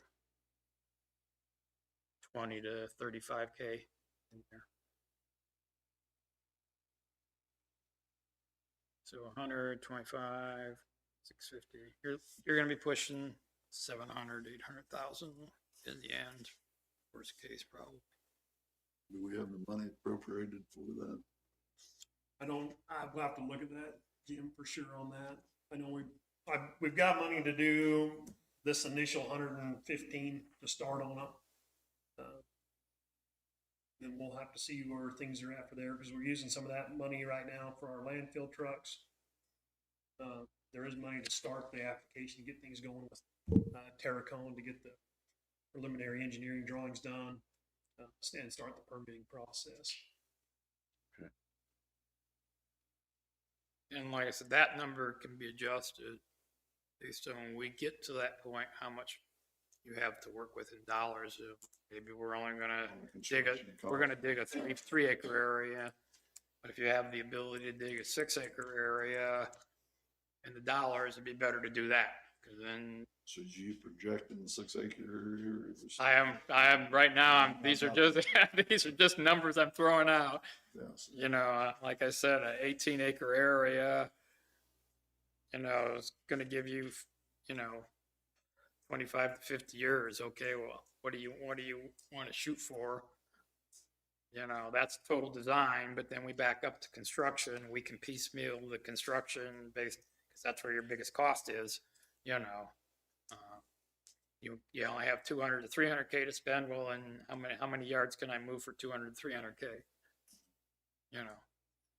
[SPEAKER 15] 20 to 35K in there. So 125, 650. You're gonna be pushing 700, 800,000 in the end. Worst case, probably.
[SPEAKER 2] Do we have the money appropriated for that?
[SPEAKER 7] I'll have to look at that, Jim, for sure on that. I know we've got money to do this initial 115 to start on it. Then we'll have to see where things are after there, because we're using some of that money right now for our landfill trucks. There is money to start the application, get things going with Terracone to get the preliminary engineering drawings done, and start the permitting process.
[SPEAKER 15] And like I said, that number can be adjusted based on when we get to that point, how much you have to work with in dollars. Maybe we're only gonna dig a 3-acre area, but if you have the ability to dig a 6-acre area in the dollars, it'd be better to do that, because then.
[SPEAKER 2] So you projecting the 6-acre area?
[SPEAKER 15] I am right now. These are just numbers I'm throwing out.
[SPEAKER 2] Yes.
[SPEAKER 15] You know, like I said, an 18-acre area, you know, is going to give you, you know, 25 to 50 years. Okay, well, what do you want to shoot for? You know, that's total design, but then we back up to construction. We can piecemeal the construction based, because that's where your biggest cost is. You know. You only have 200 to 300K to spend. Well, and how many yards can I move for 200 to 300K? You know,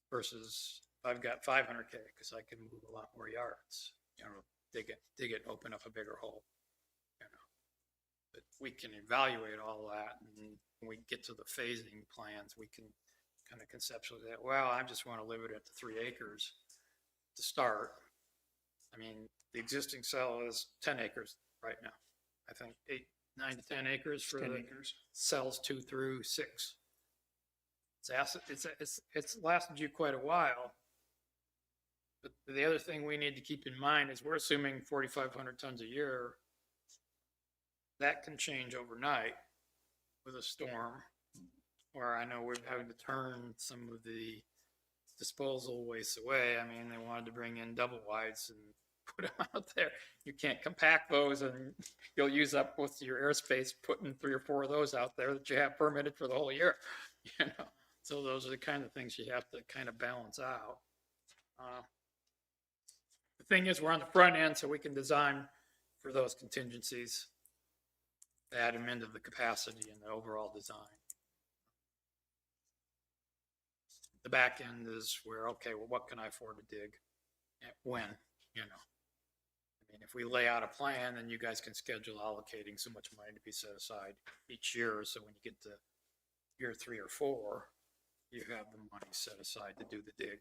[SPEAKER 15] versus I've got 500K because I can move a lot more yards. You know, dig it, open up a bigger hole. You know, but we can evaluate all that, and when we get to the phasing plans, we can kind of conceptualize that. Well, I just want to limit it to 3 acres to start. I mean, the existing cell is 10 acres right now. I think 9 to 10 acres for
[SPEAKER 7] 10
[SPEAKER 15] the
[SPEAKER 7] acres.
[SPEAKER 15] cells 2 through 6. It's lasted you quite a while. But the other thing we need to keep in mind is we're assuming 4,500 tons a year. That can change overnight with a storm, where I know we're having to turn some of the disposal waste away. I mean, they wanted to bring in double wides and put them out there. You can't compact those, and you'll use up most of your airspace putting 3 or 4 of those out there that you have permitted for the whole year. You know, so those are the kind of things you have to kind of balance out. The thing is, we're on the front end, so we can design for those contingencies, add them into the capacity and the overall design. The back end is where, okay, well, what can I afford to dig? And when, you know? I mean, if we lay out a plan, then you guys can schedule allocating so much money to be set aside each year. So when you get to year 3 or 4, you have the money set aside to do the dig.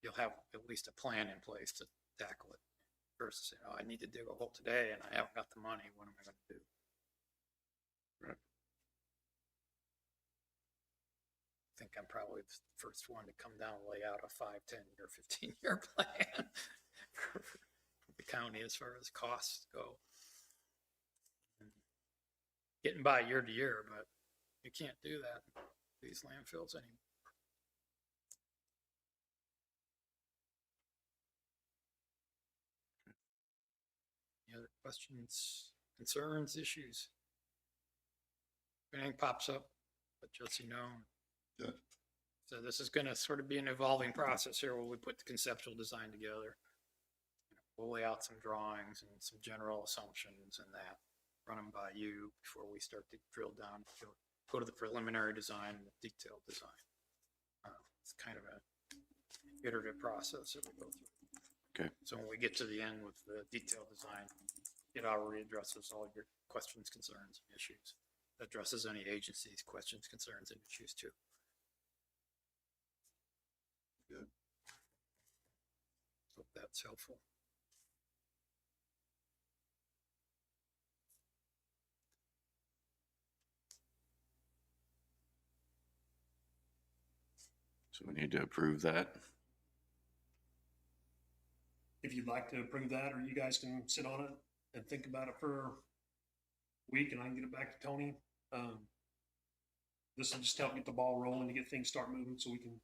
[SPEAKER 15] You'll have at least a plan in place to tackle it versus saying, oh, I need to dig a hole today and I haven't got the money. What am I going to do?
[SPEAKER 2] Right.
[SPEAKER 15] I think I'm probably the first one to come down and lay out a 5, 10 year, 15-year plan for the county as far as costs go. And getting by year to year, but you can't do that in these landfills anymore. Any other questions, concerns, issues? If anything pops up, let Jesse know.
[SPEAKER 2] Yeah.
[SPEAKER 15] So this is going to sort of be an evolving process here where we put the conceptual design together. We'll lay out some drawings and some general assumptions and that, run them by you before we start to drill down, go to the preliminary design and the detailed design. It's kind of an iterative process that we go through.
[SPEAKER 3] Okay.
[SPEAKER 15] So when we get to the end with the detailed design, it already addresses all your questions, concerns, and issues. Addresses any agency's questions, concerns, and issues too.
[SPEAKER 2] Good.
[SPEAKER 15] Hope that's helpful.
[SPEAKER 3] So we need to approve that.
[SPEAKER 7] If you'd like to approve that, or you guys can sit on it and think about it for a week and I can get it back to Tony. This will just help get the ball rolling to get things start moving so we can,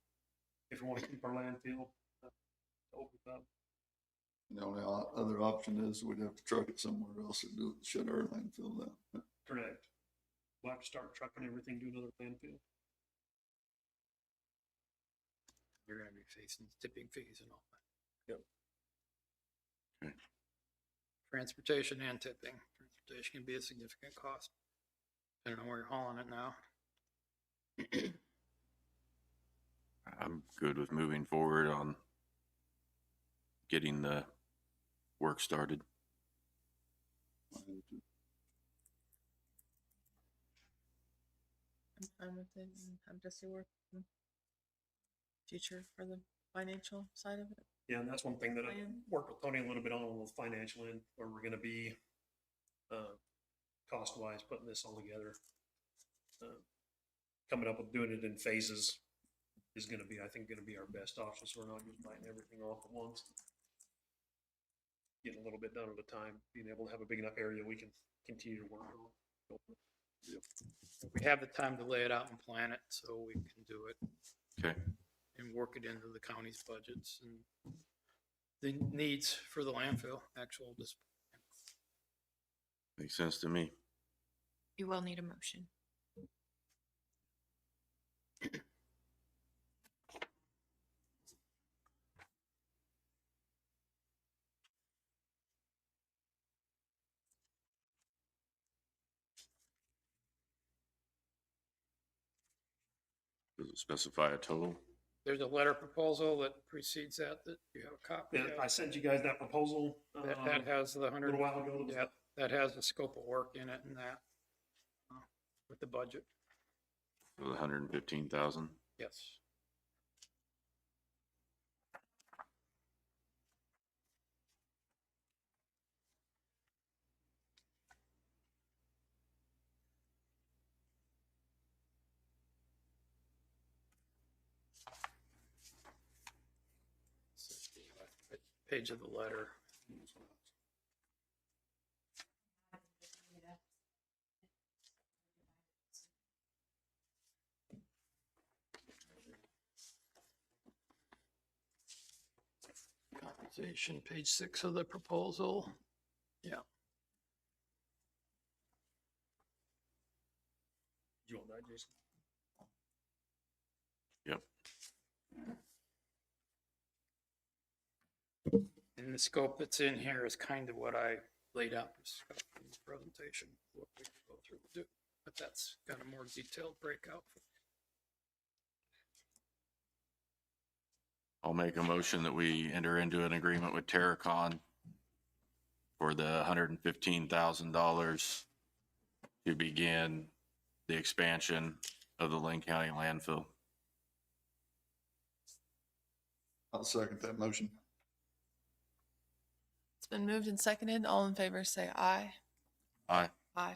[SPEAKER 7] if we want to keep our landfill open up.
[SPEAKER 2] The only other option is we'd have to truck it somewhere else or shut our landfill down.
[SPEAKER 7] Correct. We'll have to start trucking everything to another landfill.
[SPEAKER 15] You're gonna be facing tipping fees and all that.
[SPEAKER 7] Yep.
[SPEAKER 3] Okay.
[SPEAKER 15] Transportation and tipping. Transportation can be a significant cost. I don't know where you're hauling it now.
[SPEAKER 3] I'm good with moving forward on getting the work started.
[SPEAKER 1] I'm fine with it, and I'm just working future for the financial side of it.
[SPEAKER 7] Yeah, and that's one thing that I
[SPEAKER 1] Plan.
[SPEAKER 7] worked with Tony a little bit on the financial end, where we're gonna be, cost-wise, putting this all together. Coming up with doing it in phases is gonna be, I think, gonna be our best option, so we're not just biting everything off at once. Getting a little bit done at a time, being able to have a big enough area we can continue to work on.
[SPEAKER 15] We have the time to lay it out and plan it, so we can do it
[SPEAKER 3] Okay.
[SPEAKER 15] and work it into the county's budgets and the needs for the landfill, actual disposal.
[SPEAKER 3] Makes sense to me.
[SPEAKER 8] You will need a motion.
[SPEAKER 3] Does it specify a total?
[SPEAKER 15] There's a letter proposal that precedes that you have a copy
[SPEAKER 7] Yeah, I
[SPEAKER 15] of.
[SPEAKER 7] sent you guys that proposal.
[SPEAKER 15] That has the
[SPEAKER 7] A
[SPEAKER 15] hundred.
[SPEAKER 7] little while ago.
[SPEAKER 15] Yeah, that has the scope of work in it and that, with the budget,
[SPEAKER 3] For the 115,000?
[SPEAKER 15] yes. Page of the letter. Compensation, page 6 of the proposal. Yeah.
[SPEAKER 7] Do you want that, Jason?
[SPEAKER 3] Yep.
[SPEAKER 15] And the scope that's in here is kind of what I laid out in the presentation, what we can go through and do, but that's got a more detailed breakout.
[SPEAKER 3] I'll make a motion that we enter into an agreement with Terracon for the $115,000 to begin the expansion of the Linn County landfill.
[SPEAKER 2] I'll second that motion.
[SPEAKER 1] It's been moved and seconded. All in favor, say aye.
[SPEAKER 3] Aye.
[SPEAKER 1] Aye.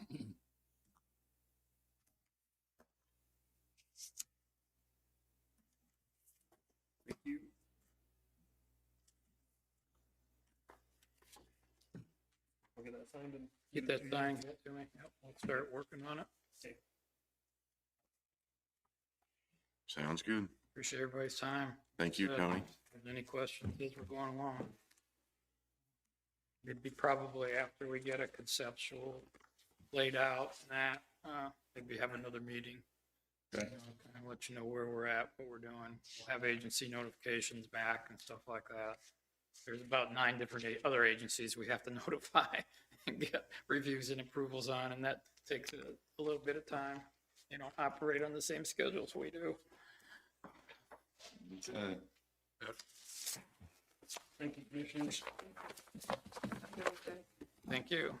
[SPEAKER 7] Thank you. I'll get that signed and.
[SPEAKER 15] Get that signed, get to me. Yep, we'll start working on it.
[SPEAKER 7] Okay.
[SPEAKER 3] Sounds good.
[SPEAKER 15] Appreciate everybody's time.
[SPEAKER 3] Thank you, Tony.
[SPEAKER 15] If there's any questions as we're going along. It'd be probably after we get a conceptual laid out and that, maybe have another meeting.
[SPEAKER 3] Okay.
[SPEAKER 15] Kind of let you know where we're at, what we're doing. We'll have agency notifications back and stuff like that. There's about 9 different other agencies we have to notify and get reviews and approvals on, and that takes a little bit of time. They don't operate on the same schedules we do.
[SPEAKER 2] Okay.
[SPEAKER 7] Thank you, commissioners.
[SPEAKER 15] Thank you.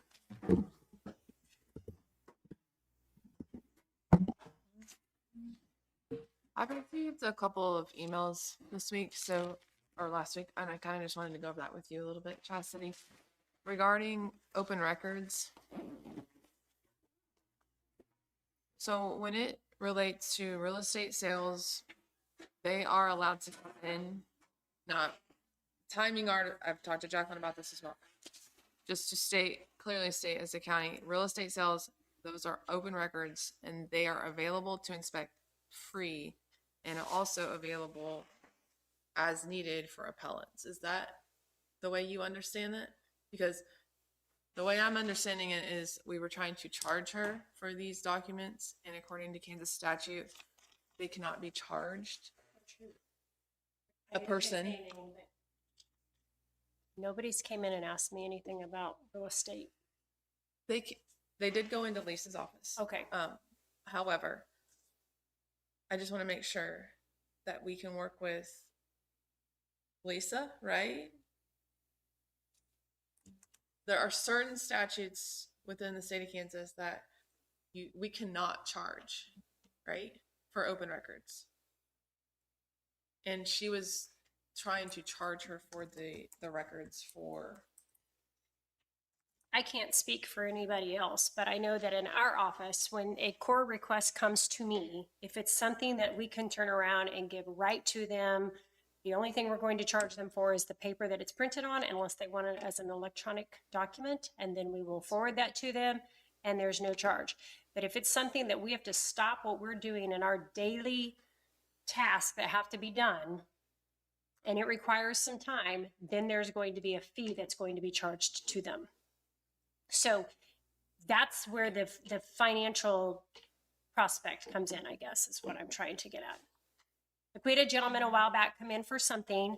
[SPEAKER 1] I've received a couple of emails this week, or last week, and I kind of just wanted to go over that with you a little bit, Chastity, regarding open records. So when it relates to real estate sales, they are allowed to come in. Now, timing art, I've talked to Jacqueline about this as well. Just to clearly state as a county, real estate sales, those are open records and they are available to inspect free and also available as needed for appellants. Is that the way you understand it? Because the way I'm understanding it is we were trying to charge her for these documents, and according to Kansas statute, they cannot be charged. A person.
[SPEAKER 12] Nobody's came in and asked me anything about real estate.
[SPEAKER 1] They did go into Lisa's office.
[SPEAKER 12] Okay.
[SPEAKER 1] However, I just want to make sure that we can work with Lisa, right? There are certain statutes within the state of Kansas that we cannot charge, right, for open records. And she was trying to charge her for the records for.
[SPEAKER 12] I can't speak for anybody else, but I know that in our office, when a core request comes to me, if it's something that we can turn around and give right to them, the only thing we're going to charge them for is the paper that it's printed on, unless they want it as an electronic document, and then we will forward that to them, and there's no charge. But if it's something that we have to stop what we're doing in our daily tasks that have to be done, and it requires some time, then there's going to be a fee that's going to be charged to them. So that's where the financial prospect comes in, I guess, is what I'm trying to get at. Like, we had a gentleman a while back come in for something.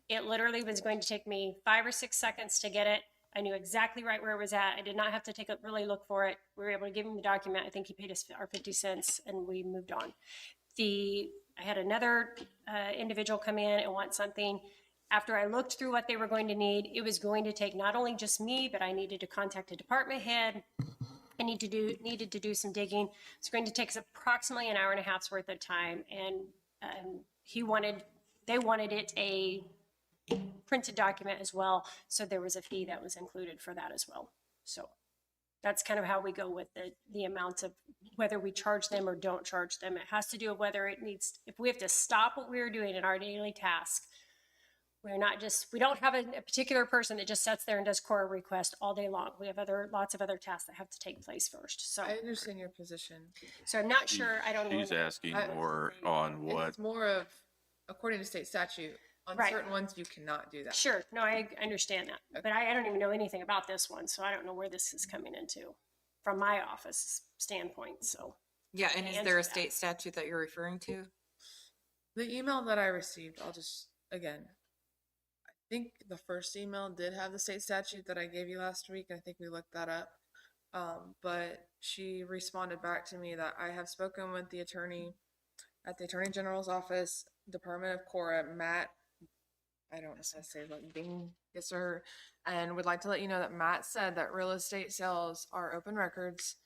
[SPEAKER 12] It literally was going to take me 5 or 6 seconds to get it. I knew exactly right where it was at. I did not have to really look for it. We were able to give him the document. I think he paid us our 50 cents and we moved on. I had another individual come in and want something. After I looked through what they were going to need, it was going to take not only just me, but I needed to contact a department head. I needed to do some digging. It's going to take us approximately an hour and a half's worth of time. And they wanted it a printed document as well. So there was a fee that was included for that as well. So that's kind of how we go with the amount of whether we charge them or don't charge them. It has to do with whether if we have to stop what we're doing in our daily task. We don't have a particular person that just sits there and does core request all day long. We have lots of other tasks that have to take place first. So
[SPEAKER 1] I understand your position.
[SPEAKER 12] So I'm not sure. I don't know.
[SPEAKER 3] She's asking more on what,
[SPEAKER 1] It's more of, according to state statute, on
[SPEAKER 12] Right.
[SPEAKER 1] certain ones you cannot do that.
[SPEAKER 12] Sure. No, I understand that. But I don't even know anything about this one. So I don't know where this is coming into from my office standpoint. So
[SPEAKER 8] Yeah, and is
[SPEAKER 12] answer
[SPEAKER 8] there a
[SPEAKER 12] that.
[SPEAKER 8] state statute that you're referring to?
[SPEAKER 1] The email that I received, I think the first email did have the state statute that I gave you last week. I think we looked that up. But she responded back to me that I have spoken with the attorney at the Attorney General's office, Department of Cora, Matt, I don't know how to say it, Bing, yes sir, and would like to let you know that Matt said that real estate sales are open records,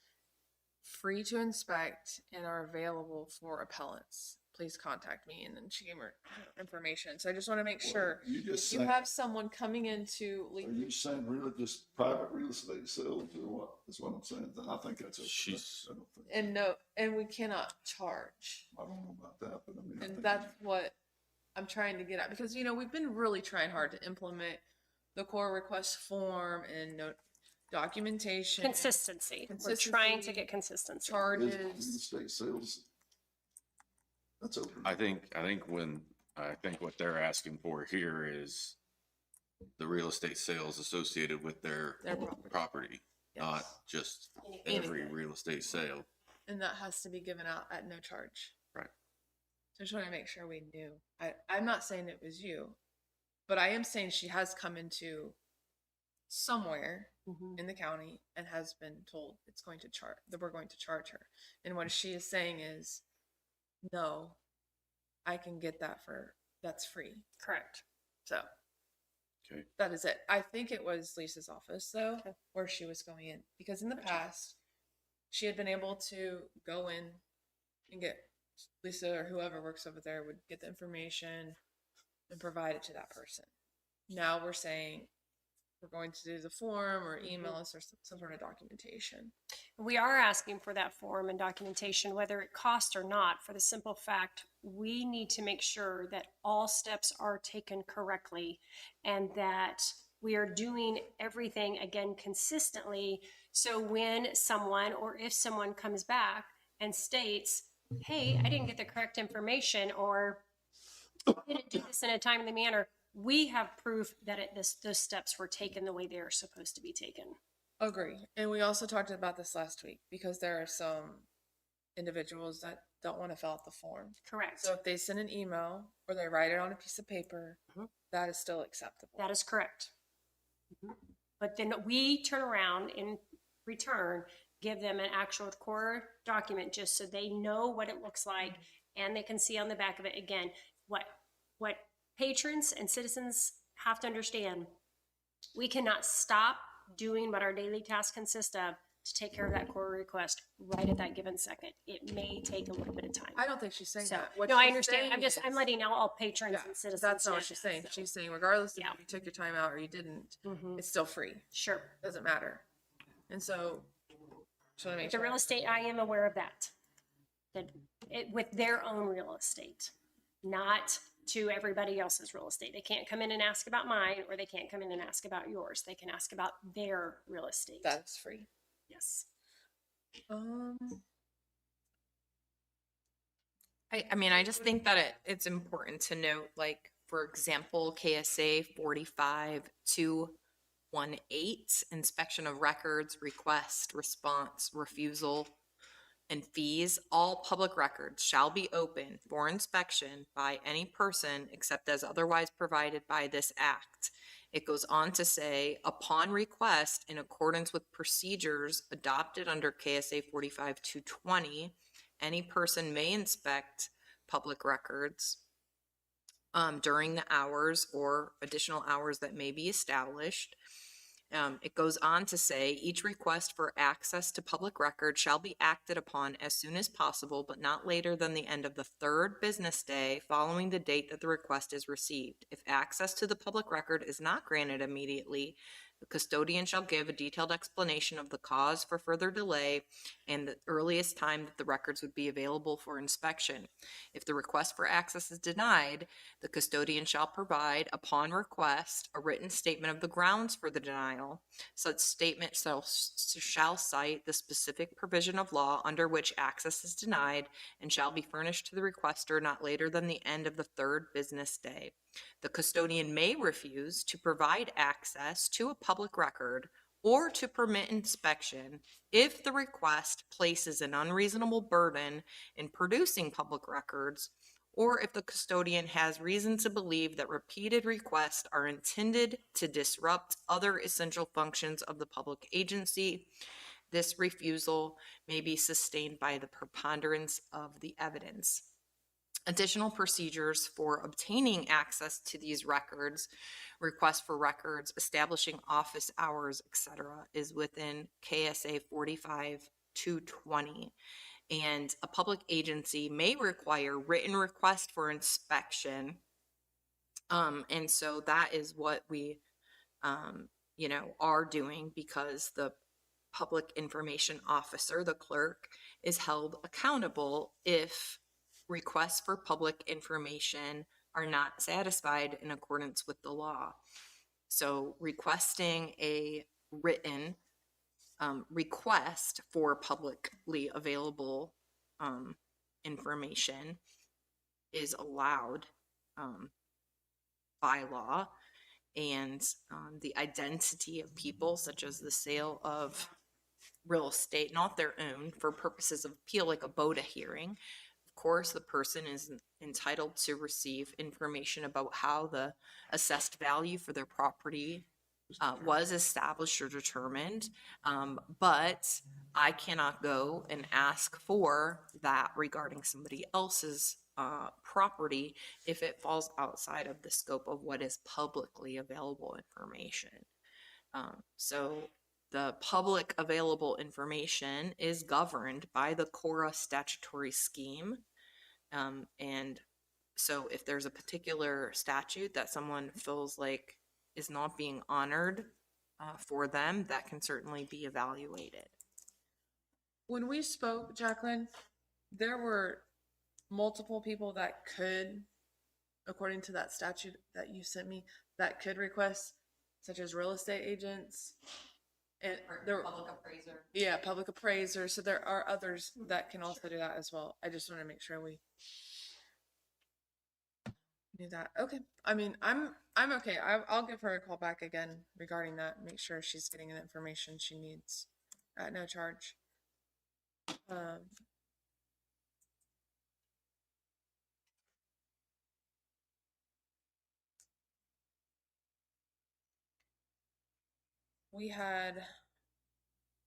[SPEAKER 1] free to inspect, and are available for appellants. Please contact me. And then she gave her information. So I just want to make sure
[SPEAKER 2] You just
[SPEAKER 1] if you
[SPEAKER 2] saying,
[SPEAKER 1] have someone coming into
[SPEAKER 2] are you saying really just private real estate sales or what? That's what I'm saying. Then I think that's.
[SPEAKER 3] She's-
[SPEAKER 2] I don't think.
[SPEAKER 1] and we cannot charge.
[SPEAKER 2] I don't know about that, but I mean. I
[SPEAKER 1] And
[SPEAKER 2] think
[SPEAKER 1] that's what I'm trying to get at, because we've been really trying hard to implement the core request form and documentation,
[SPEAKER 12] consistency. We're trying to get consistency.
[SPEAKER 2] Real
[SPEAKER 1] charges.
[SPEAKER 2] estate sales. That's open.
[SPEAKER 3] I think what they're asking for here is the real estate sales associated with their
[SPEAKER 1] Their property. Yes.
[SPEAKER 3] not just
[SPEAKER 1] Anything.
[SPEAKER 3] every real estate sale.
[SPEAKER 1] And that has to be given out at no charge.
[SPEAKER 3] Right.
[SPEAKER 1] So I just want to make sure we knew. I'm not saying it was you, but I am saying she has come into somewhere in the county and has been told that we're going to charge her. And what she is saying is, no, I can get that's free.
[SPEAKER 12] Correct.
[SPEAKER 1] So
[SPEAKER 3] Okay.
[SPEAKER 1] That is it. I think it was Lisa's office though, where she was going in, because in the past, she had been able to go in and get Lisa or whoever works over there would get the information and provide it to that person. Now we're saying we're going to do the form or email us or some sort of documentation.
[SPEAKER 12] We are asking for that form and documentation, whether it costs or not, for the simple fact, we need to make sure that all steps are taken correctly and that we are doing everything, again, consistently. So when someone, or if someone comes back and states, hey, I didn't get the correct information, or didn't do this in a timely manner, we have proof that those steps were taken the way they are supposed to be taken.
[SPEAKER 1] Agree. And we also talked about this last week because there are some individuals that don't want to fill out the form.
[SPEAKER 12] Correct.
[SPEAKER 1] So if they send an email or they write it on a piece of paper, that is still acceptable.
[SPEAKER 12] That is correct. But then we turn around in return, give them an actual core document just so they know what it looks like and they can see on the back of it again what patrons and citizens have to understand. We cannot stop doing what our daily tasks consist of to take care of that core request right at that given second. It may take a little bit of time.
[SPEAKER 1] I don't think she's saying
[SPEAKER 12] So,
[SPEAKER 1] that. What
[SPEAKER 12] no, I
[SPEAKER 1] she's
[SPEAKER 12] understand. I'm
[SPEAKER 1] saying is-
[SPEAKER 12] letting all patrons and citizens.
[SPEAKER 1] That's not
[SPEAKER 12] know
[SPEAKER 1] what she's
[SPEAKER 12] that,
[SPEAKER 1] saying.
[SPEAKER 12] so.
[SPEAKER 1] She's saying regardless
[SPEAKER 12] Yeah.
[SPEAKER 1] if you took your time out or you didn't,
[SPEAKER 12] Mhm.
[SPEAKER 1] it's still free.
[SPEAKER 12] Sure.
[SPEAKER 1] Doesn't matter. And so, just want to make
[SPEAKER 12] The
[SPEAKER 1] sure.
[SPEAKER 12] real estate, I am aware of that. That it, with their own real estate, not to everybody else's real estate. They can't come in and ask about mine, or they can't come in and ask about yours. They can ask about their real estate.
[SPEAKER 1] That's free.
[SPEAKER 12] Yes.
[SPEAKER 8] I mean, I just think that it's important to note, like, for example, KSA 45218, inspection of records, request, response, refusal, and fees. All public records shall be open for inspection by any person except as otherwise provided by this act. It goes on to say, upon request, in accordance with procedures adopted under KSA 45220, any person may inspect public records during the hours or additional hours that may be established. It goes on to say, each request for access to public record shall be acted upon as soon as possible, but not later than the end of the third business day following the date that the request is received. If access to the public record is not granted immediately, the custodian shall give a detailed explanation of the cause for further delay and the earliest time that the records would be available for inspection. If the request for access is denied, the custodian shall provide, upon request, a written statement of the grounds for the denial. Such statement shall cite the specific provision of law under which access is denied and shall be furnished to the requester not later than the end of the third business day. The custodian may refuse to provide access to a public record or to permit inspection if the request places an unreasonable burden in producing public records, or if the custodian has reason to believe that repeated requests are intended to disrupt other essential functions of the public agency. This refusal may be sustained by the preponderance of the evidence. Additional procedures for obtaining access to these records, requests for records, establishing office hours, etc., is within KSA 45220. And a public agency may require written request for inspection. And so that is what we, are doing, because the public information officer, the clerk, is held accountable if requests for public information are not satisfied in accordance with the law. So requesting a written request for publicly available information is allowed by law, and the identity of people, such as the sale of real estate, not their own, for purposes of appeal, like a BOTA hearing. Of course, the person is entitled to receive information about how the assessed value for their property was established or determined, but I cannot go and ask for that regarding somebody else's property if it falls outside of the scope of what is publicly available information. So the public available information is governed by the Cora statutory scheme. And so if there's a particular statute that someone feels like is not being honored for them, that can certainly be evaluated.
[SPEAKER 1] When we spoke, Jacqueline, there were multiple people that could, according to that statute that you sent me, that could request, such as real estate agents and
[SPEAKER 8] Public appraiser.
[SPEAKER 1] Yeah, public appraiser. So there are others that can also do that as well. I just want to make sure we knew that. Okay. I mean, I'm okay. I'll give her a call back again regarding that. Make sure she's getting the information she needs at no charge. We had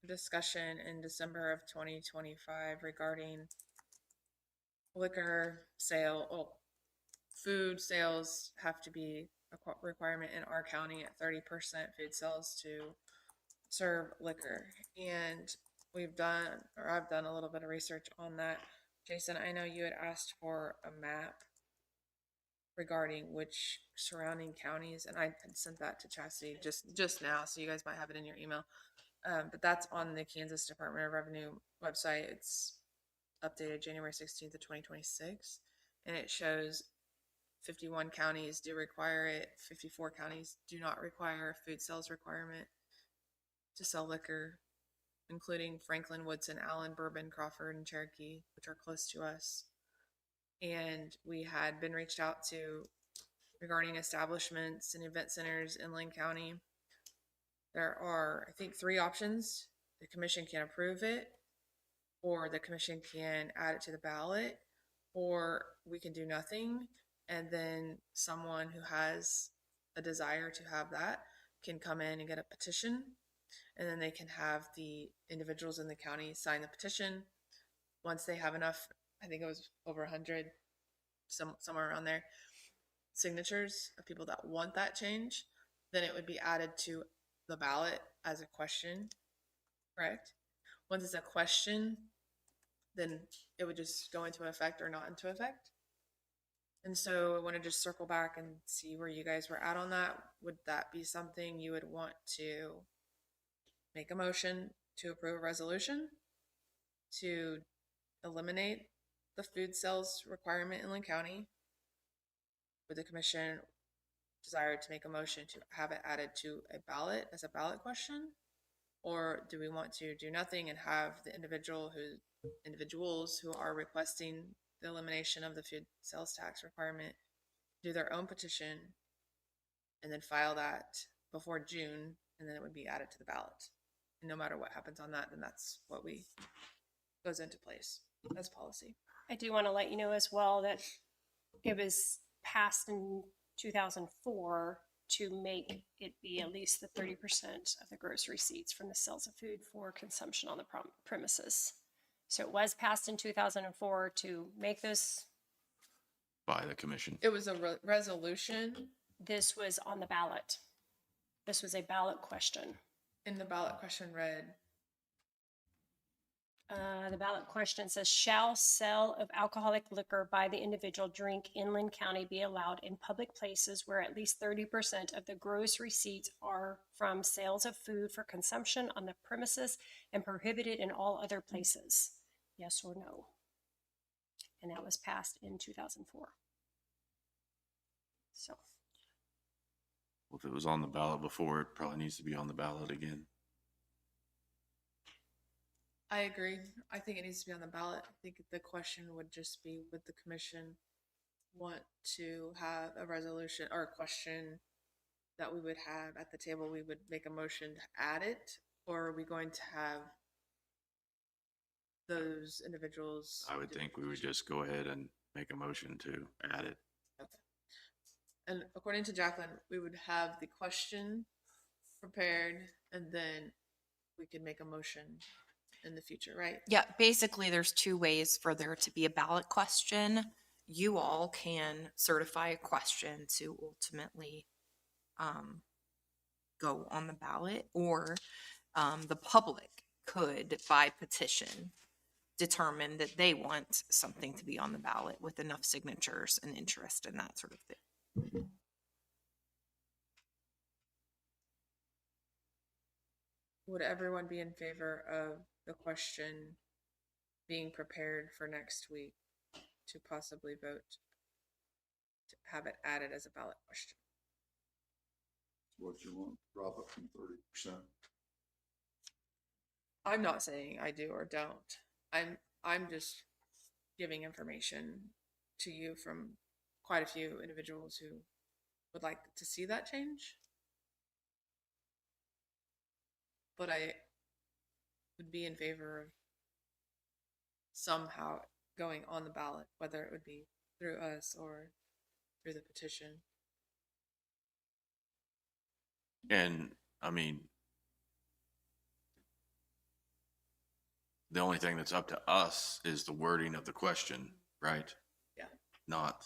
[SPEAKER 1] a discussion in December of 2025 regarding liquor sale. Food sales have to be a requirement in our county at 30% food sales to serve liquor. And I've done a little bit of research on that. Jason, I know you had asked for a map regarding which surrounding counties, and I had sent that to Chastity just now, so you guys might have it in your email. But that's on the Kansas Department of Revenue website. It's updated January 16th of 2026, and it shows 51 counties do require it. 54 counties do not require a food sales requirement to sell liquor, including Franklin, Woodson, Allen, Bourbon, Crawford, and Cherokee, which are close to us. And we had been reached out to regarding establishments and event centers in Linn County. There are, I think, 3 options. The commission can approve it, or the commission can add it to the ballot, or we can do nothing. And then someone who has a desire to have that can come in and get a petition, and then they can have the individuals in the county sign the petition. Once they have enough, I think it was over 100, somewhere around there, signatures of people that want that change, then it would be added to the ballot as a question, correct? Once it's a question, then it would just go into effect or not into effect. And so I want to just circle back and see where you guys were at on that. Would that be something you would want to make a motion to approve a resolution to eliminate the food sales requirement in Linn County? Would the commission desire to make a motion to have it added to a ballot as a ballot question? Or do we want to do nothing and have the individuals who are requesting the elimination of the food sales tax requirement do their own petition and then file that before June, and then it would be added to the ballot? And no matter what happens on that, then that's what goes into place as policy.
[SPEAKER 12] I do want to let you know as well that it was passed in 2004 to make it be at least the 30% of the gross receipts from the sales of food for consumption on the premises. So it was passed in 2004 to make those.
[SPEAKER 3] By the commission.
[SPEAKER 1] It was a resolution.
[SPEAKER 12] This was on the ballot. This was a ballot question.
[SPEAKER 1] And the ballot question read?
[SPEAKER 12] The ballot question says, shall sale of alcoholic liquor by the individual drink in Linn County be allowed in public places where at least 30% of the gross receipts are from sales of food for consumption on the premises and prohibited in all other places? Yes or no? And that was passed in 2004. So.
[SPEAKER 3] Well, if it was on the ballot before, it probably needs to be on the ballot again.
[SPEAKER 1] I agree. I think it needs to be on the ballot. I think the question would just be, would the commission want to have a resolution or a question that we would have at the table? We would make a motion to add it, or are we going to have those individuals?
[SPEAKER 3] I would think we would just go ahead and make a motion to add it.
[SPEAKER 1] Okay. And according to Jacqueline, we would have the question prepared, and then we could make a motion in the future, right?
[SPEAKER 8] Yeah, basically there's 2 ways for there to be a ballot question. you all can certify a question to ultimately go on the ballot, or the public could, by petition, determine that they want something to be on the ballot with enough signatures and interest and that sort of thing.
[SPEAKER 1] Would everyone be in favor of the question being prepared for next week to possibly vote to have it added as a ballot question?
[SPEAKER 2] What you want, drop it from 30%.
[SPEAKER 1] I'm not saying I do or don't. I'm just giving information to you from quite a few individuals who would like to see that change. But I would be in favor of somehow going on the ballot, whether it would be through us or through the petition.
[SPEAKER 3] And I mean, the only thing that's up to us is the wording of the question, right?
[SPEAKER 1] Yeah.
[SPEAKER 3] Not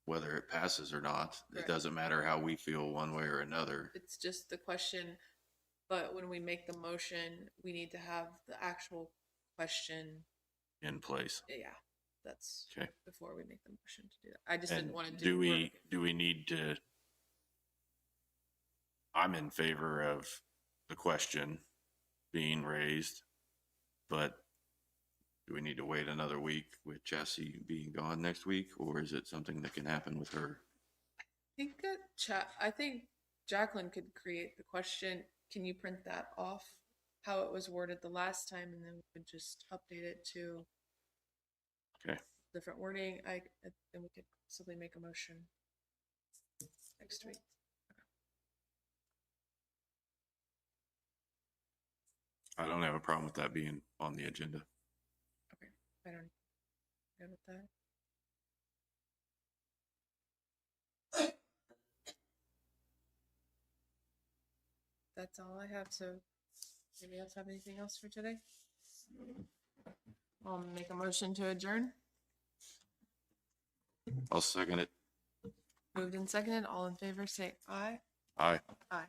[SPEAKER 3] whether it passes or not.
[SPEAKER 1] Correct.
[SPEAKER 3] It doesn't matter how we feel one way or another.
[SPEAKER 1] It's just the question, but when we make the motion, we need to have the actual question
[SPEAKER 3] In place.
[SPEAKER 1] Yeah, that's
[SPEAKER 3] Okay.
[SPEAKER 1] before we make the motion to do that. I just didn't
[SPEAKER 3] And
[SPEAKER 1] want to
[SPEAKER 3] do we,
[SPEAKER 1] work.
[SPEAKER 3] do we need to? I'm in favor of the question being raised, but do we need to wait another week with Jessie being gone next week, or is it something that can happen with her?
[SPEAKER 1] I think Jacqueline could create the question. Can you print that off? How it was worded the last time, and then we could just update it to different wording. Then we could simply make a motion next week.
[SPEAKER 3] I don't have a problem with that being on the agenda.
[SPEAKER 1] Okay, I don't good with that. That's all I have. So, anybody else have anything else for today? I'll make a motion to adjourn.
[SPEAKER 3] I'll second it.
[SPEAKER 1] Moved and seconded. All in favor, say aye.
[SPEAKER 3] Aye.
[SPEAKER 1] Aye.